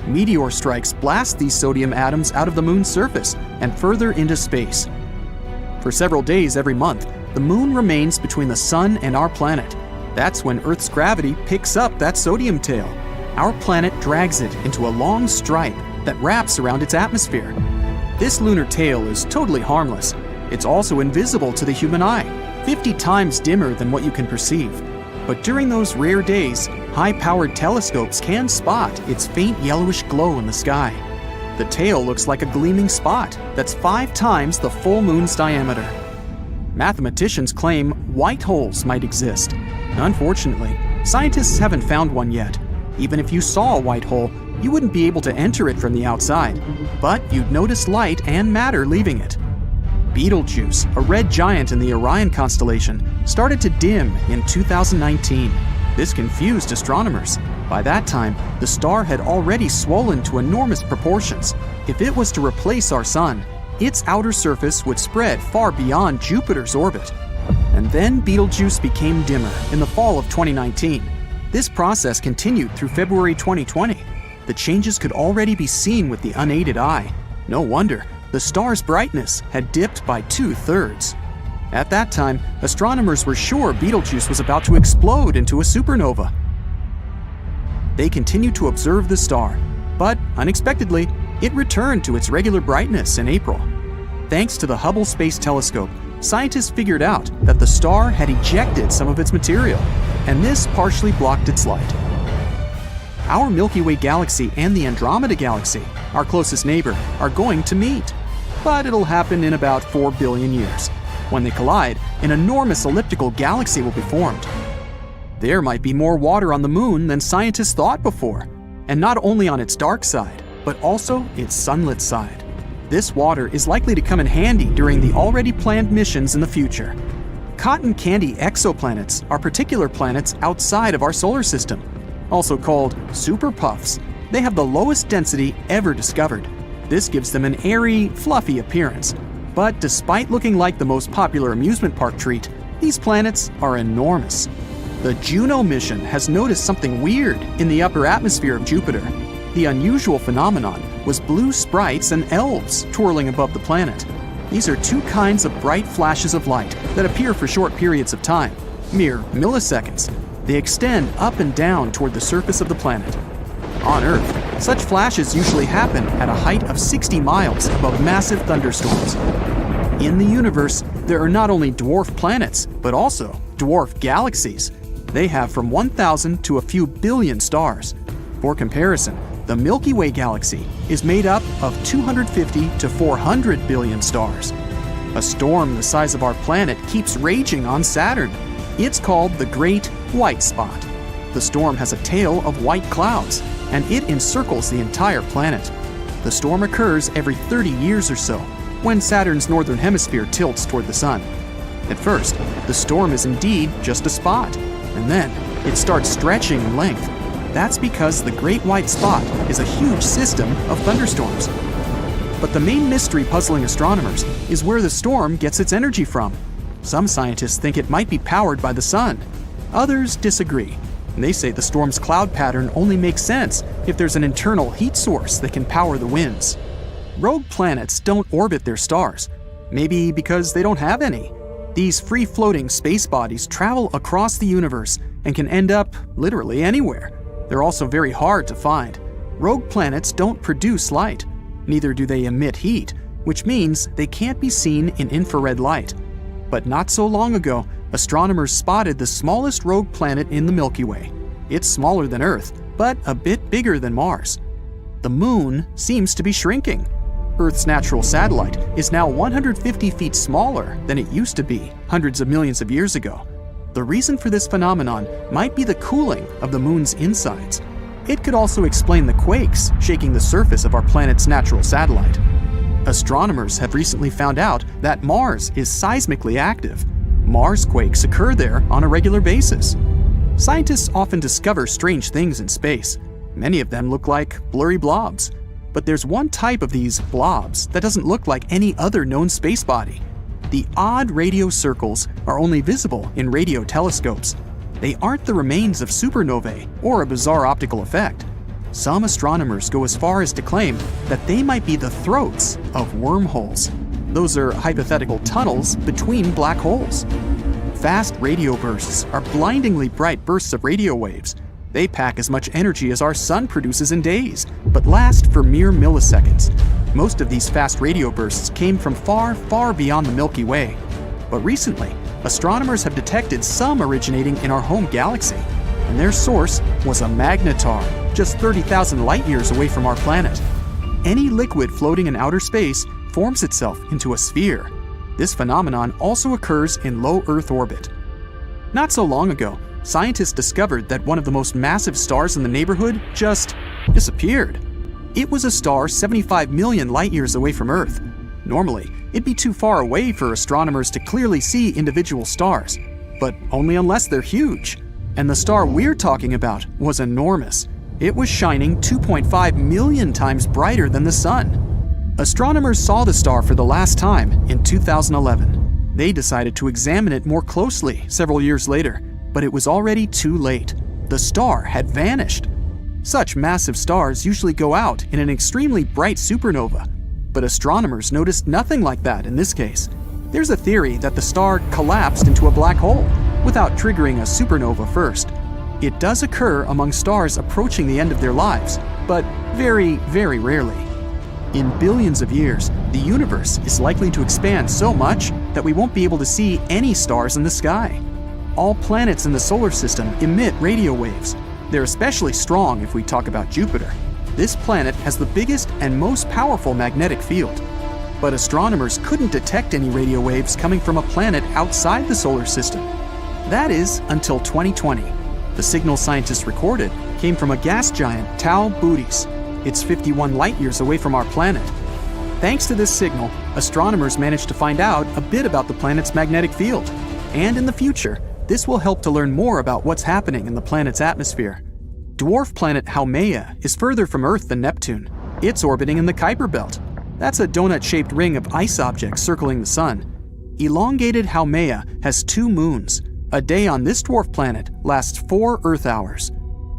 Meteor strikes blast these sodium atoms out of the moon's surface and further into space. For several days every month, the moon remains between the sun and our planet. That's when Earth's gravity picks up that sodium tail. Our planet drags it into a long stripe that wraps around its atmosphere. This lunar tail is totally harmless. It's also invisible to the human eye, 50 times dimmer than what you can perceive. But during those rare days, high-powered telescopes can spot its faint yellowish glow in the sky. The tail looks like a gleaming spot that's 5 times the full moon's diameter. Mathematicians claim white holes might exist. Unfortunately, scientists haven't found one yet. Even if you saw a white hole, you wouldn't be able to enter it from the outside, but you'd notice light and matter leaving it. Betelgeuse, a red giant in the Orion constellation, started to dim in 2019. This confused astronomers. By that time, the star had already swollen to enormous proportions. If it was to replace our sun, its outer surface would spread far beyond Jupiter's orbit. And then Betelgeuse became dimmer in the fall of 2019. This process continued through February 2020. The changes could already be seen with the unaided eye. No wonder, the star's brightness had dipped by 2/3. At that time, astronomers were sure Betelgeuse was about to explode into a supernova. They continued to observe the star, but unexpectedly, it returned to its regular brightness in April. Thanks to the Hubble Space Telescope, scientists figured out that the star had ejected some of its material, and this partially blocked its light. Our Milky Way galaxy and the Andromeda galaxy, our closest neighbor, are going to meet. But it'll happen in about 4 billion years. When they collide, an enormous elliptical galaxy will be formed. There might be more water on the moon than scientists thought before, and not only on its dark side, but also its sunlit side. This water is likely to come in handy during the already planned missions in the future. Cotton candy exoplanets are particular planets outside of our solar system, also called superpuffs. They have the lowest density ever discovered. This gives them an airy, fluffy appearance. But despite looking like the most popular amusement park treat, these planets are enormous. The Juno mission has noticed something weird in the upper atmosphere of Jupiter. The unusual phenomenon was blue sprites and elves twirling above the planet. These are 2 kinds of bright flashes of light that appear for short periods of time, mere milliseconds. They extend up and down toward the surface of the planet. On Earth, such flashes usually happen at a height of 60 miles above massive thunderstorms. In the universe, there are not only dwarf planets, but also dwarf galaxies. They have from 1,000 to a few billion stars. For comparison, the Milky Way galaxy is made up of 250 to 400 billion stars. A storm the size of our planet keeps raging on Saturn. It's called the Great White Spot. The storm has a tail of white clouds, and it encircles the entire planet. The storm occurs every 30 years or so, when Saturn's northern hemisphere tilts toward the sun. At first, the storm is indeed just a spot, and then it starts stretching in length. That's because the Great White Spot is a huge system of thunderstorms. But the main mystery puzzling astronomers is where the storm gets its energy from. Some scientists think it might be powered by the sun. Others disagree. They say the storm's cloud pattern only makes sense if there's an internal heat source that can power the winds. Rogue planets don't orbit their stars, maybe because they don't have any. These free-floating space bodies travel across the universe and can end up literally anywhere. They're also very hard to find. Rogue planets don't produce light. Neither do they emit heat, which means they can't be seen in infrared light. But not so long ago, astronomers spotted the smallest rogue planet in the Milky Way. It's smaller than Earth, but a bit bigger than Mars. The Moon seems to be shrinking. Earth's natural satellite is now 150 feet smaller than it used to be hundreds of millions of years ago. The reason for this phenomenon might be the cooling of the Moon's insides. It could also explain the quakes shaking the surface of our planet's natural satellite. Astronomers have recently found out that Mars is seismically active. Mars quakes occur there on a regular basis. Scientists often discover strange things in space. Many of them look like blurry blobs. But there's one type of these blobs that doesn't look like any other known space body. The odd radio circles are only visible in radio telescopes. They aren't the remains of supernovae or a bizarre optical effect. Some astronomers go as far as to claim that they might be the throats of wormholes. Those are hypothetical tunnels between black holes. Fast radio bursts are blindingly bright bursts of radio waves. They pack as much energy as our sun produces in days, but last for mere milliseconds. Most of these fast radio bursts came from far, far beyond the Milky Way. But recently, astronomers have detected some originating in our home galaxy, and their source was a magnetar, just 30,000 light-years away from our planet. Any liquid floating in outer space forms itself into a sphere. This phenomenon also occurs in low Earth orbit. Not so long ago, scientists discovered that one of the most massive stars in the neighborhood just disappeared. It was a star 75 million light-years away from Earth. Normally, it'd be too far away for astronomers to clearly see individual stars, but only unless they're huge. And the star we're talking about was enormous. It was shining 2.5 million times brighter than the sun. Astronomers saw the star for the last time in 2011. They decided to examine it more closely several years later, but it was already too late. The star had vanished. Such massive stars usually go out in an extremely bright supernova, but astronomers noticed nothing like that in this case. There's a theory that the star collapsed into a black hole without triggering a supernova first. It does occur among stars approaching the end of their lives, but very, very rarely. In billions of years, the universe is likely to expand so much that we won't be able to see any stars in the sky. All planets in the solar system emit radio waves. They're especially strong if we talk about Jupiter. This planet has the biggest and most powerful magnetic field. But astronomers couldn't detect any radio waves coming from a planet outside the solar system. That is, until 2020. The signal scientists recorded came from a gas giant, Tau Bootes. It's 51 light-years away from our planet. Thanks to this signal, astronomers managed to find out a bit about the planet's magnetic field. And in the future, this will help to learn more about what's happening in the planet's atmosphere. Dwarf planet Haumea is further from Earth than Neptune. It's orbiting in the Kuiper Belt. That's a donut-shaped ring of ice objects circling the sun. Elongated Haumea has 2 moons. A day on this dwarf planet lasts 4 Earth hours.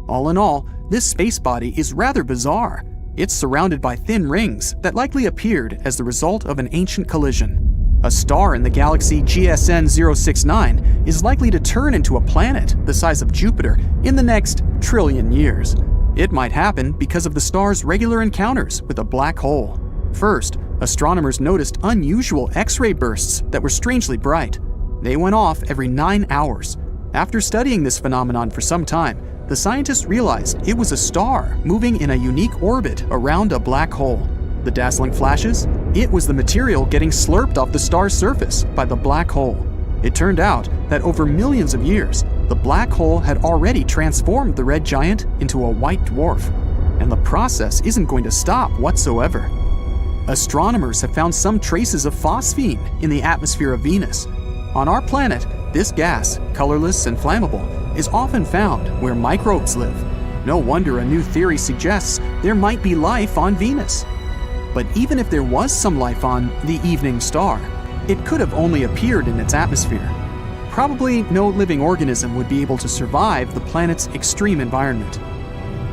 All in all, this space body is rather bizarre. It's surrounded by thin rings that likely appeared as the result of an ancient collision. A star in the galaxy GSN 069 is likely to turn into a planet the size of Jupiter in the next trillion years. It might happen because of the star's regular encounters with a black hole. First, astronomers noticed unusual X-ray bursts that were strangely bright. They went off every 9 hours. After studying this phenomenon for some time, the scientists realized it was a star moving in a unique orbit around a black hole. The dazzling flashes? It was the material getting slurped off the star's surface by the black hole. It turned out that over millions of years, the black hole had already transformed the red giant into a white dwarf. and the process isn't going to stop whatsoever. Astronomers have found some traces of phosphine in the atmosphere of Venus. On our planet, this gas, colorless and flammable, is often found where microbes live. No wonder a new theory suggests there might be life on Venus. But even if there was some life on the evening star, it could have only appeared in its atmosphere. Probably no living organism would be able to survive the planet's extreme environment.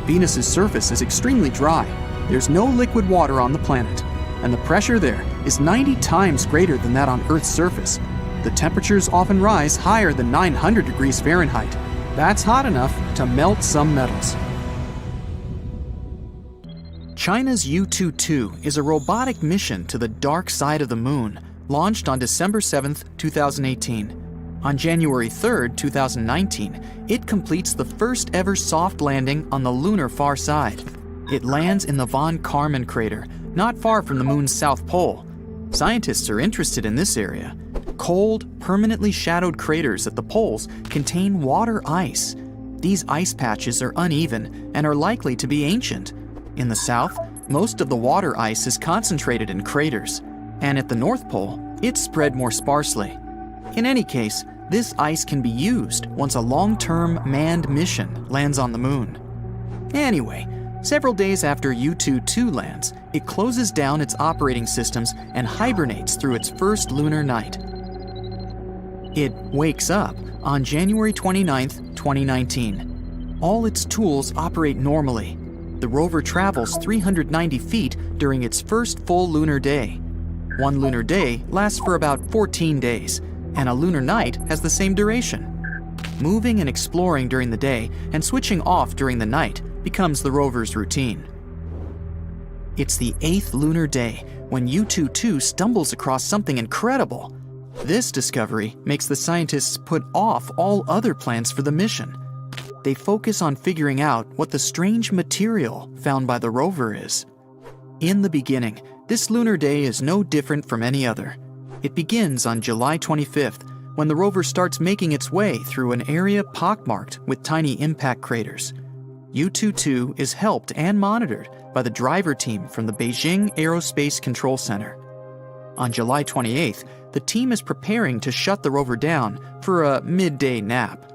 Venus's surface is extremely dry. There's no liquid water on the planet, and the pressure there is 90 times greater than that on Earth's surface. The temperatures often rise higher than 900 degrees Fahrenheit. That's hot enough to melt some metals. China's Yutu-2 is a robotic mission to the dark side of the moon, launched on December 7, 2018. On January 3, 2019, it completes the first ever soft landing on the lunar far side. It lands in the von Karman crater, not far from the moon's south pole. Scientists are interested in this area. Cold, permanently shadowed craters at the poles contain water ice. These ice patches are uneven and are likely to be ancient. In the south, most of the water ice is concentrated in craters, and at the North Pole, it's spread more sparsely. In any case, this ice can be used once a long-term manned mission lands on the moon. Anyway, several days after Yutu-2 lands, it closes down its operating systems and hibernates through its first lunar night. It wakes up on January 29, 2019. All its tools operate normally. The rover travels 390 feet during its first full lunar day. One lunar day lasts for about 14 days, and a lunar night has the same duration. Moving and exploring during the day and switching off during the night becomes the rover's routine. It's the 8th lunar day when Yutu-2 stumbles across something incredible. This discovery makes the scientists put off all other plans for the mission. They focus on figuring out what the strange material found by the rover is. In the beginning, this lunar day is no different from any other. It begins on July 25th, when the rover starts making its way through an area pockmarked with tiny impact craters. Yutu-2 is helped and monitored by the driver team from the Beijing Aerospace Control Center. On July 28th, the team is preparing to shut the rover down for a midday nap.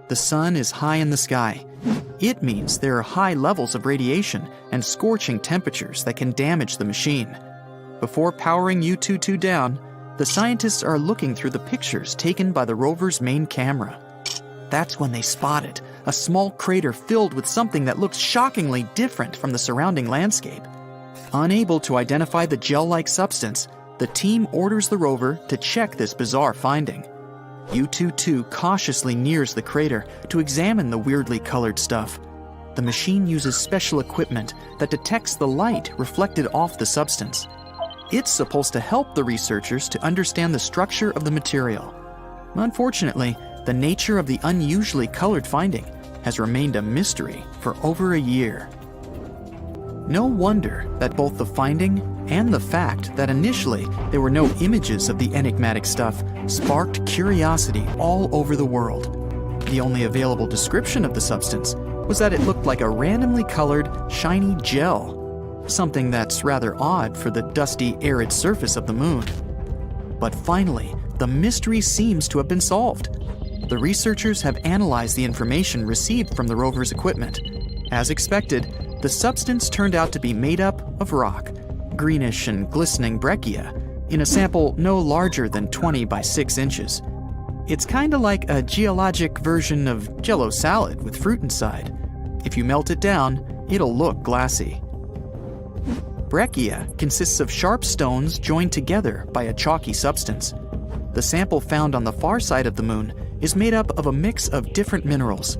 The sun is high in the sky. It means there are high levels of radiation and scorching temperatures that can damage the machine. Before powering Yutu-2 down, the scientists are looking through the pictures taken by the rover's main camera. That's when they spot it, a small crater filled with something that looks shockingly different from the surrounding landscape. Unable to identify the gel-like substance, the team orders the rover to check this bizarre finding. Yutu-2 cautiously nears the crater to examine the weirdly colored stuff. The machine uses special equipment that detects the light reflected off the substance. It's supposed to help the researchers to understand the structure of the material. Unfortunately, the nature of the unusually colored finding has remained a mystery for over a year. No wonder that both the finding and the fact that initially there were no images of the enigmatic stuff sparked curiosity all over the world. The only available description of the substance was that it looked like a randomly colored, shiny gel, something that's rather odd for the dusty, arid surface of the moon. But finally, the mystery seems to have been solved. The researchers have analyzed the information received from the rover's equipment. As expected, the substance turned out to be made up of rock, greenish and glistening breccia, in a sample no larger than 20 by 6 inches. It's kinda like a geologic version of Jell-O salad with fruit inside. If you melt it down, it'll look glassy. Breccia consists of sharp stones joined together by a chalky substance. The sample found on the far side of the moon is made up of a mix of different minerals.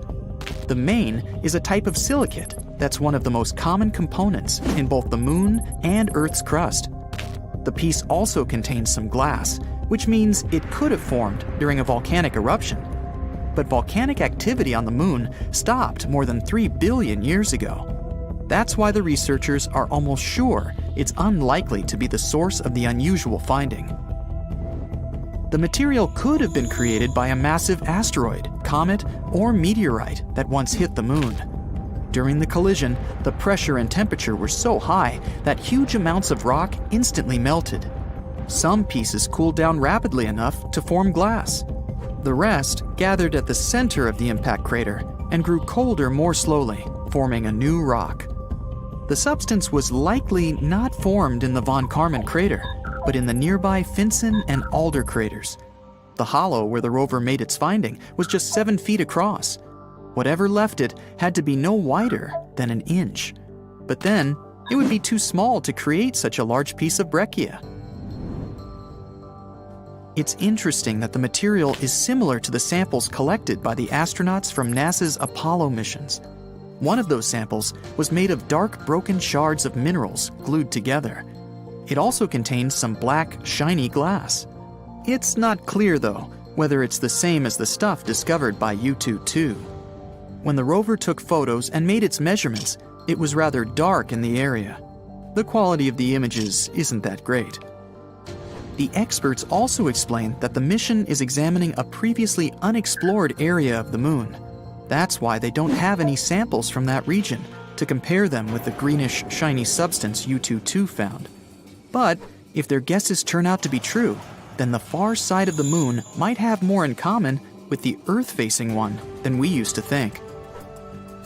The main is a type of silicate that's one of the most common components in both the moon and Earth's crust. The piece also contains some glass, which means it could have formed during a volcanic eruption. But volcanic activity on the moon stopped more than 3 billion years ago. That's why the researchers are almost sure it's unlikely to be the source of the unusual finding. The material could have been created by a massive asteroid, comet, or meteorite that once hit the moon. During the collision, the pressure and temperature were so high that huge amounts of rock instantly melted. Some pieces cooled down rapidly enough to form glass. The rest gathered at the center of the impact crater and grew colder more slowly, forming a new rock. The substance was likely not formed in the Von Karman crater, but in the nearby Finsen and Alder craters. The hollow where the rover made its finding was just 7 feet across. Whatever left it had to be no wider than an inch. But then, it would be too small to create such a large piece of breccia. It's interesting that the material is similar to the samples collected by the astronauts from NASA's Apollo missions. One of those samples was made of dark broken shards of minerals glued together. It also contained some black, shiny glass. It's not clear, though, whether it's the same as the stuff discovered by U-22. When the rover took photos and made its measurements, it was rather dark in the area. The quality of the images isn't that great. The experts also explained that the mission is examining a previously unexplored area of the moon. That's why they don't have any samples from that region to compare them with the greenish, shiny substance U-22 found. But if their guesses turn out to be true, then the far side of the moon might have more in common with the Earth-facing one than we used to think.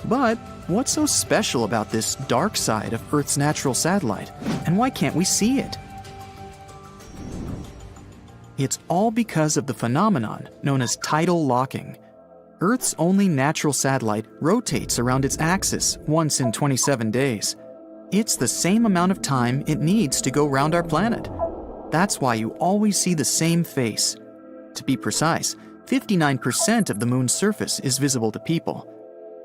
But what's so special about this dark side of Earth's natural satellite, and why can't we see it? It's all because of the phenomenon known as tidal locking. Earth's only natural satellite rotates around its axis once in 27 days. It's the same amount of time it needs to go round our planet. That's why you always see the same face. To be precise, 59% of the moon's surface is visible to people.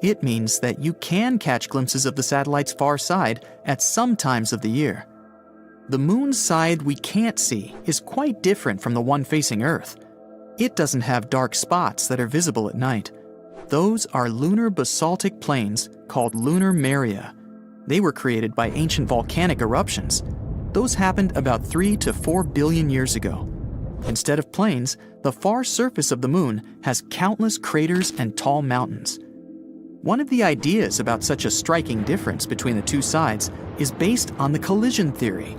It means that you can catch glimpses of the satellite's far side at some times of the year. The moon's side we can't see is quite different from the one facing Earth. It doesn't have dark spots that are visible at night. Those are lunar basaltic plains called lunar maria. They were created by ancient volcanic eruptions. Those happened about 3 to 4 billion years ago. Instead of plains, the far surface of the moon has countless craters and tall mountains. One of the ideas about such a striking difference between the two sides is based on the collision theory.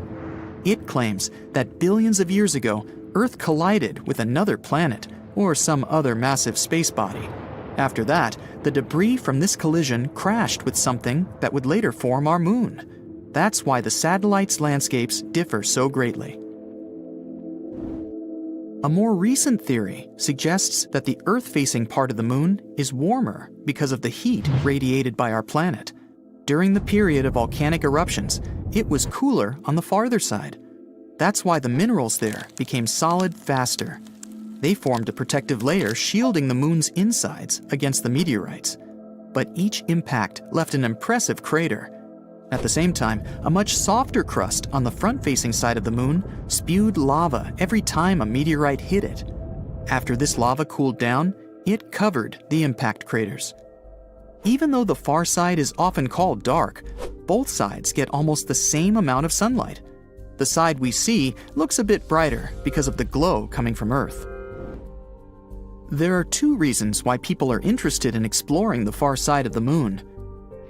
It claims that billions of years ago, Earth collided with another planet or some other massive space body. After that, the debris from this collision crashed with something that would later form our moon. That's why the satellite's landscapes differ so greatly. A more recent theory suggests that the Earth-facing part of the moon is warmer because of the heat radiated by our planet. During the period of volcanic eruptions, it was cooler on the farther side. That's why the minerals there became solid faster. They formed a protective layer shielding the moon's insides against the meteorites. But each impact left an impressive crater. At the same time, a much softer crust on the front-facing side of the moon spewed lava every time a meteorite hit it. After this lava cooled down, it covered the impact craters. Even though the far side is often called dark, both sides get almost the same amount of sunlight. The side we see looks a bit brighter because of the glow coming from Earth. There are 2 reasons why people are interested in exploring the far side of the moon.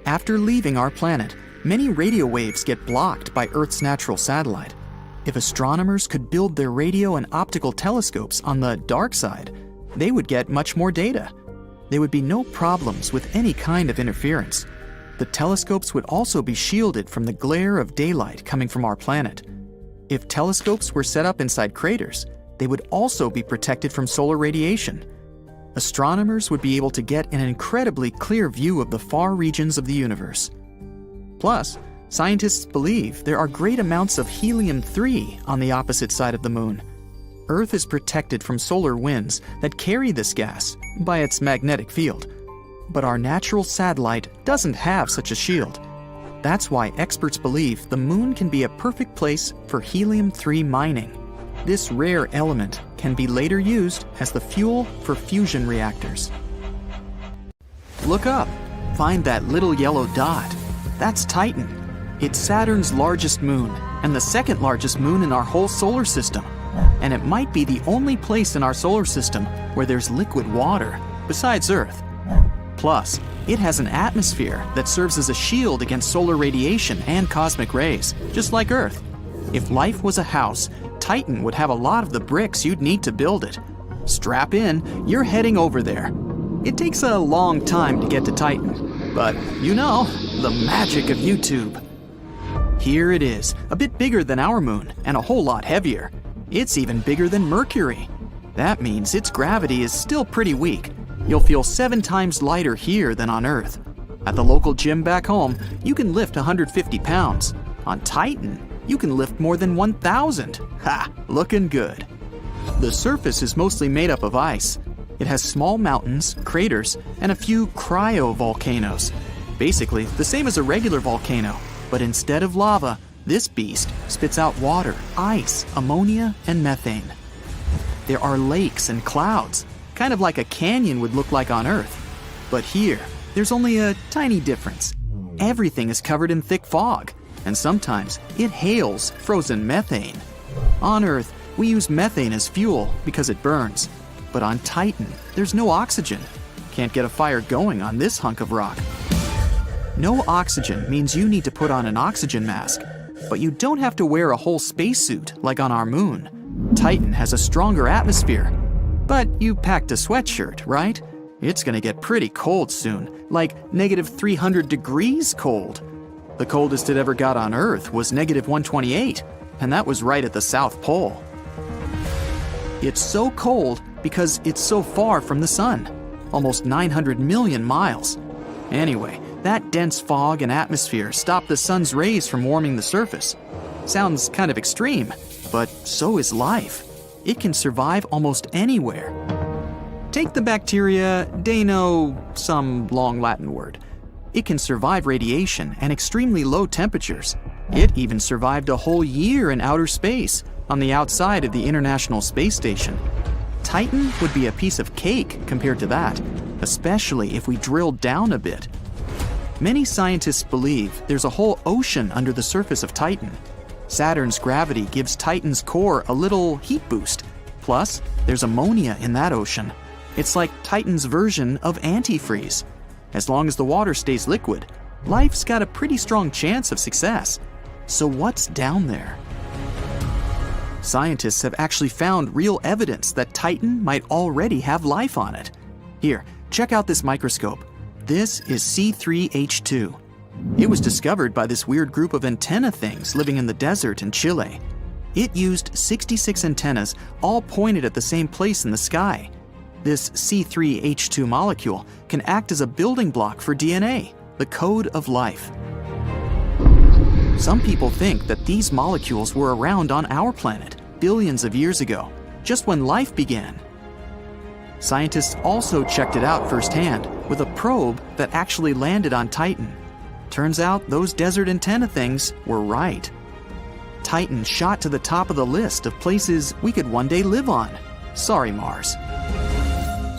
After leaving our planet, many radio waves get blocked by Earth's natural satellite. If astronomers could build their radio and optical telescopes on the dark side, they would get much more data. There would be no problems with any kind of interference. The telescopes would also be shielded from the glare of daylight coming from our planet. If telescopes were set up inside craters, they would also be protected from solar radiation. Astronomers would be able to get an incredibly clear view of the far regions of the universe. Plus, scientists believe there are great amounts of helium-3 on the opposite side of the moon. Earth is protected from solar winds that carry this gas by its magnetic field. But our natural satellite doesn't have such a shield. That's why experts believe the moon can be a perfect place for helium-3 mining. This rare element can be later used as the fuel for fusion reactors. Look up. Find that little yellow dot. That's Titan. It's Saturn's largest moon and the second largest moon in our whole solar system. And it might be the only place in our solar system where there's liquid water, besides Earth. Plus, it has an atmosphere that serves as a shield against solar radiation and cosmic rays, just like Earth. If life was a house, Titan would have a lot of the bricks you'd need to build it. Strap in, you're heading over there. It takes a long time to get to Titan, but you know, the magic of YouTube. Here it is, a bit bigger than our moon and a whole lot heavier. It's even bigger than Mercury. That means its gravity is still pretty weak. You'll feel 7 times lighter here than on Earth. At the local gym back home, you can lift 150 pounds. On Titan, you can lift more than 1,000. Ha! Looking good. The surface is mostly made up of ice. It has small mountains, craters, and a few cryovolcanoes. Basically, the same as a regular volcano, but instead of lava, this beast spits out water, ice, ammonia, and methane. There are lakes and clouds, kind of like a canyon would look like on Earth. But here, there's only a tiny difference. Everything is covered in thick fog, and sometimes it hails frozen methane. On Earth, we use methane as fuel because it burns. But on Titan, there's no oxygen. Can't get a fire going on this hunk of rock. No oxygen means you need to put on an oxygen mask, but you don't have to wear a whole spacesuit like on our moon. Titan has a stronger atmosphere, but you packed a sweatshirt, right? It's gonna get pretty cold soon, like negative 300 degrees cold. The coldest it ever got on Earth was negative 128, and that was right at the South Pole. It's so cold because it's so far from the sun, almost 900 million miles. Anyway, that dense fog and atmosphere stop the sun's rays from warming the surface. Sounds kind of extreme, but so is life. It can survive almost anywhere. Take the bacteria Dano, some long Latin word. It can survive radiation and extremely low temperatures. It even survived a whole year in outer space, on the outside of the International Space Station. Titan would be a piece of cake compared to that, especially if we drilled down a bit. Many scientists believe there's a whole ocean under the surface of Titan. Saturn's gravity gives Titan's core a little heat boost. Plus, there's ammonia in that ocean. It's like Titan's version of antifreeze. As long as the water stays liquid, life's got a pretty strong chance of success. So what's down there? Scientists have actually found real evidence that Titan might already have life on it. Here, check out this microscope. This is C3H2. It was discovered by this weird group of antenna things living in the desert in Chile. It used 66 antennas, all pointed at the same place in the sky. This C3H2 molecule can act as a building block for DNA, the code of life. Some people think that these molecules were around on our planet billions of years ago, just when life began. Scientists also checked it out firsthand with a probe that actually landed on Titan. Turns out those desert antenna things were right. Titan shot to the top of the list of places we could one day live on. Sorry, Mars.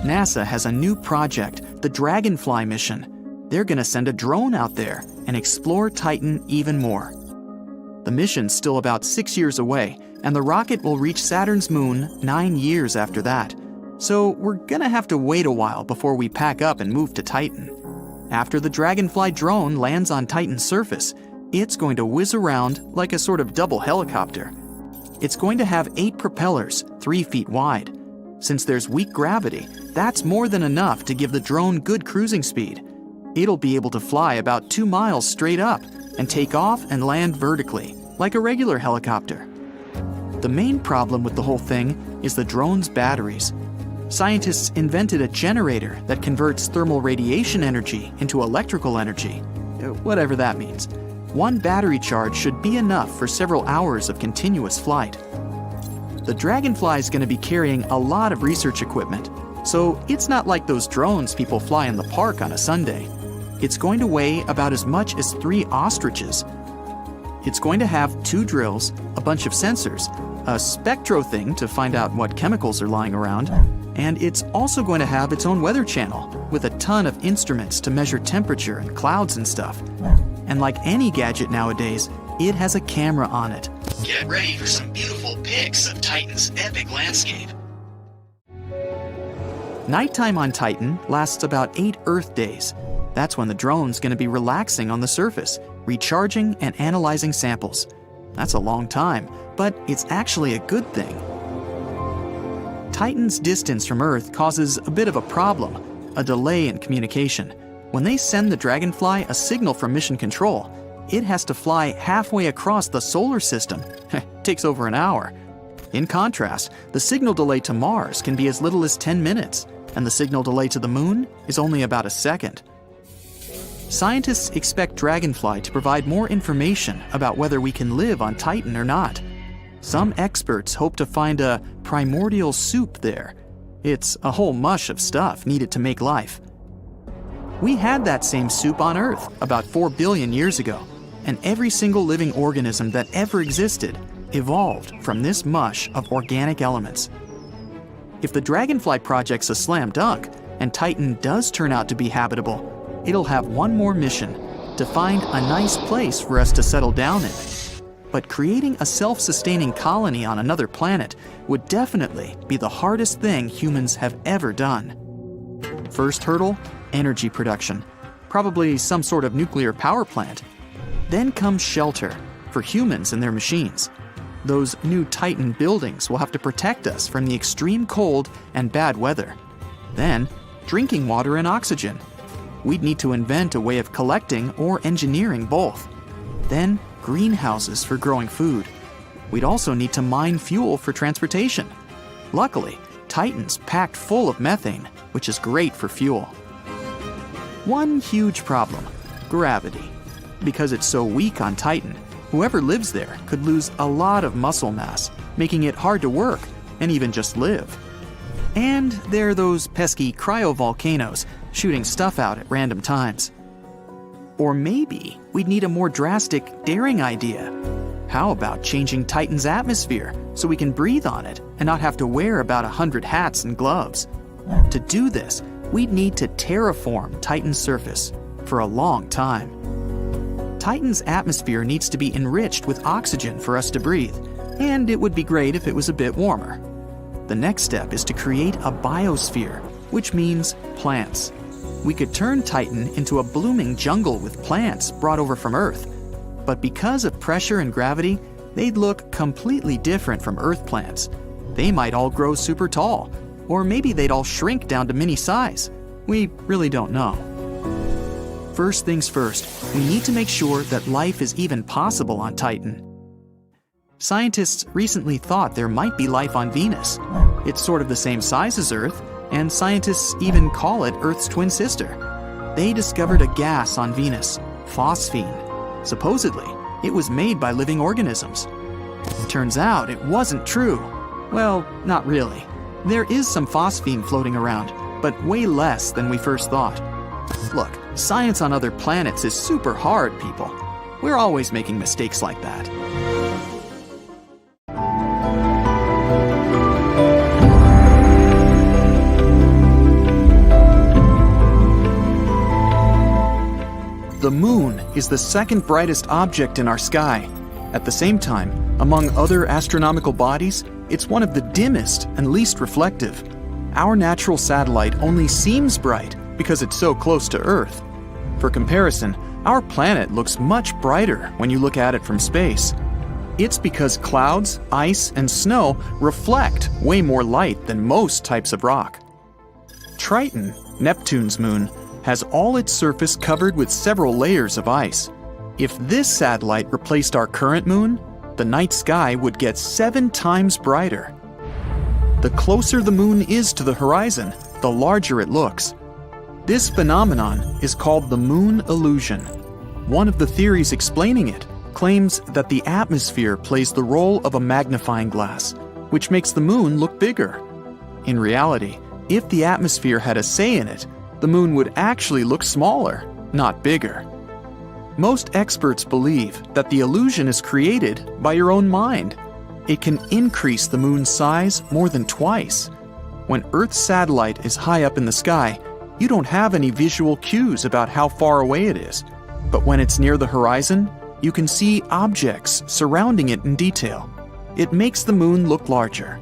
NASA has a new project, the Dragonfly mission. They're gonna send a drone out there and explore Titan even more. The mission's still about 6 years away, and the rocket will reach Saturn's moon 9 years after that. So we're gonna have to wait a while before we pack up and move to Titan. After the Dragonfly drone lands on Titan's surface, it's going to whiz around like a sort of double helicopter. It's going to have 8 propellers, 3 feet wide. Since there's weak gravity, that's more than enough to give the drone good cruising speed. It'll be able to fly about 2 miles straight up and take off and land vertically, like a regular helicopter. The main problem with the whole thing is the drone's batteries. Scientists invented a generator that converts thermal radiation energy into electrical energy, whatever that means. One battery charge should be enough for several hours of continuous flight. The Dragonfly is going to be carrying a lot of research equipment, so it's not like those drones people fly in the park on a Sunday. It's going to weigh about as much as 3 ostriches. It's going to have 2 drills, a bunch of sensors, a spectro thing to find out what chemicals are lying around, and it's also going to have its own weather channel with a ton of instruments to measure temperature and clouds and stuff. And like any gadget nowadays, it has a camera on it. Get ready for some beautiful pics of Titan's epic landscape. Nighttime on Titan lasts about 8 Earth days. That's when the drone's going to be relaxing on the surface, recharging and analyzing samples. That's a long time, but it's actually a good thing. Titan's distance from Earth causes a bit of a problem, a delay in communication. When they send the Dragonfly a signal from Mission Control, it has to fly halfway across the solar system. It takes over an hour. In contrast, the signal delay to Mars can be as little as 10 minutes, and the signal delay to the Moon is only about a second. Scientists expect Dragonfly to provide more information about whether we can live on Titan or not. Some experts hope to find a primordial soup there. It's a whole mush of stuff needed to make life. We had that same soup on Earth about 4 billion years ago, and every single living organism that ever existed evolved from this mush of organic elements. If the Dragonfly project's a slam dunk, and Titan does turn out to be habitable, it'll have one more mission: to find a nice place for us to settle down in. But creating a self-sustaining colony on another planet would definitely be the hardest thing humans have ever done. First hurdle: energy production. Probably some sort of nuclear power plant. Then comes shelter for humans and their machines. Those new Titan buildings will have to protect us from the extreme cold and bad weather. Then, drinking water and oxygen. We'd need to invent a way of collecting or engineering both. Then, greenhouses for growing food. We'd also need to mine fuel for transportation. Luckily, Titan's packed full of methane, which is great for fuel. One huge problem: gravity. Because it's so weak on Titan, whoever lives there could lose a lot of muscle mass, making it hard to work and even just live. And there are those pesky cryovolcanoes shooting stuff out at random times. Or maybe we'd need a more drastic, daring idea. How about changing Titan's atmosphere so we can breathe on it and not have to wear about 100 hats and gloves? To do this, we'd need to terraform Titan's surface for a long time. Titan's atmosphere needs to be enriched with oxygen for us to breathe, and it would be great if it was a bit warmer. The next step is to create a biosphere, which means plants. We could turn Titan into a blooming jungle with plants brought over from Earth. But because of pressure and gravity, they'd look completely different from Earth plants. They might all grow super tall, or maybe they'd all shrink down to mini size. We really don't know. First things first, we need to make sure that life is even possible on Titan. Scientists recently thought there might be life on Venus. It's sort of the same size as Earth, and scientists even call it Earth's twin sister. They discovered a gas on Venus, phosphine. Supposedly, it was made by living organisms. Turns out it wasn't true. Well, not really. There is some phosphine floating around, but way less than we first thought. Look, science on other planets is super hard, people. We're always making mistakes like that. The Moon is the second brightest object in our sky. At the same time, among other astronomical bodies, it's one of the dimmest and least reflective. Our natural satellite only seems bright because it's so close to Earth. For comparison, our planet looks much brighter when you look at it from space. It's because clouds, ice, and snow reflect way more light than most types of rock. Triton, Neptune's moon, has all its surface covered with several layers of ice. If this satellite replaced our current moon, the night sky would get 7 times brighter. The closer the moon is to the horizon, the larger it looks. This phenomenon is called the moon illusion. One of the theories explaining it claims that the atmosphere plays the role of a magnifying glass, which makes the moon look bigger. In reality, if the atmosphere had a say in it, the moon would actually look smaller, not bigger. Most experts believe that the illusion is created by your own mind. It can increase the moon's size more than twice. When Earth's satellite is high up in the sky, you don't have any visual cues about how far away it is. But when it's near the horizon, you can see objects surrounding it in detail. It makes the moon look larger.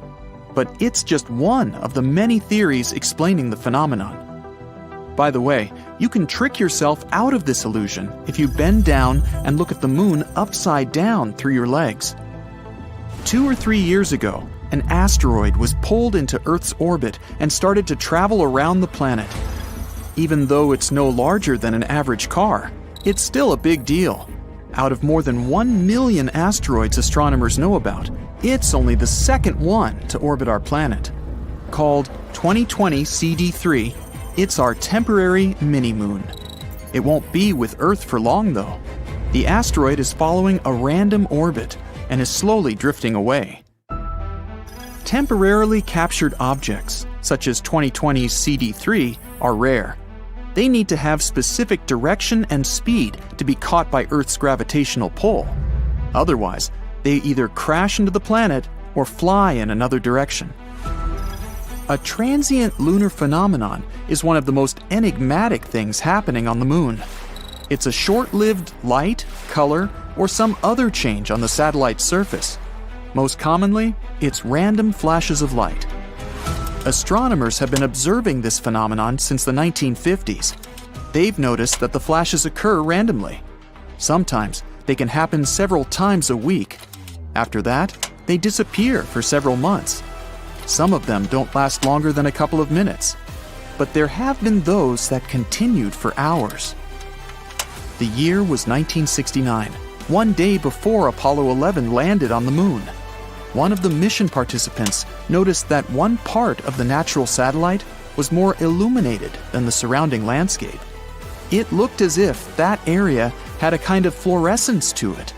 but it's just one of the many theories explaining the phenomenon. By the way, you can trick yourself out of this illusion if you bend down and look at the moon upside down through your legs. 2 or 3 years ago, an asteroid was pulled into Earth's orbit and started to travel around the planet. Even though it's no larger than an average car, it's still a big deal. Out of more than 1 million asteroids astronomers know about, it's only the second one to orbit our planet. Called 2020 CD3, it's our temporary mini-moon. It won't be with Earth for long, though. The asteroid is following a random orbit and is slowly drifting away. Temporarily captured objects, such as 2020 CD3, are rare. They need to have specific direction and speed to be caught by Earth's gravitational pull. Otherwise, they either crash into the planet or fly in another direction. A transient lunar phenomenon is one of the most enigmatic things happening on the moon. It's a short-lived light, color, or some other change on the satellite's surface. Most commonly, it's random flashes of light. Astronomers have been observing this phenomenon since the 1950s. They've noticed that the flashes occur randomly. Sometimes they can happen several times a week. After that, they disappear for several months. Some of them don't last longer than a couple of minutes, but there have been those that continued for hours. The year was 1969, one day before Apollo 11 landed on the moon. One of the mission participants noticed that one part of the natural satellite was more illuminated than the surrounding landscape. It looked as if that area had a kind of fluorescence to it.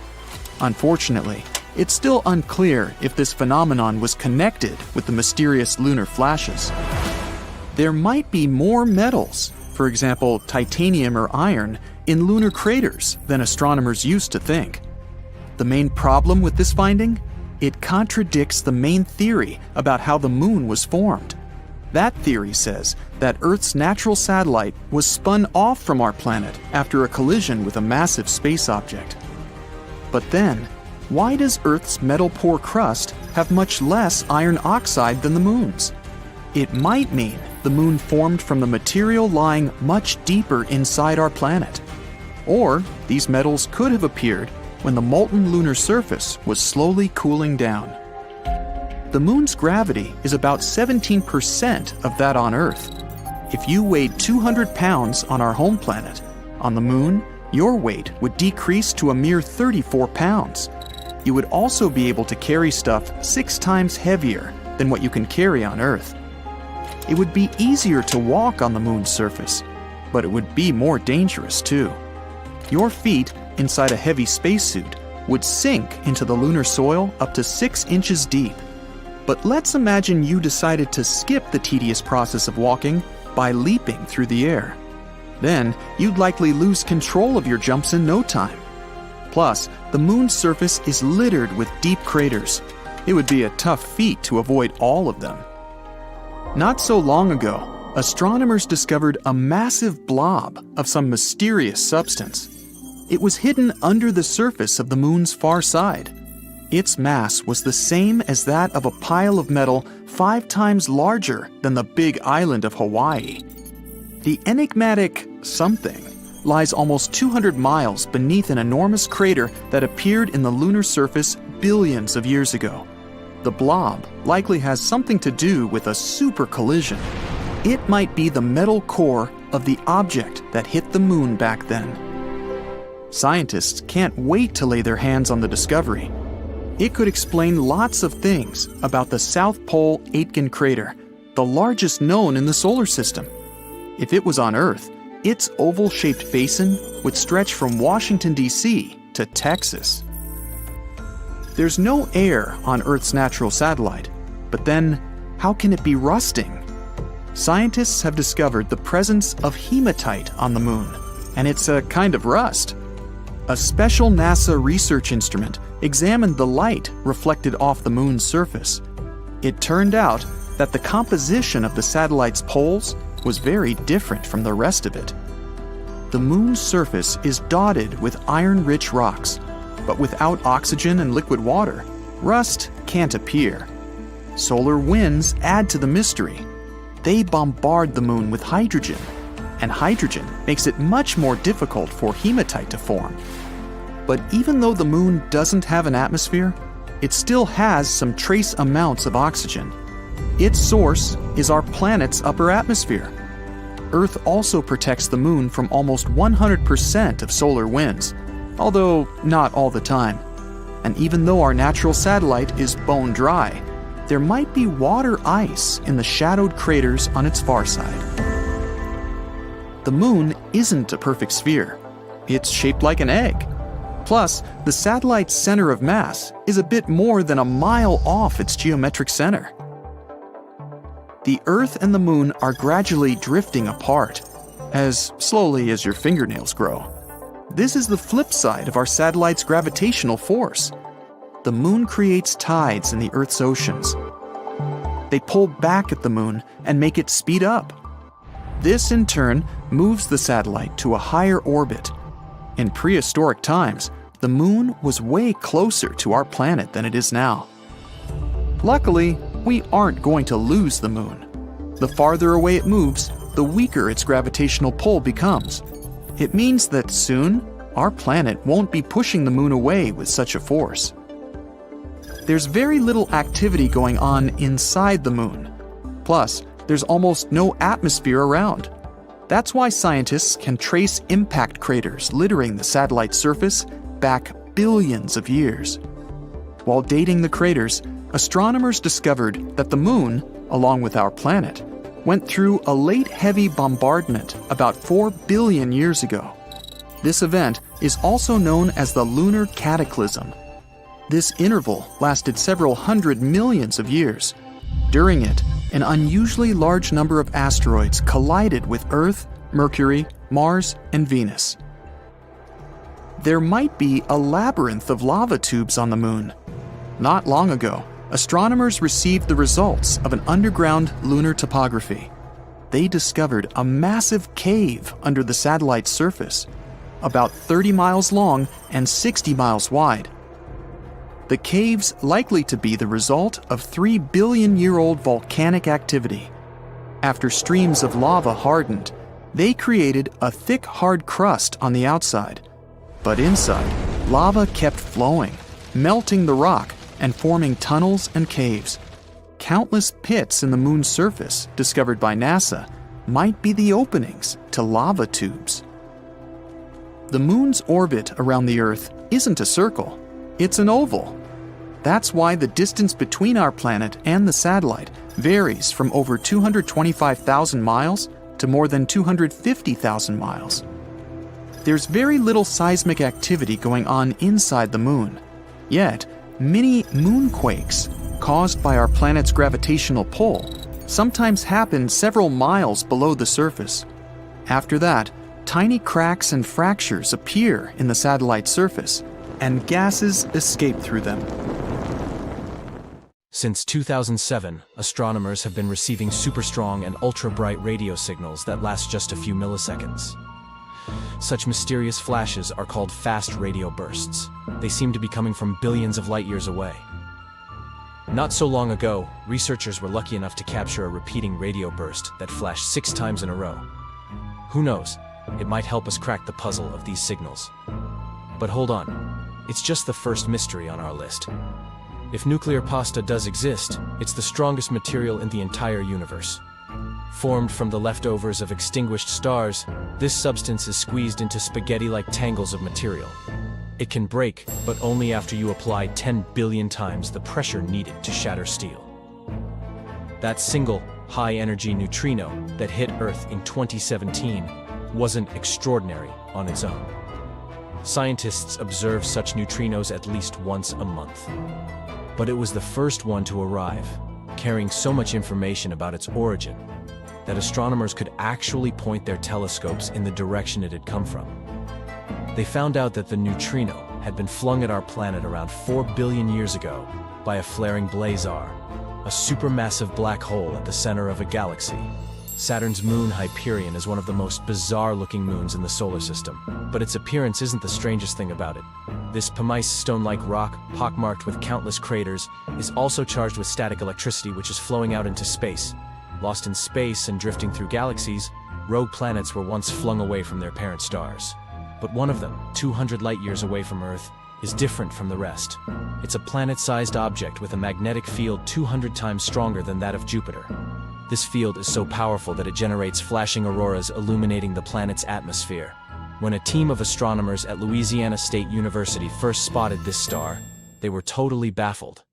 Unfortunately, it's still unclear if this phenomenon was connected with the mysterious lunar flashes. There might be more metals, for example titanium or iron, in lunar craters than astronomers used to think. The main problem with this finding? It contradicts the main theory about how the moon was formed. That theory says that Earth's natural satellite was spun off from our planet after a collision with a massive space object. But then, why does Earth's metal-poor crust have much less iron oxide than the moon's? It might mean the moon formed from the material lying much deeper inside our planet. Or these metals could have appeared when the molten lunar surface was slowly cooling down. The moon's gravity is about 17% of that on Earth. If you weighed 200 pounds on our home planet, on the moon, your weight would decrease to a mere 34 pounds. You would also be able to carry stuff 6 times heavier than what you can carry on Earth. It would be easier to walk on the moon's surface, but it would be more dangerous too. Your feet inside a heavy spacesuit would sink into the lunar soil up to 6 inches deep. But let's imagine you decided to skip the tedious process of walking by leaping through the air. Then you'd likely lose control of your jumps in no time. Plus, the moon's surface is littered with deep craters. It would be a tough feat to avoid all of them. Not so long ago, astronomers discovered a massive blob of some mysterious substance. It was hidden under the surface of the moon's far side. Its mass was the same as that of a pile of metal 5 times larger than the big island of Hawaii. The enigmatic something lies almost 200 miles beneath an enormous crater that appeared in the lunar surface billions of years ago. The blob likely has something to do with a super collision. It might be the metal core of the object that hit the moon back then. Scientists can't wait to lay their hands on the discovery. It could explain lots of things about the South Pole Aitken crater, the largest known in the solar system. If it was on Earth, its oval-shaped basin would stretch from Washington, D.C. to Texas. There's no air on Earth's natural satellite, but then how can it be rusting? Scientists have discovered the presence of hematite on the moon, and it's a kind of rust. A special NASA research instrument examined the light reflected off the moon's surface. It turned out that the composition of the satellite's poles was very different from the rest of it. The moon's surface is dotted with iron-rich rocks, but without oxygen and liquid water, rust can't appear. Solar winds add to the mystery. They bombard the moon with hydrogen, and hydrogen makes it much more difficult for hematite to form. But even though the moon doesn't have an atmosphere, it still has some trace amounts of oxygen. Its source is our planet's upper atmosphere. Earth also protects the moon from almost 100% of solar winds, although not all the time. And even though our natural satellite is bone dry, there might be water ice in the shadowed craters on its far side. The moon isn't a perfect sphere. It's shaped like an egg. Plus, the satellite's center of mass is a bit more than a mile off its geometric center. The Earth and the moon are gradually drifting apart, as slowly as your fingernails grow. This is the flip side of our satellite's gravitational force. The moon creates tides in the Earth's oceans. They pull back at the moon and make it speed up. This, in turn, moves the satellite to a higher orbit. In prehistoric times, the moon was way closer to our planet than it is now. Luckily, we aren't going to lose the moon. The farther away it moves, the weaker its gravitational pull becomes. It means that soon, our planet won't be pushing the moon away with such a force. There's very little activity going on inside the moon. Plus, there's almost no atmosphere around. That's why scientists can trace impact craters littering the satellite's surface back billions of years. While dating the craters, astronomers discovered that the moon, along with our planet, went through a late heavy bombardment about 4 billion years ago. This event is also known as the lunar cataclysm. This interval lasted several hundred millions of years. During it, an unusually large number of asteroids collided with Earth, Mercury, Mars, and Venus. There might be a labyrinth of lava tubes on the moon. Not long ago, astronomers received the results of an underground lunar topography. They discovered a massive cave under the satellite's surface, about 30 miles long and 60 miles wide. The cave's likely to be the result of 3 billion-year-old volcanic activity. After streams of lava hardened, they created a thick, hard crust on the outside. But inside, lava kept flowing, melting the rock and forming tunnels and caves. Countless pits in the moon's surface, discovered by NASA, might be the openings to lava tubes. The moon's orbit around the Earth isn't a circle. It's an oval. That's why the distance between our planet and the satellite varies from over 225,000 miles to more than 250,000 miles. There's very little seismic activity going on inside the moon. Yet, mini moonquakes, caused by our planet's gravitational pull, sometimes happen several miles below the surface. After that, tiny cracks and fractures appear in the satellite's surface, and gases escape through them. Since 2007, astronomers have been receiving super-strong and ultra-bright radio signals that last just a few milliseconds. Such mysterious flashes are called fast radio bursts. They seem to be coming from billions of light years away. Not so long ago, researchers were lucky enough to capture a repeating radio burst that flashed 6 times in a row. Who knows? It might help us crack the puzzle of these signals. But hold on, it's just the first mystery on our list. If nuclear pasta does exist, it's the strongest material in the entire universe. Formed from the leftovers of extinguished stars, this substance is squeezed into spaghetti-like tangles of material. It can break, but only after you apply 10 billion times the pressure needed to shatter steel. That single, high-energy neutrino that hit Earth in 2017 wasn't extraordinary on its own. Scientists observe such neutrinos at least once a month. But it was the first one to arrive, carrying so much information about its origin that astronomers could actually point their telescopes in the direction it had come from. They found out that the neutrino had been flung at our planet around 4 billion years ago by a flaring blazar, a supermassive black hole at the center of a galaxy. Saturn's moon Hyperion is one of the most bizarre-looking moons in the solar system, but its appearance isn't the strangest thing about it. This pumice stone-like rock, pockmarked with countless craters, is also charged with static electricity which is flowing out into space. Lost in space and drifting through galaxies, rogue planets were once flung away from their parent stars. But one of them, 200 light-years away from Earth, is different from the rest. It's a planet-sized object with a magnetic field 200 times stronger than that of Jupiter. This field is so powerful that it generates flashing auroras illuminating the planet's atmosphere. When a team of astronomers at Louisiana State University first spotted this star, they were totally baffled.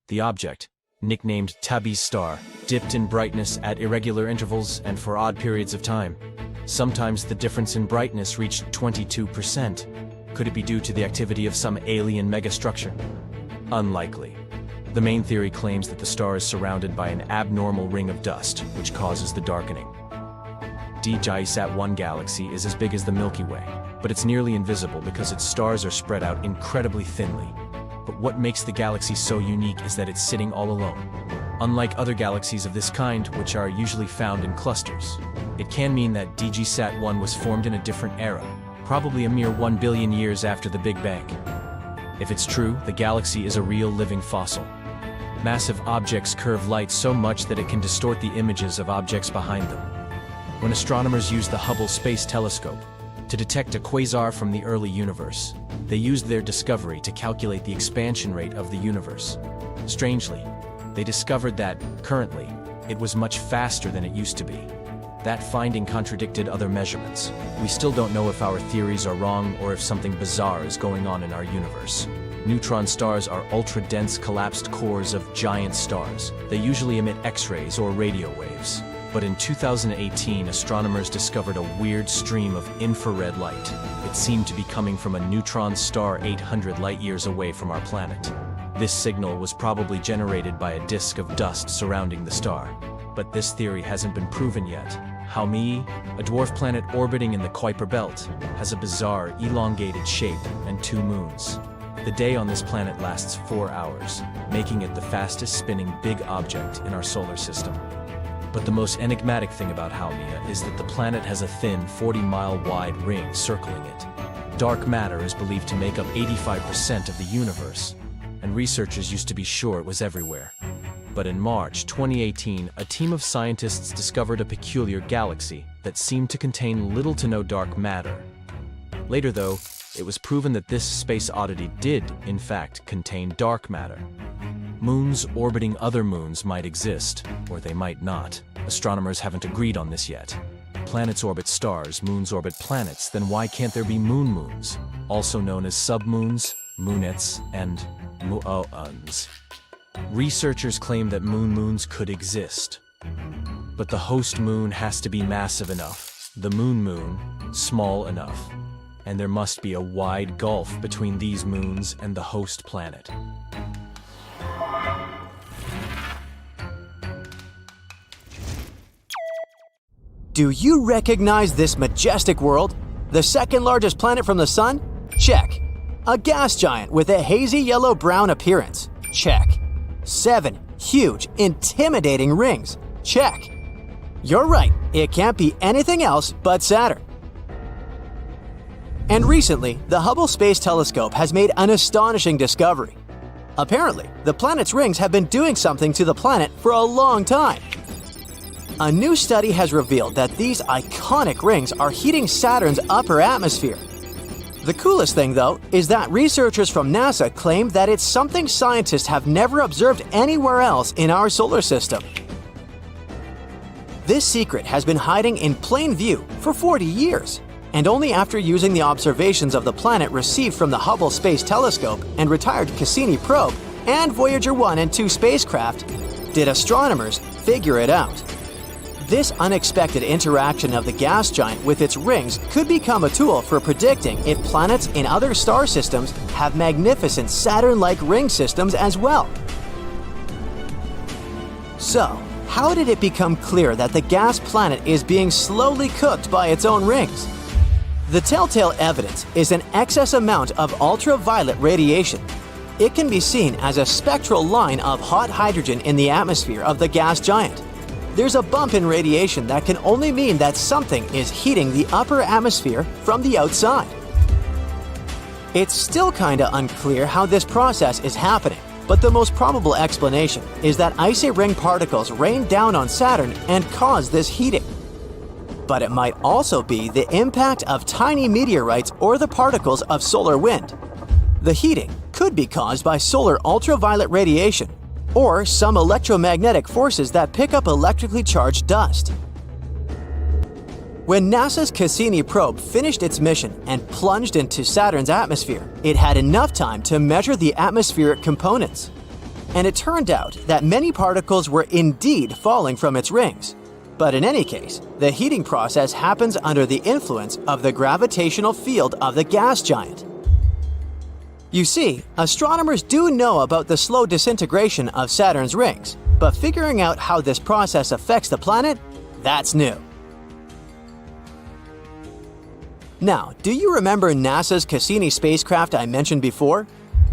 The object, nicknamed Tabby's star, dipped in brightness at irregular intervals and for odd periods of time. Sometimes the difference in brightness reached 22%. Could it be due to the activity of some alien megastructure? Unlikely. The main theory claims that the star is surrounded by an abnormal ring of dust, which causes the darkening. DJI-SAT-1 galaxy is as big as the Milky Way, but it's nearly invisible because its stars are spread out incredibly thinly. But what makes the galaxy so unique is that it's sitting all alone. Unlike other galaxies of this kind, which are usually found in clusters. It can mean that DJI-SAT-1 was formed in a different era, probably a mere 1 billion years after the Big Bang. If it's true, the galaxy is a real living fossil. Massive objects curve light so much that it can distort the images of objects behind them. When astronomers used the Hubble Space Telescope to detect a quasar from the early universe, they used their discovery to calculate the expansion rate of the universe. Strangely, they discovered that, currently, it was much faster than it used to be. That finding contradicted other measurements. We still don't know if our theories are wrong or if something bizarre is going on in our universe. Neutron stars are ultra-dense collapsed cores of giant stars. They usually emit X-rays or radio waves. But in 2018, astronomers discovered a weird stream of infrared light. It seemed to be coming from a neutron star 800 light-years away from our planet. This signal was probably generated by a disk of dust surrounding the star. But this theory hasn't been proven yet. Haumea, a dwarf planet orbiting in the Kuiper Belt, has a bizarre, elongated shape and 2 moons. The day on this planet lasts 4 hours, making it the fastest spinning big object in our solar system. But the most enigmatic thing about Haumea is that the planet has a thin 40-mile wide ring circling it. Dark matter is believed to make up 85% of the universe, and researchers used to be sure it was everywhere. But in March 2018, a team of scientists discovered a peculiar galaxy that seemed to contain little to no dark matter. Later, though, it was proven that this space oddity did, in fact, contain dark matter. Moons orbiting other moons might exist, or they might not. Astronomers haven't agreed on this yet. Planets orbit stars, moons orbit planets, then why can't there be moons, also known as submoons, moonets, and muons? Researchers claim that moons could exist. But the host moon has to be massive enough, the moon small enough. And there must be a wide gulf between these moons and the host planet. Do you recognize this majestic world? The second largest planet from the Sun? Check. A gas giant with a hazy yellow-brown appearance? Check. 7 huge, intimidating rings? Check. You're right, it can't be anything else but Saturn. And recently, the Hubble Space Telescope has made an astonishing discovery. Apparently, the planet's rings have been doing something to the planet for a long time. A new study has revealed that these iconic rings are heating Saturn's upper atmosphere. The coolest thing, though, is that researchers from NASA claim that it's something scientists have never observed anywhere else in our solar system. This secret has been hiding in plain view for 40 years. And only after using the observations of the planet received from the Hubble Space Telescope and retired Cassini probe and Voyager 1 and 2 spacecraft did astronomers figure it out. This unexpected interaction of the gas giant with its rings could become a tool for predicting if planets in other star systems have magnificent Saturn-like ring systems as well. So, how did it become clear that the gas planet is being slowly cooked by its own rings? The telltale evidence is an excess amount of ultraviolet radiation. It can be seen as a spectral line of hot hydrogen in the atmosphere of the gas giant. there's a bump in radiation that can only mean that something is heating the upper atmosphere from the outside. It's still kinda unclear how this process is happening, but the most probable explanation is that icy ring particles rain down on Saturn and cause this heating. But it might also be the impact of tiny meteorites or the particles of solar wind. The heating could be caused by solar ultraviolet radiation or some electromagnetic forces that pick up electrically charged dust. When NASA's Cassini probe finished its mission and plunged into Saturn's atmosphere, it had enough time to measure the atmospheric components. And it turned out that many particles were indeed falling from its rings. But in any case, the heating process happens under the influence of the gravitational field of the gas giant. You see, astronomers do know about the slow disintegration of Saturn's rings, but figuring out how this process affects the planet, that's new. Now, do you remember NASA's Cassini spacecraft I mentioned before?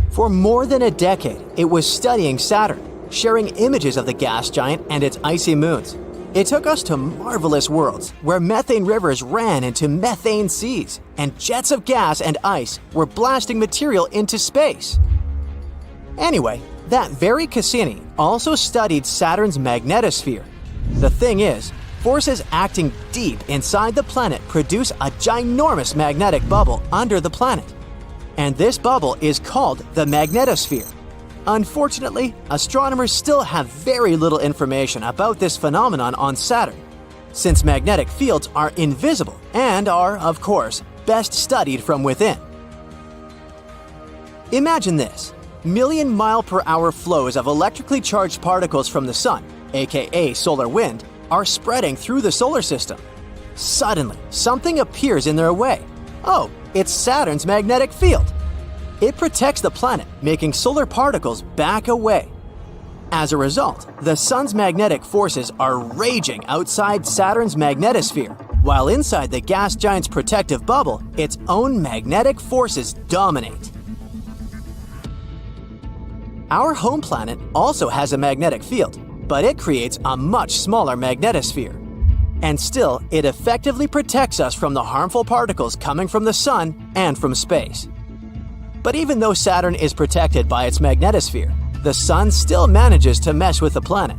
For more than a decade, it was studying Saturn, sharing images of the gas giant and its icy moons. It took us to marvelous worlds where methane rivers ran into methane seas, and jets of gas and ice were blasting material into space. Anyway, that very Cassini also studied Saturn's magnetosphere. The thing is, forces acting deep inside the planet produce a ginormous magnetic bubble under the planet. And this bubble is called the magnetosphere. Unfortunately, astronomers still have very little information about this phenomenon on Saturn, since magnetic fields are invisible and are, of course, best studied from within. Imagine this: million-mile-per-hour flows of electrically charged particles from the sun, aka solar wind, are spreading through the solar system. Suddenly, something appears in their way. Oh, it's Saturn's magnetic field. It protects the planet, making solar particles back away. As a result, the sun's magnetic forces are raging outside Saturn's magnetosphere, while inside the gas giant's protective bubble, its own magnetic forces dominate. Our home planet also has a magnetic field, but it creates a much smaller magnetosphere. And still, it effectively protects us from the harmful particles coming from the sun and from space. But even though Saturn is protected by its magnetosphere, the sun still manages to mess with the planet.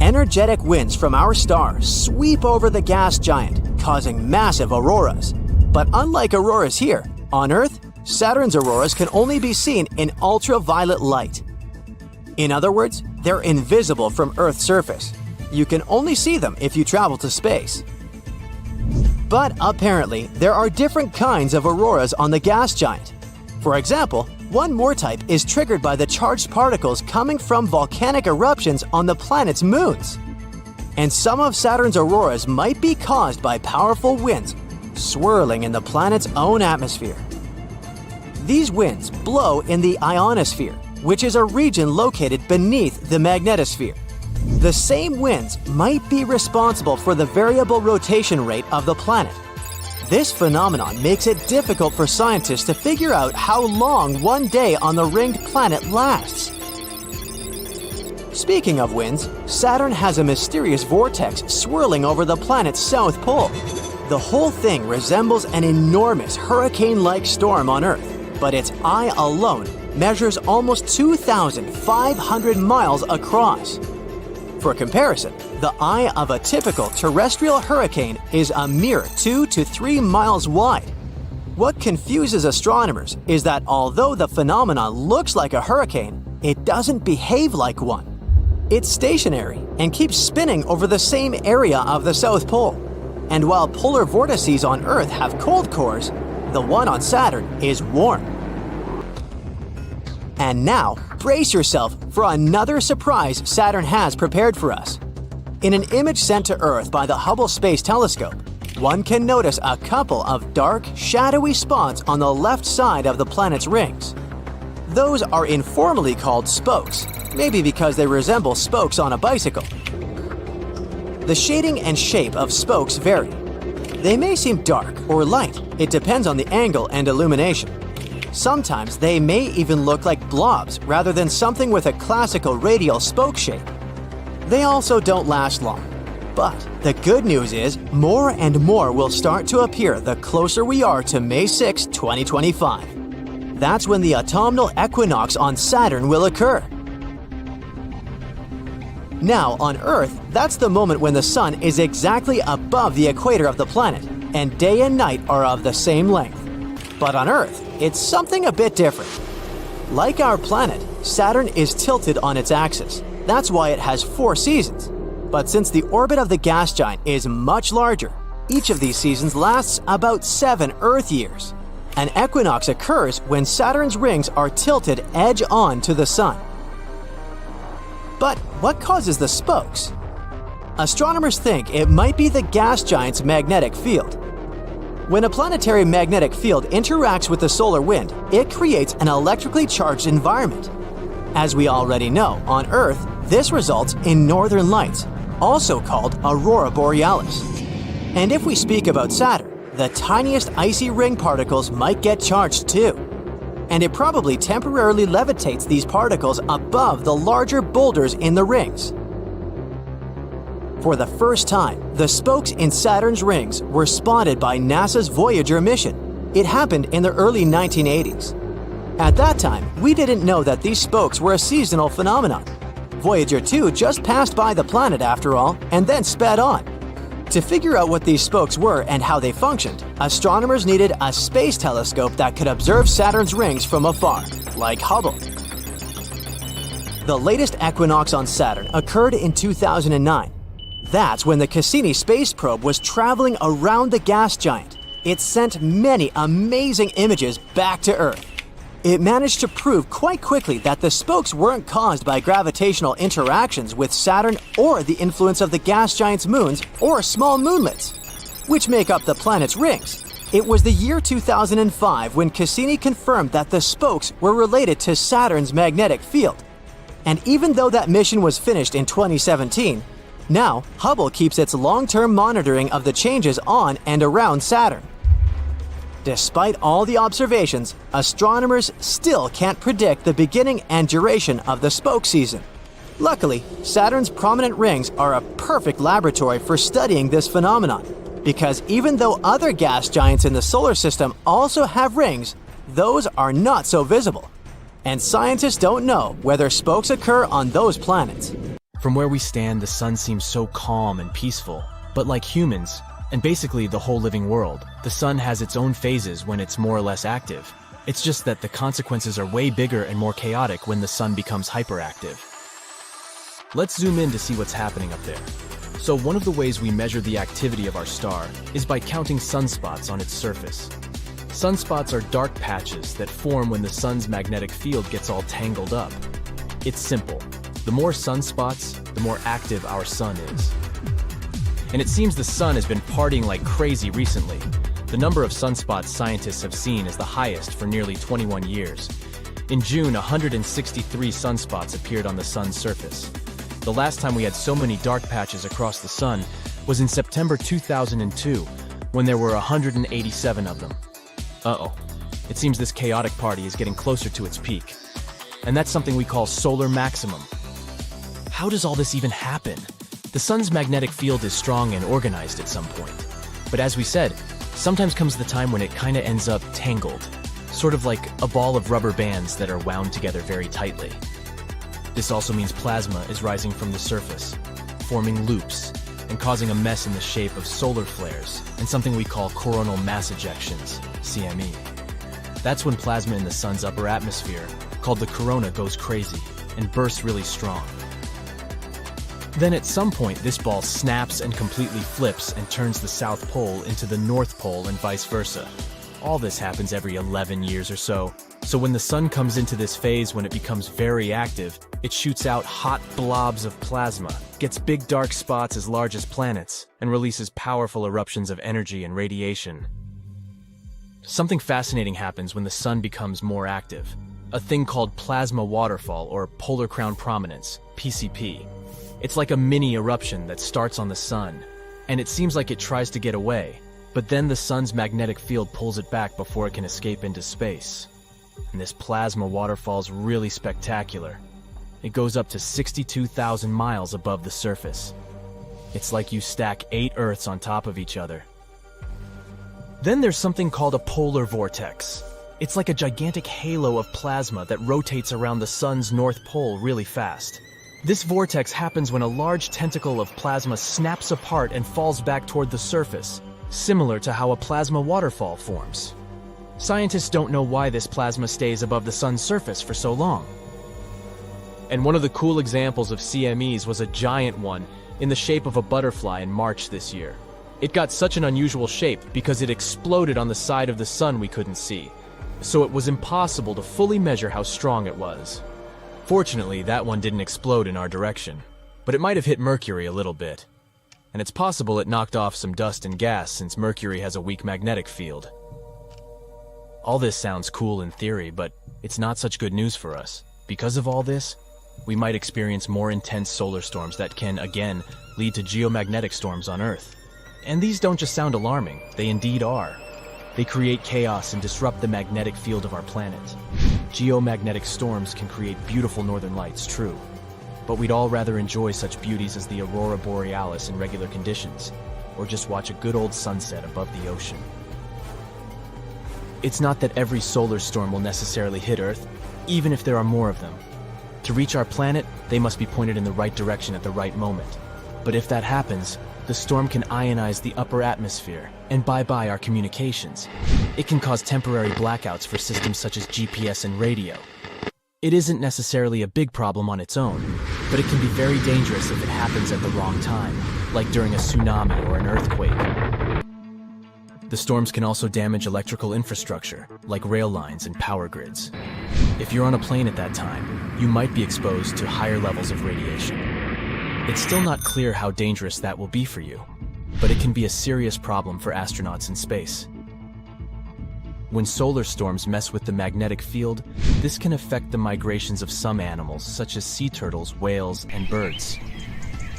Energetic winds from our star sweep over the gas giant, causing massive auroras. But unlike auroras here, on Earth, Saturn's auroras can only be seen in ultraviolet light. In other words, they're invisible from Earth's surface. You can only see them if you travel to space. But apparently, there are different kinds of auroras on the gas giant. For example, one more type is triggered by the charged particles coming from volcanic eruptions on the planet's moons. And some of Saturn's auroras might be caused by powerful winds swirling in the planet's own atmosphere. These winds blow in the ionosphere, which is a region located beneath the magnetosphere. The same winds might be responsible for the variable rotation rate of the planet. This phenomenon makes it difficult for scientists to figure out how long one day on the ringed planet lasts. Speaking of winds, Saturn has a mysterious vortex swirling over the planet's south pole. The whole thing resembles an enormous hurricane-like storm on Earth, but its eye alone measures almost 2,500 miles across. For comparison, the eye of a typical terrestrial hurricane is a mere 2 to 3 miles wide. What confuses astronomers is that although the phenomenon looks like a hurricane, it doesn't behave like one. It's stationary and keeps spinning over the same area of the South Pole. And while polar vortices on Earth have cold cores, the one on Saturn is warm. And now, brace yourself for another surprise Saturn has prepared for us. In an image sent to Earth by the Hubble Space Telescope, one can notice a couple of dark, shadowy spots on the left side of the planet's rings. Those are informally called spokes, maybe because they resemble spokes on a bicycle. The shading and shape of spokes vary. They may seem dark or light, it depends on the angle and illumination. Sometimes they may even look like blobs rather than something with a classical radial spoke shape. They also don't last long. But the good news is more and more will start to appear the closer we are to May 6, 2025. That's when the autumnal equinox on Saturn will occur. Now, on Earth, that's the moment when the Sun is exactly above the equator of the planet, and day and night are of the same length. But on Earth, it's something a bit different. Like our planet, Saturn is tilted on its axis. That's why it has 4 seasons. But since the orbit of the gas giant is much larger, each of these seasons lasts about 7 Earth years. An equinox occurs when Saturn's rings are tilted edge-on to the Sun. But what causes the spokes? Astronomers think it might be the gas giant's magnetic field. When a planetary magnetic field interacts with the solar wind, it creates an electrically charged environment. As we already know, on Earth, this results in northern lights, also called aurora borealis. And if we speak about Saturn, the tiniest icy ring particles might get charged too. And it probably temporarily levitates these particles above the larger boulders in the rings. For the first time, the spokes in Saturn's rings were spotted by NASA's Voyager mission. It happened in the early 1980s. At that time, we didn't know that these spokes were a seasonal phenomenon. Voyager 2 just passed by the planet after all, and then sped on. To figure out what these spokes were and how they functioned, astronomers needed a space telescope that could observe Saturn's rings from afar, like Hubble. The latest equinox on Saturn occurred in 2009. That's when the Cassini space probe was traveling around the gas giant. It sent many amazing images back to Earth. It managed to prove quite quickly that the spokes weren't caused by gravitational interactions with Saturn or the influence of the gas giant's moons or small moonlets, which make up the planet's rings. It was the year 2005 when Cassini confirmed that the spokes were related to Saturn's magnetic field. And even though that mission was finished in 2017, now Hubble keeps its long-term monitoring of the changes on and around Saturn. Despite all the observations, astronomers still can't predict the beginning and duration of the spoke season. Luckily, Saturn's prominent rings are a perfect laboratory for studying this phenomenon, because even though other gas giants in the solar system also have rings, those are not so visible. And scientists don't know whether spokes occur on those planets. From where we stand, the sun seems so calm and peaceful, but like humans, and basically the whole living world, the sun has its own phases when it's more or less active. It's just that the consequences are way bigger and more chaotic when the sun becomes hyperactive. Let's zoom in to see what's happening up there. So one of the ways we measure the activity of our star is by counting sunspots on its surface. Sunspots are dark patches that form when the sun's magnetic field gets all tangled up. It's simple. The more sunspots, the more active our sun is. And it seems the sun has been partying like crazy recently. The number of sunspots scientists have seen is the highest for nearly 21 years. In June, 163 sunspots appeared on the sun's surface. The last time we had so many dark patches across the sun was in September 2002, when there were 187 of them. Uh-oh. It seems this chaotic party is getting closer to its peak. And that's something we call solar maximum. How does all this even happen? The sun's magnetic field is strong and organized at some point. But as we said, sometimes comes the time when it kinda ends up tangled, sort of like a ball of rubber bands that are wound together very tightly. This also means plasma is rising from the surface, forming loops, and causing a mess in the shape of solar flares and something we call coronal mass ejections, CME. That's when plasma in the sun's upper atmosphere, called the corona, goes crazy and bursts really strong. Then at some point, this ball snaps and completely flips and turns the South Pole into the North Pole and vice versa. All this happens every 11 years or so. So when the sun comes into this phase when it becomes very active, it shoots out hot blobs of plasma, gets big dark spots as large as planets, and releases powerful eruptions of energy and radiation. Something fascinating happens when the sun becomes more active. A thing called plasma waterfall or polar crown prominence, PCP. It's like a mini eruption that starts on the sun, and it seems like it tries to get away, but then the sun's magnetic field pulls it back before it can escape into space. And this plasma waterfall is really spectacular. It goes up to 62,000 miles above the surface. It's like you stack 8 Earths on top of each other. Then there's something called a polar vortex. It's like a gigantic halo of plasma that rotates around the sun's north pole really fast. This vortex happens when a large tentacle of plasma snaps apart and falls back toward the surface, similar to how a plasma waterfall forms. Scientists don't know why this plasma stays above the sun's surface for so long. And one of the cool examples of CMEs was a giant one in the shape of a butterfly in March this year. It got such an unusual shape because it exploded on the side of the sun we couldn't see, so it was impossible to fully measure how strong it was. Fortunately, that one didn't explode in our direction, but it might have hit Mercury a little bit. And it's possible it knocked off some dust and gas since Mercury has a weak magnetic field. All this sounds cool in theory, but it's not such good news for us. Because of all this, we might experience more intense solar storms that can, again, lead to geomagnetic storms on Earth. And these don't just sound alarming, they indeed are. They create chaos and disrupt the magnetic field of our planet. Geomagnetic storms can create beautiful northern lights, true. But we'd all rather enjoy such beauties as the aurora borealis in regular conditions, or just watch a good old sunset above the ocean. It's not that every solar storm will necessarily hit Earth, even if there are more of them. To reach our planet, they must be pointed in the right direction at the right moment. But if that happens, the storm can ionize the upper atmosphere and bye-bye our communications. It can cause temporary blackouts for systems such as GPS and radio. It isn't necessarily a big problem on its own, but it can be very dangerous if it happens at the wrong time, like during a tsunami or an earthquake. The storms can also damage electrical infrastructure, like rail lines and power grids. If you're on a plane at that time, you might be exposed to higher levels of radiation. It's still not clear how dangerous that will be for you, but it can be a serious problem for astronauts in space. When solar storms mess with the magnetic field, this can affect the migrations of some animals, such as sea turtles, whales, and birds.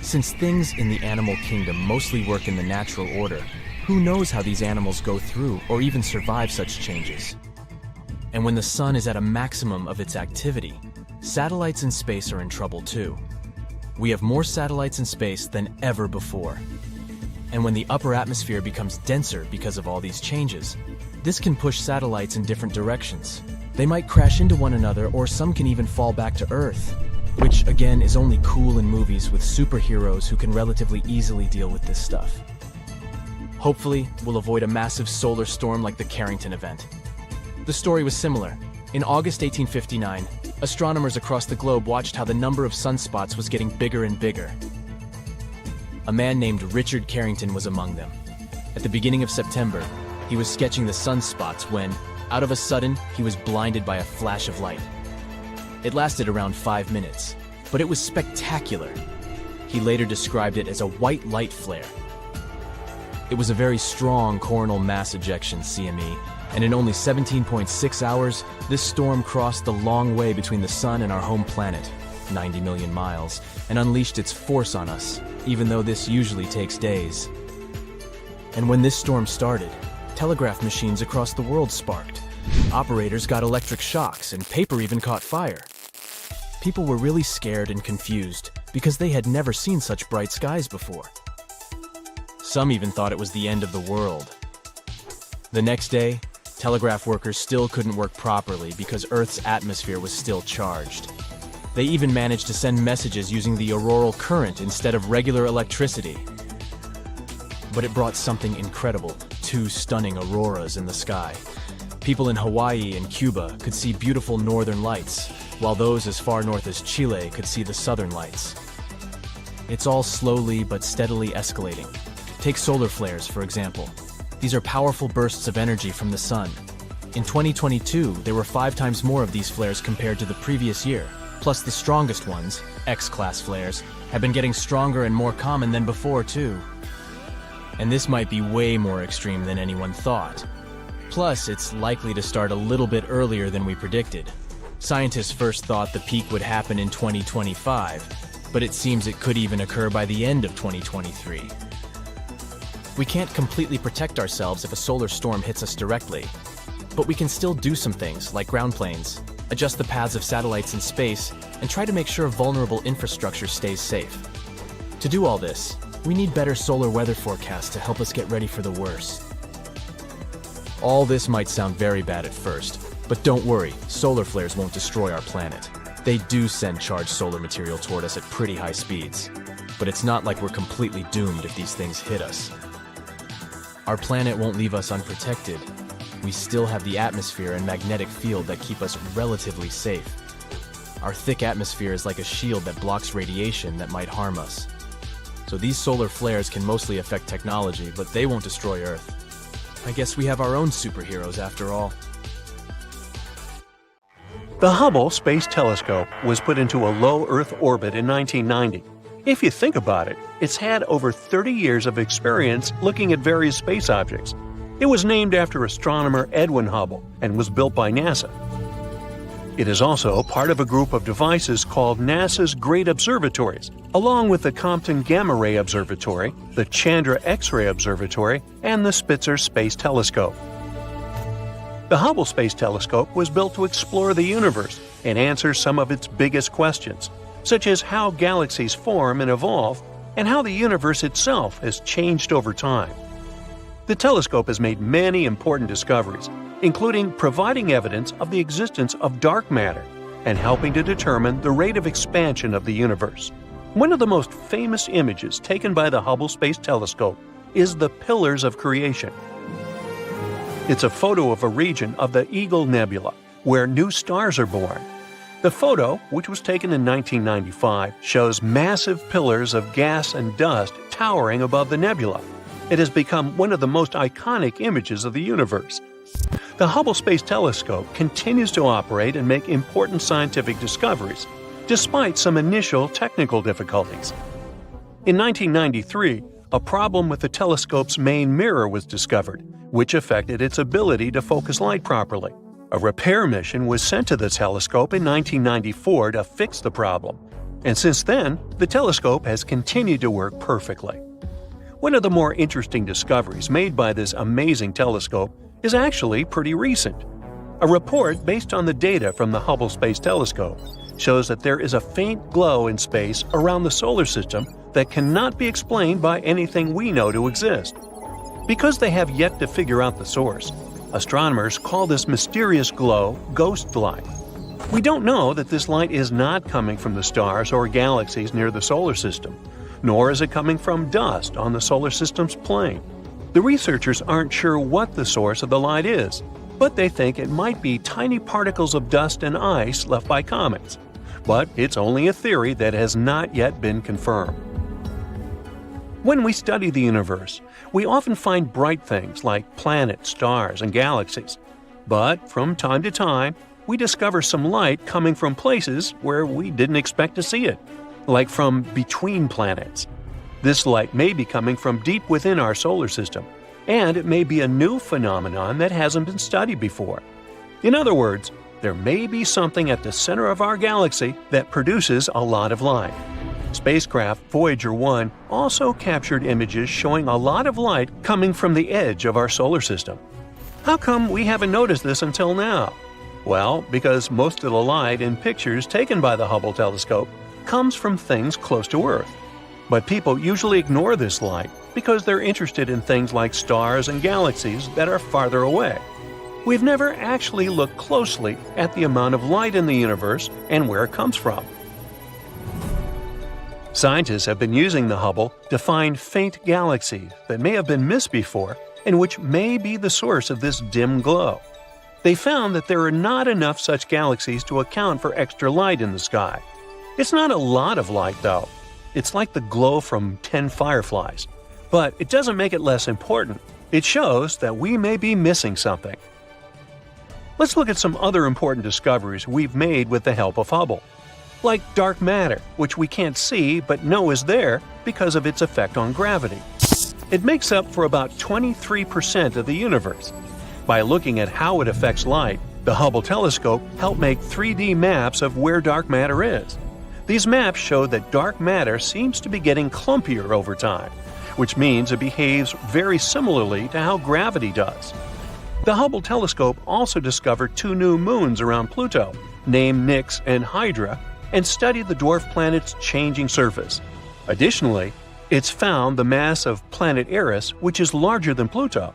Since things in the animal kingdom mostly work in the natural order, who knows how these animals go through or even survive such changes? And when the sun is at a maximum of its activity, satellites in space are in trouble too. We have more satellites in space than ever before. And when the upper atmosphere becomes denser because of all these changes, this can push satellites in different directions. They might crash into one another, or some can even fall back to Earth, which again is only cool in movies with superheroes who can relatively easily deal with this stuff. Hopefully, we'll avoid a massive solar storm like the Carrington event. The story was similar. In August 1859, astronomers across the globe watched how the number of sunspots was getting bigger and bigger. A man named Richard Carrington was among them. At the beginning of September, he was sketching the sunspots when, out of a sudden, he was blinded by a flash of light. It lasted around 5 minutes, but it was spectacular. He later described it as a white light flare. It was a very strong coronal mass ejection, CME, and in only 17.6 hours, this storm crossed the long way between the sun and our home planet, 90 million miles, and unleashed its force on us, even though this usually takes days. And when this storm started, telegraph machines across the world sparked. Operators got electric shocks, and paper even caught fire. People were really scared and confused because they had never seen such bright skies before. Some even thought it was the end of the world. The next day, telegraph workers still couldn't work properly because Earth's atmosphere was still charged. They even managed to send messages using the auroral current instead of regular electricity. But it brought something incredible, 2 stunning auroras in the sky. People in Hawaii and Cuba could see beautiful northern lights, while those as far north as Chile could see the southern lights. It's all slowly but steadily escalating. Take solar flares, for example. These are powerful bursts of energy from the sun. In 2022, there were 5 times more of these flares compared to the previous year. Plus the strongest ones, X-class flares, have been getting stronger and more common than before too. And this might be way more extreme than anyone thought. Plus, it's likely to start a little bit earlier than we predicted. Scientists first thought the peak would happen in 2025, but it seems it could even occur by the end of 2023. We can't completely protect ourselves if a solar storm hits us directly, but we can still do some things like ground planes, adjust the paths of satellites in space, and try to make sure vulnerable infrastructure stays safe. To do all this, we need better solar weather forecasts to help us get ready for the worst. All this might sound very bad at first, but don't worry, solar flares won't destroy our planet. They do send charged solar material toward us at pretty high speeds, but it's not like we're completely doomed if these things hit us. Our planet won't leave us unprotected. We still have the atmosphere and magnetic field that keep us relatively safe. Our thick atmosphere is like a shield that blocks radiation that might harm us. So these solar flares can mostly affect technology, but they won't destroy Earth. I guess we have our own superheroes after all. The Hubble Space Telescope was put into a low Earth orbit in 1990. If you think about it, it's had over 30 years of experience looking at various space objects. It was named after astronomer Edwin Hubble and was built by NASA. It is also part of a group of devices called NASA's Great Observatories, along with the Compton Gamma Ray Observatory, the Chandra X-ray Observatory, and the Spitzer Space Telescope. The Hubble Space Telescope was built to explore the universe and answer some of its biggest questions, such as how galaxies form and evolve, and how the universe itself has changed over time. The telescope has made many important discoveries, including providing evidence of the existence of dark matter and helping to determine the rate of expansion of the universe. One of the most famous images taken by the Hubble Space Telescope is the Pillars of Creation. It's a photo of a region of the Eagle Nebula, where new stars are born. The photo, which was taken in 1995, shows massive pillars of gas and dust towering above the nebula. It has become one of the most iconic images of the universe. The Hubble Space Telescope continues to operate and make important scientific discoveries, despite some initial technical difficulties. In 1993, a problem with the telescope's main mirror was discovered, which affected its ability to focus light properly. A repair mission was sent to the telescope in 1994 to fix the problem, and since then, the telescope has continued to work perfectly. One of the more interesting discoveries made by this amazing telescope is actually pretty recent. A report based on the data from the Hubble Space Telescope shows that there is a faint glow in space around the solar system that cannot be explained by anything we know to exist. Because they have yet to figure out the source, astronomers call this mysterious glow ghost light. We don't know that this light is not coming from the stars or galaxies near the solar system, nor is it coming from dust on the solar system's plane. The researchers aren't sure what the source of the light is, but they think it might be tiny particles of dust and ice left by comets. But it's only a theory that has not yet been confirmed. When we study the universe, we often find bright things like planets, stars, and galaxies. But from time to time, we discover some light coming from places where we didn't expect to see it, like from between planets. This light may be coming from deep within our solar system, and it may be a new phenomenon that hasn't been studied before. In other words, there may be something at the center of our galaxy that produces a lot of light. Spacecraft Voyager 1 also captured images showing a lot of light coming from the edge of our solar system. How come we haven't noticed this until now? Well, because most of the light in pictures taken by the Hubble telescope comes from things close to Earth. But people usually ignore this light because they're interested in things like stars and galaxies that are farther away. We've never actually looked closely at the amount of light in the universe and where it comes from. Scientists have been using the Hubble to find faint galaxies that may have been missed before and which may be the source of this dim glow. They found that there are not enough such galaxies to account for extra light in the sky. It's not a lot of light, though. It's like the glow from 10 fireflies. But it doesn't make it less important. It shows that we may be missing something. Let's look at some other important discoveries we've made with the help of Hubble. Like dark matter, which we can't see but know is there because of its effect on gravity. It makes up for about 23% of the universe. By looking at how it affects light, the Hubble telescope helped make 3D maps of where dark matter is. These maps show that dark matter seems to be getting clumpier over time, which means it behaves very similarly to how gravity does. The Hubble telescope also discovered 2 new moons around Pluto, named Nix and Hydra, and studied the dwarf planet's changing surface. Additionally, it's found the mass of planet Eris, which is larger than Pluto.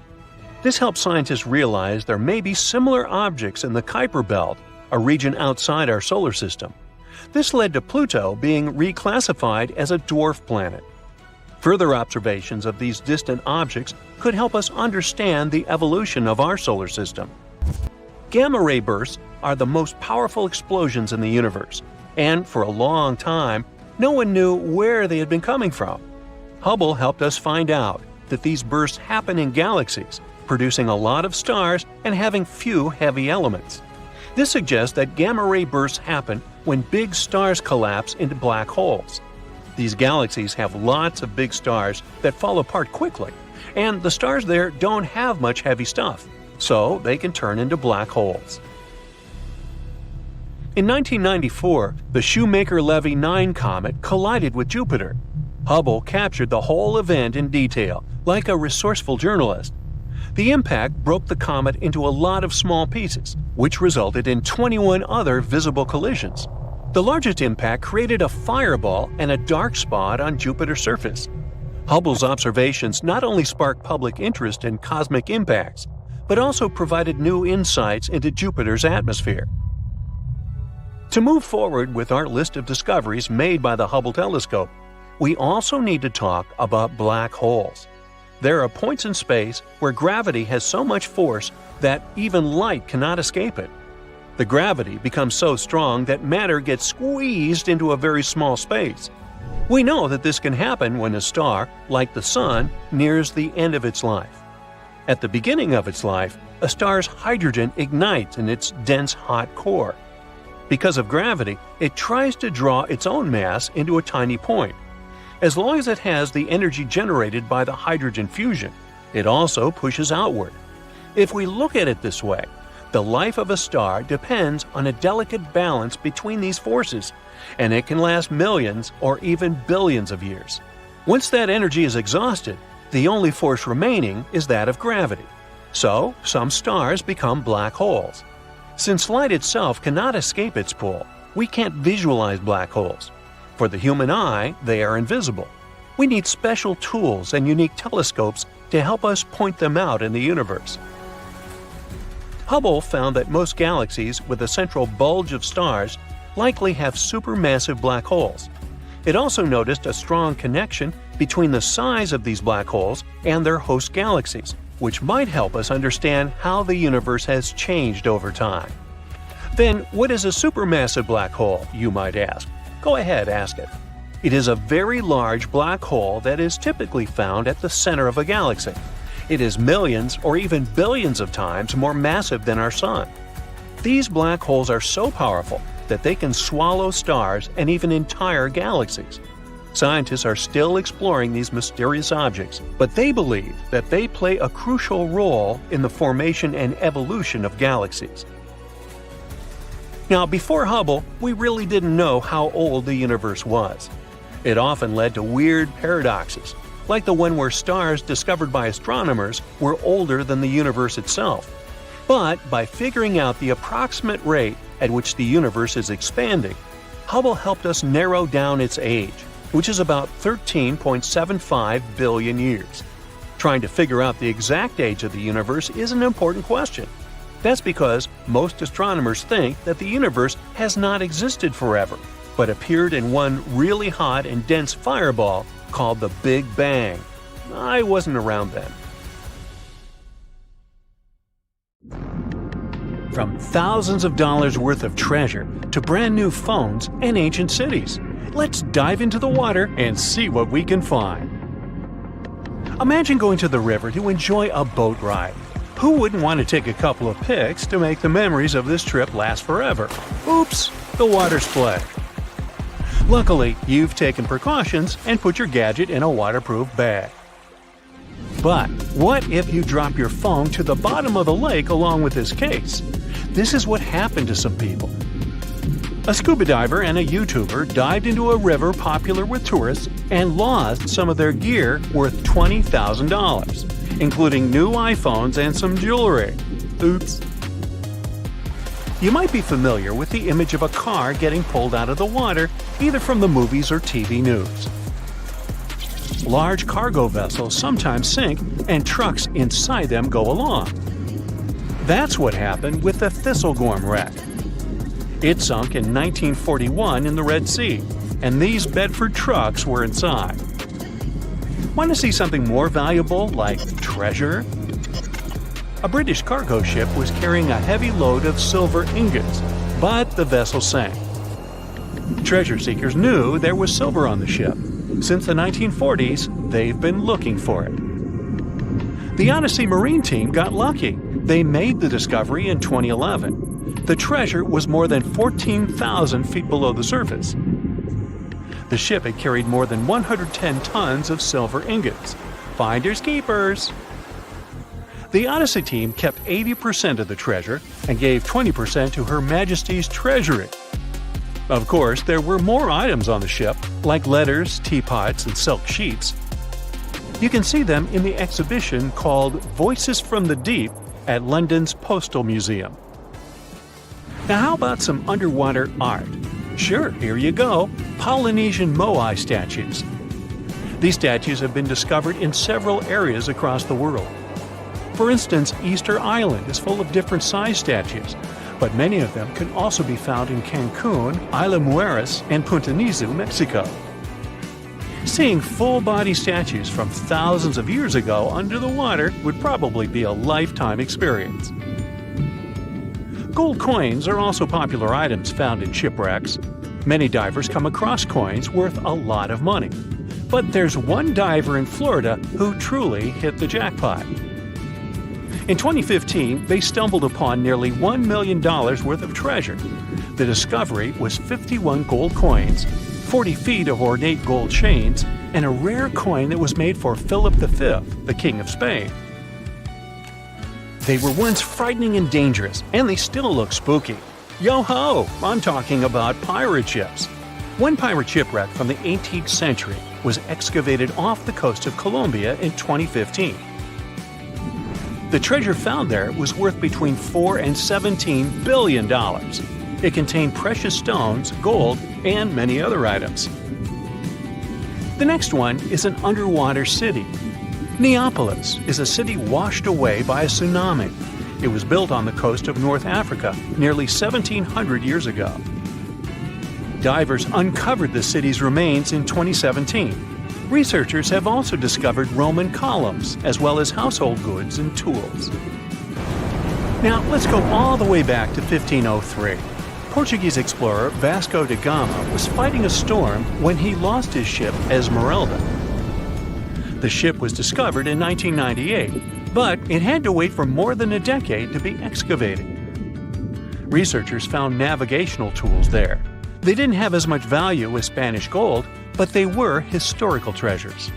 This helps scientists realize there may be similar objects in the Kuiper Belt, a region outside our solar system. This led to Pluto being reclassified as a dwarf planet. Further observations of these distant objects could help us understand the evolution of our solar system. Gamma-ray bursts are the most powerful explosions in the universe, and for a long time, no one knew where they had been coming from. Hubble helped us find out that these bursts happen in galaxies, producing a lot of stars and having few heavy elements. This suggests that gamma-ray bursts happen when big stars collapse into black holes. These galaxies have lots of big stars that fall apart quickly, and the stars there don't have much heavy stuff, so they can turn into black holes. In 1994, the Shoemaker-Levy 9 comet collided with Jupiter. Hubble captured the whole event in detail, like a resourceful journalist. The impact broke the comet into a lot of small pieces, which resulted in 21 other visible collisions. The largest impact created a fireball and a dark spot on Jupiter's surface. Hubble's observations not only sparked public interest in cosmic impacts, but also provided new insights into Jupiter's atmosphere. To move forward with our list of discoveries made by the Hubble telescope, we also need to talk about black holes. There are points in space where gravity has so much force that even light cannot escape it. The gravity becomes so strong that matter gets squeezed into a very small space. We know that this can happen when a star, like the Sun, nears the end of its life. At the beginning of its life, a star's hydrogen ignites in its dense hot core. Because of gravity, it tries to draw its own mass into a tiny point. As long as it has the energy generated by the hydrogen fusion, it also pushes outward. If we look at it this way, the life of a star depends on a delicate balance between these forces, and it can last millions or even billions of years. Once that energy is exhausted, the only force remaining is that of gravity. So, some stars become black holes. Since light itself cannot escape its pull, we can't visualize black holes. For the human eye, they are invisible. We need special tools and unique telescopes to help us point them out in the universe. Hubble found that most galaxies with a central bulge of stars likely have supermassive black holes. It also noticed a strong connection between the size of these black holes and their host galaxies, which might help us understand how the universe has changed over time. Then, what is a supermassive black hole, you might ask? Go ahead, ask it. It is a very large black hole that is typically found at the center of a galaxy. It is millions or even billions of times more massive than our Sun. These black holes are so powerful that they can swallow stars and even entire galaxies. Scientists are still exploring these mysterious objects, but they believe that they play a crucial role in the formation and evolution of galaxies. Now, before Hubble, we really didn't know how old the universe was. It often led to weird paradoxes, like the one where stars discovered by astronomers were older than the universe itself. But by figuring out the approximate rate at which the universe is expanding, Hubble helped us narrow down its age, which is about 13.75 billion years. Trying to figure out the exact age of the universe is an important question. That's because most astronomers think that the universe has not existed forever, but appeared in one really hot and dense fireball called the Big Bang. I wasn't around then. From thousands of dollars worth of treasure to brand new phones and ancient cities, let's dive into the water and see what we can find. Imagine going to the river to enjoy a boat ride. Who wouldn't want to take a couple of pics to make the memories of this trip last forever? Oops, the water split. Luckily, you've taken precautions and put your gadget in a waterproof bag. But what if you drop your phone to the bottom of the lake along with this case? This is what happened to some people. A scuba diver and a YouTuber dived into a river popular with tourists and lost some of their gear worth $20,000, including new iPhones and some jewelry. Oops. You might be familiar with the image of a car getting pulled out of the water, either from the movies or TV news. Large cargo vessels sometimes sink, and trucks inside them go along. That's what happened with the Thistlegorm wreck. It sunk in 1941 in the Red Sea, and these Bedford trucks were inside. Want to see something more valuable, like treasure? A British cargo ship was carrying a heavy load of silver ingots, but the vessel sank. Treasure seekers knew there was silver on the ship. Since the 1940s, they've been looking for it. The Odyssey Marine team got lucky. They made the discovery in 2011. The treasure was more than 14,000 feet below the surface. The ship had carried more than 110 tons of silver ingots. Finders keepers! The Odyssey team kept 80% of the treasure and gave 20% to Her Majesty's Treasury. Of course, there were more items on the ship, like letters, teapots, and silk sheets. You can see them in the exhibition called Voices from the Deep at London's Postal Museum. Now how about some underwater art? Sure, here you go, Polynesian moai statues. These statues have been discovered in several areas across the world. For instance, Easter Island is full of different size statues, but many of them can also be found in Cancun, Isla Mujeres, and Punta Nizu, Mexico. Seeing full-body statues from thousands of years ago under the water would probably be a lifetime experience. Gold coins are also popular items found in shipwrecks. Many divers come across coins worth a lot of money. But there's one diver in Florida who truly hit the jackpot. In 2015, they stumbled upon nearly $1 million worth of treasure. The discovery was 51 gold coins, 40 feet of ornate gold chains, and a rare coin that was made for Philip V, the King of Spain. They were once frightening and dangerous, and they still look spooky. Yo-ho! I'm talking about pirate ships. One pirate shipwreck from the 18th century was excavated off the coast of Colombia in 2015. The treasure found there was worth between $4 and $17 billion. It contained precious stones, gold, and many other items. The next one is an underwater city. Neapolis is a city washed away by a tsunami. It was built on the coast of North Africa nearly 1,700 years ago. Divers uncovered the city's remains in 2017. Researchers have also discovered Roman columns, as well as household goods and tools. Now, let's go all the way back to 1503. Portuguese explorer Vasco da Gama was fighting a storm when he lost his ship Esmeralda. The ship was discovered in 1998, but it had to wait for more than a decade to be excavated. Researchers found navigational tools there. They didn't have as much value as Spanish gold, but they were historical treasures.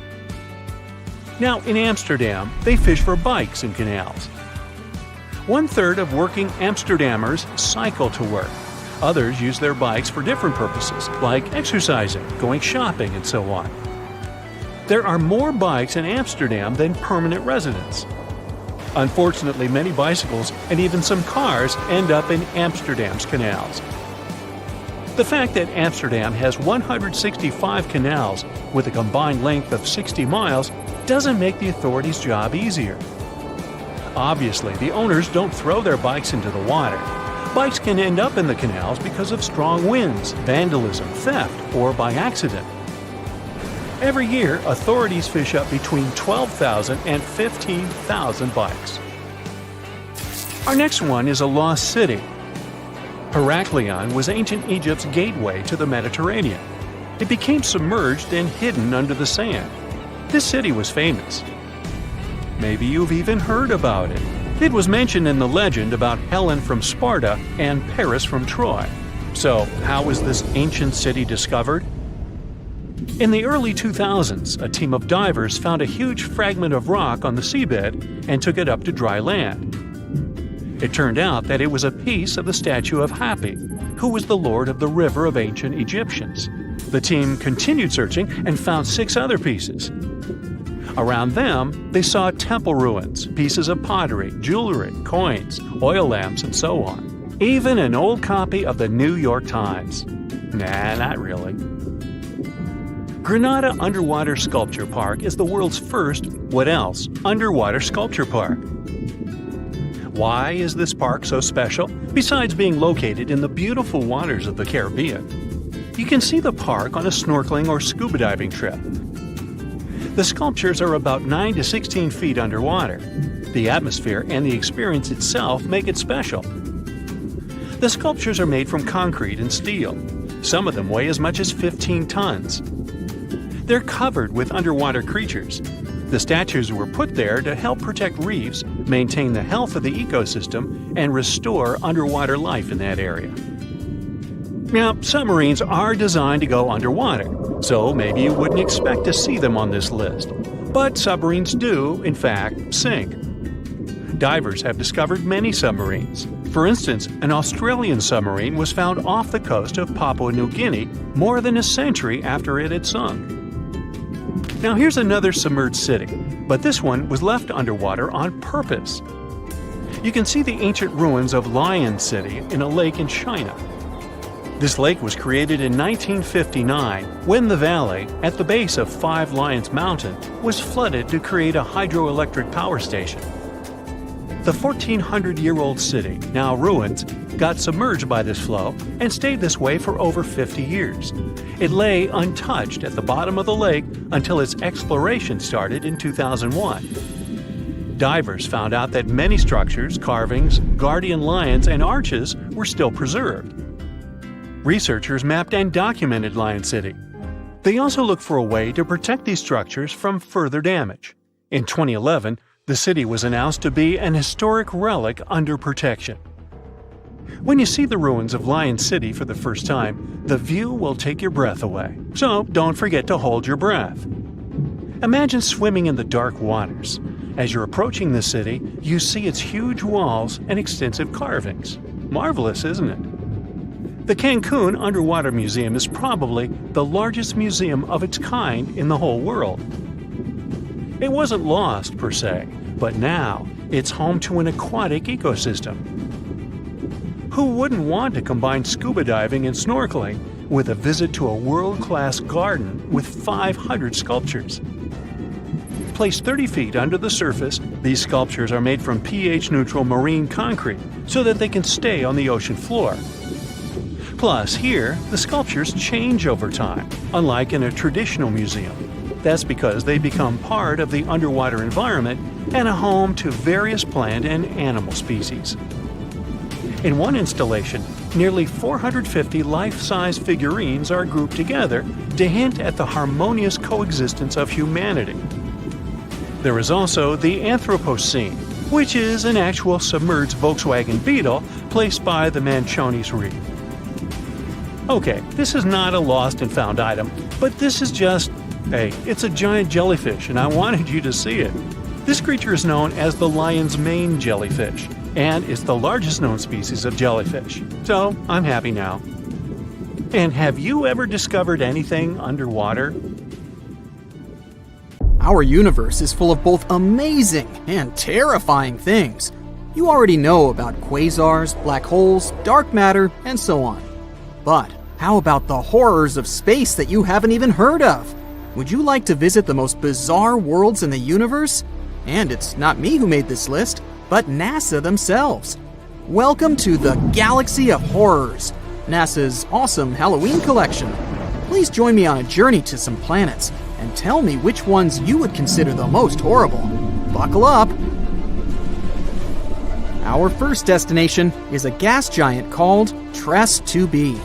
Now, in Amsterdam, they fish for bikes in canals. 1/3 of working Amsterdammers cycle to work. Others use their bikes for different purposes, like exercising, going shopping, and so on. There are more bikes in Amsterdam than permanent residents. Unfortunately, many bicycles and even some cars end up in Amsterdam's canals. The fact that Amsterdam has 165 canals with a combined length of 60 miles doesn't make the authorities' job easier. Obviously, the owners don't throw their bikes into the water. Bikes can end up in the canals because of strong winds, vandalism, theft, or by accident. Every year, authorities fish up between 12,000 and 15,000 bikes. Our next one is a lost city. Heraklion was ancient Egypt's gateway to the Mediterranean. It became submerged and hidden under the sand. This city was famous. Maybe you've even heard about it. It was mentioned in the legend about Helen from Sparta and Paris from Troy. So, how was this ancient city discovered? In the early 2000s, a team of divers found a huge fragment of rock on the seabed and took it up to dry land. It turned out that it was a piece of the statue of Hapi, who was the lord of the river of ancient Egyptians. The team continued searching and found 6 other pieces. Around them, they saw temple ruins, pieces of pottery, jewelry, coins, oil lamps, and so on. Even an old copy of the New York Times. Nah, not really. Granada Underwater Sculpture Park is the world's first, what else, underwater sculpture park. Why is this park so special, besides being located in the beautiful waters of the Caribbean? You can see the park on a snorkeling or scuba diving trip. The sculptures are about 9 to 16 feet underwater. The atmosphere and the experience itself make it special. The sculptures are made from concrete and steel. Some of them weigh as much as 15 tons. They're covered with underwater creatures. The statues were put there to help protect reefs, maintain the health of the ecosystem, and restore underwater life in that area. Now, submarines are designed to go underwater, so maybe you wouldn't expect to see them on this list. But submarines do, in fact, sink. Divers have discovered many submarines. For instance, an Australian submarine was found off the coast of Papua New Guinea more than a century after it had sunk. Now here's another submerged city, but this one was left underwater on purpose. You can see the ancient ruins of Lion City in a lake in China. This lake was created in 1959 when the valley, at the base of Five Lions Mountain, was flooded to create a hydroelectric power station. The 1,400-year-old city, now ruins, got submerged by this flow and stayed this way for over 50 years. It lay untouched at the bottom of the lake until its exploration started in 2001. Divers found out that many structures, carvings, guardian lions, and arches were still preserved. Researchers mapped and documented Lion City. They also looked for a way to protect these structures from further damage. In 2011, the city was announced to be an historic relic under protection. When you see the ruins of Lion City for the first time, the view will take your breath away. So don't forget to hold your breath. Imagine swimming in the dark waters. As you're approaching the city, you see its huge walls and extensive carvings. Marvelous, isn't it? The Cancun Underwater Museum is probably the largest museum of its kind in the whole world. It wasn't lost, per se, but now it's home to an aquatic ecosystem. Who wouldn't want to combine scuba diving and snorkeling with a visit to a world-class garden with 500 sculptures? Placed 30 feet under the surface, these sculptures are made from pH-neutral marine concrete so that they can stay on the ocean floor. Plus, here, the sculptures change over time, unlike in a traditional museum. That's because they become part of the underwater environment and a home to various plant and animal species. In one installation, nearly 450 life-size figurines are grouped together to hint at the harmonious coexistence of humanity. There is also the Anthropocene, which is an actual submerged Volkswagen Beetle placed by the Manchonis Reef. Okay, this is not a lost and found item, but this is just, hey, it's a giant jellyfish and I wanted you to see it. This creature is known as the lion's mane jellyfish, and it's the largest known species of jellyfish. So, I'm happy now. And have you ever discovered anything underwater? Our universe is full of both amazing and terrifying things. You already know about quasars, black holes, dark matter, and so on. But how about the horrors of space that you haven't even heard of? Would you like to visit the most bizarre worlds in the universe? And it's not me who made this list, but NASA themselves. Welcome to the Galaxy of Horrors, NASA's awesome Halloween collection. Please join me on a journey to some planets and tell me which ones you would consider the most horrible. Buckle up! Our first destination is a gas giant called TRES 2b.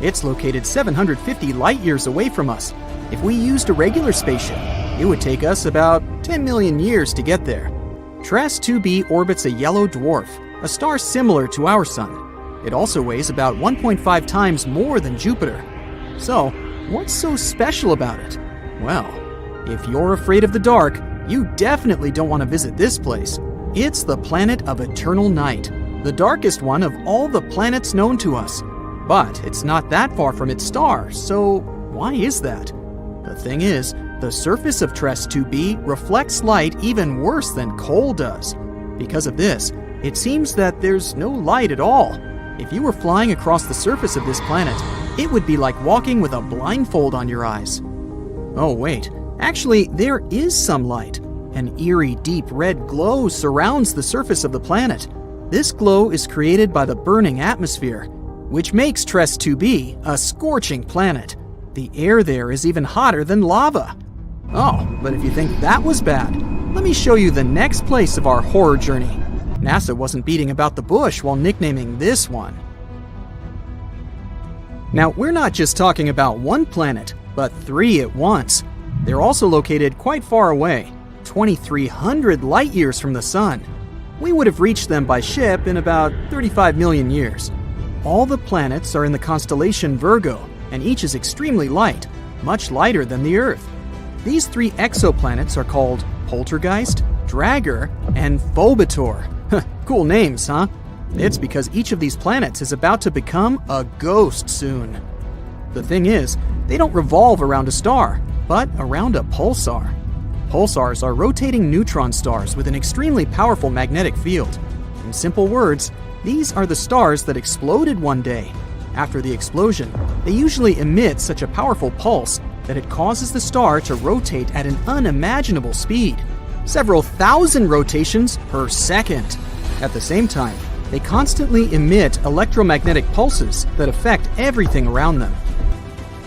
It's located 750 light-years away from us. If we used a regular spaceship, it would take us about 10 million years to get there. TRES 2b orbits a yellow dwarf, a star similar to our Sun. It also weighs about 1.5 times more than Jupiter. So, what's so special about it? Well, if you're afraid of the dark, you definitely don't want to visit this place. It's the planet of eternal night, the darkest one of all the planets known to us. But it's not that far from its star, so why is that? The thing is, the surface of TRES 2b reflects light even worse than coal does. Because of this, it seems that there's no light at all. If you were flying across the surface of this planet, it would be like walking with a blindfold on your eyes. Oh wait, actually there is some light. An eerie deep red glow surrounds the surface of the planet. This glow is created by the burning atmosphere, which makes Tres 2b a scorching planet. The air there is even hotter than lava. Oh, but if you think that was bad, let me show you the next place of our horror journey. NASA wasn't beating about the bush while nicknaming this one. Now, we're not just talking about one planet, but 3 at once. They're also located quite far away, 2,300 light years from the Sun. We would have reached them by ship in about 35 million years. All the planets are in the constellation Virgo, and each is extremely light, much lighter than the Earth. These 3 exoplanets are called Poltergeist, Dragger, and Phobator. Cool names, huh? It's because each of these planets is about to become a ghost soon. The thing is, they don't revolve around a star, but around a pulsar. Pulsars are rotating neutron stars with an extremely powerful magnetic field. In simple words, these are the stars that exploded one day. After the explosion, they usually emit such a powerful pulse that it causes the star to rotate at an unimaginable speed, several thousand rotations per second. At the same time, they constantly emit electromagnetic pulses that affect everything around them.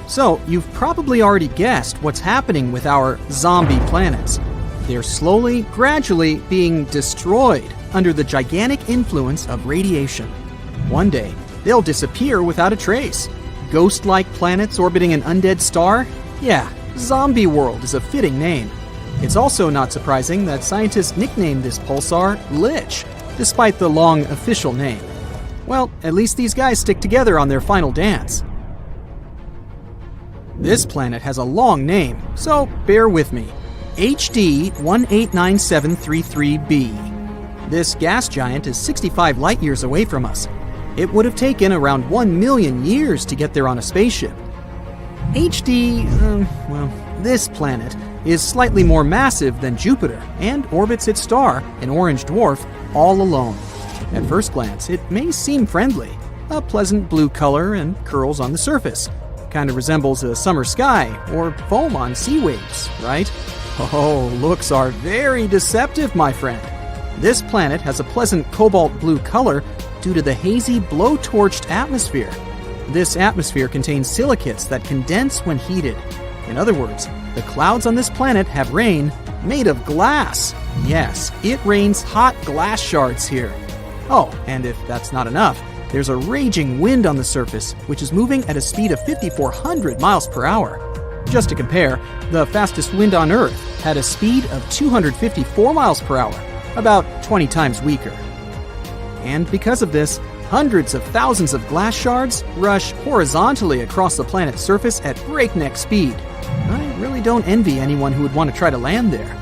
So, you've probably already guessed what's happening with our zombie planets. They're slowly, gradually being destroyed under the gigantic influence of radiation. One day, they'll disappear without a trace. Ghost-like planets orbiting an undead star? Yeah, Zombie World is a fitting name. It's also not surprising that scientists nicknamed this pulsar Lich, despite the long official name. Well, at least these guys stick together on their final dance. This planet has a long name, so bear with me. HD 189733b. This gas giant is 65 light-years away from us. It would have taken around 1 million years to get there on a spaceship. This planet is slightly more massive than Jupiter and orbits its star, an orange dwarf, all alone. At first glance, it may seem friendly. A pleasant blue color and curls on the surface. Kind of resembles a summer sky or foam on sea waves, right? Oh, looks are very deceptive, my friend. This planet has a pleasant cobalt blue color due to the hazy blow-torched atmosphere. This atmosphere contains silicates that condense when heated. In other words, the clouds on this planet have rain made of glass. Yes, it rains hot glass shards here. Oh, and if that's not enough, there's a raging wind on the surface, which is moving at a speed of 5,400 miles per hour. Just to compare, the fastest wind on Earth had a speed of 254 miles per hour, about 20 times weaker. And because of this, hundreds of thousands of glass shards rush horizontally across the planet's surface at breakneck speed. I really don't envy anyone who would want to try to land there.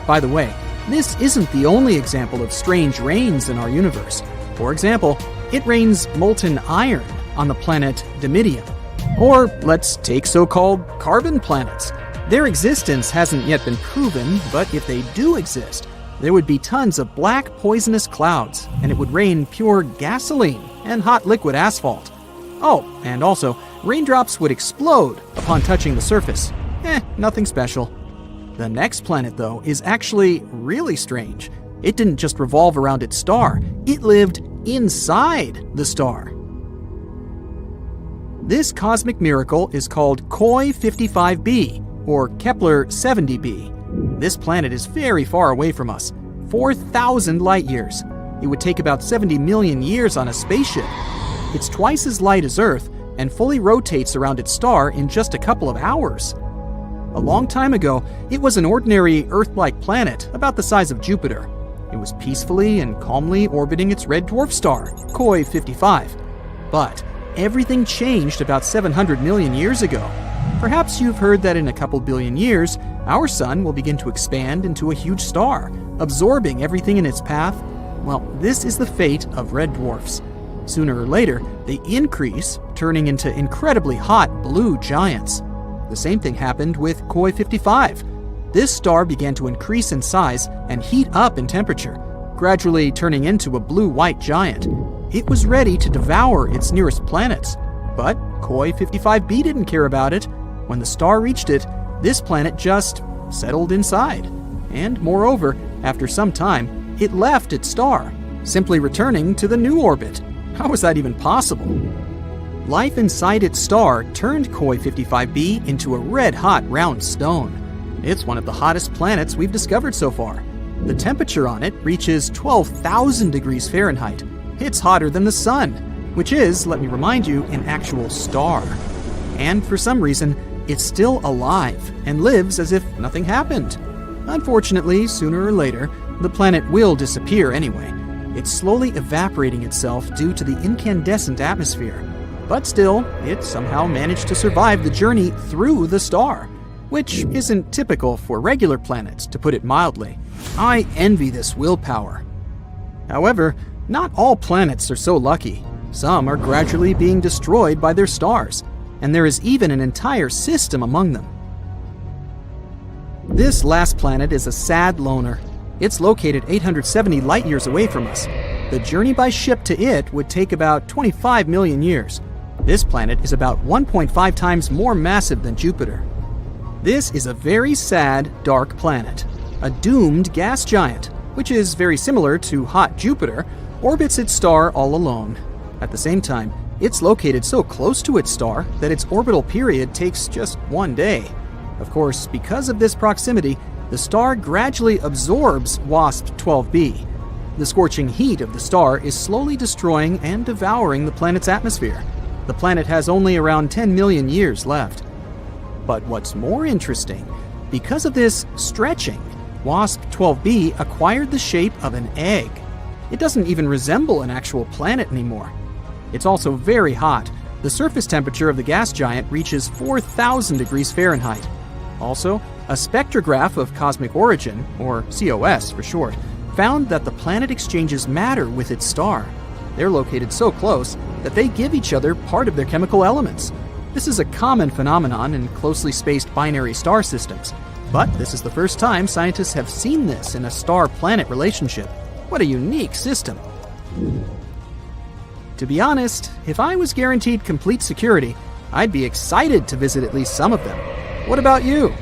By the way, this isn't the only example of strange rains in our universe. For example, it rains molten iron on the planet Dimidium. Or let's take so-called carbon planets. Their existence hasn't yet been proven, but if they do exist, there would be tons of black poisonous clouds, and it would rain pure gasoline and hot liquid asphalt. Oh, and also, raindrops would explode upon touching the surface. Nothing special. The next planet, though, is actually really strange. It didn't just revolve around its star, it lived inside the star. This cosmic miracle is called Koi 55b, or Kepler 70b. This planet is very far away from us, 4,000 light-years. It would take about 70 million years on a spaceship. It's twice as light as Earth and fully rotates around its star in just a couple of hours. A long time ago, it was an ordinary Earth-like planet about the size of Jupiter. It was peacefully and calmly orbiting its red dwarf star, Koi 55. But everything changed about 700 million years ago. Perhaps you've heard that in a couple billion years, our sun will begin to expand into a huge star, absorbing everything in its path. Well, this is the fate of red dwarfs. Sooner or later, they increase, turning into incredibly hot blue giants. The same thing happened with Koi 55. This star began to increase in size and heat up in temperature, gradually turning into a blue-white giant. it was ready to devour its nearest planets. But Koi 55b didn't care about it. When the star reached it, this planet just settled inside. And moreover, after some time, it left its star, simply returning to the new orbit. How was that even possible? Life inside its star turned Koi 55b into a red-hot round stone. It's one of the hottest planets we've discovered so far. The temperature on it reaches 12,000 degrees Fahrenheit. It's hotter than the sun, which is, let me remind you, an actual star. And for some reason, it's still alive and lives as if nothing happened. Unfortunately, sooner or later, the planet will disappear anyway. It's slowly evaporating itself due to the incandescent atmosphere. But still, it somehow managed to survive the journey through the star, which isn't typical for regular planets, to put it mildly. I envy this willpower. However, not all planets are so lucky. Some are gradually being destroyed by their stars, and there is even an entire system among them. This last planet is a sad loner. It's located 870 light-years away from us. The journey by ship to it would take about 25 million years. This planet is about 1.5 times more massive than Jupiter. This is a very sad, dark planet. A doomed gas giant, which is very similar to hot Jupiter, orbits its star all alone. At the same time, it's located so close to its star that its orbital period takes just 1 day. Of course, because of this proximity, the star gradually absorbs WASP-12b. The scorching heat of the star is slowly destroying and devouring the planet's atmosphere. The planet has only around 10 million years left. But what's more interesting, because of this stretching, WASP-12b acquired the shape of an egg. It doesn't even resemble an actual planet anymore. It's also very hot. The surface temperature of the gas giant reaches 4,000 degrees Fahrenheit. Also, a spectrograph of cosmic origin, or COS for short, found that the planet exchanges matter with its star. They're located so close that they give each other part of their chemical elements. This is a common phenomenon in closely spaced binary star systems. But this is the first time scientists have seen this in a star-planet relationship. What a unique system. To be honest, if I was guaranteed complete security, I'd be excited to visit at least some of them. What about you?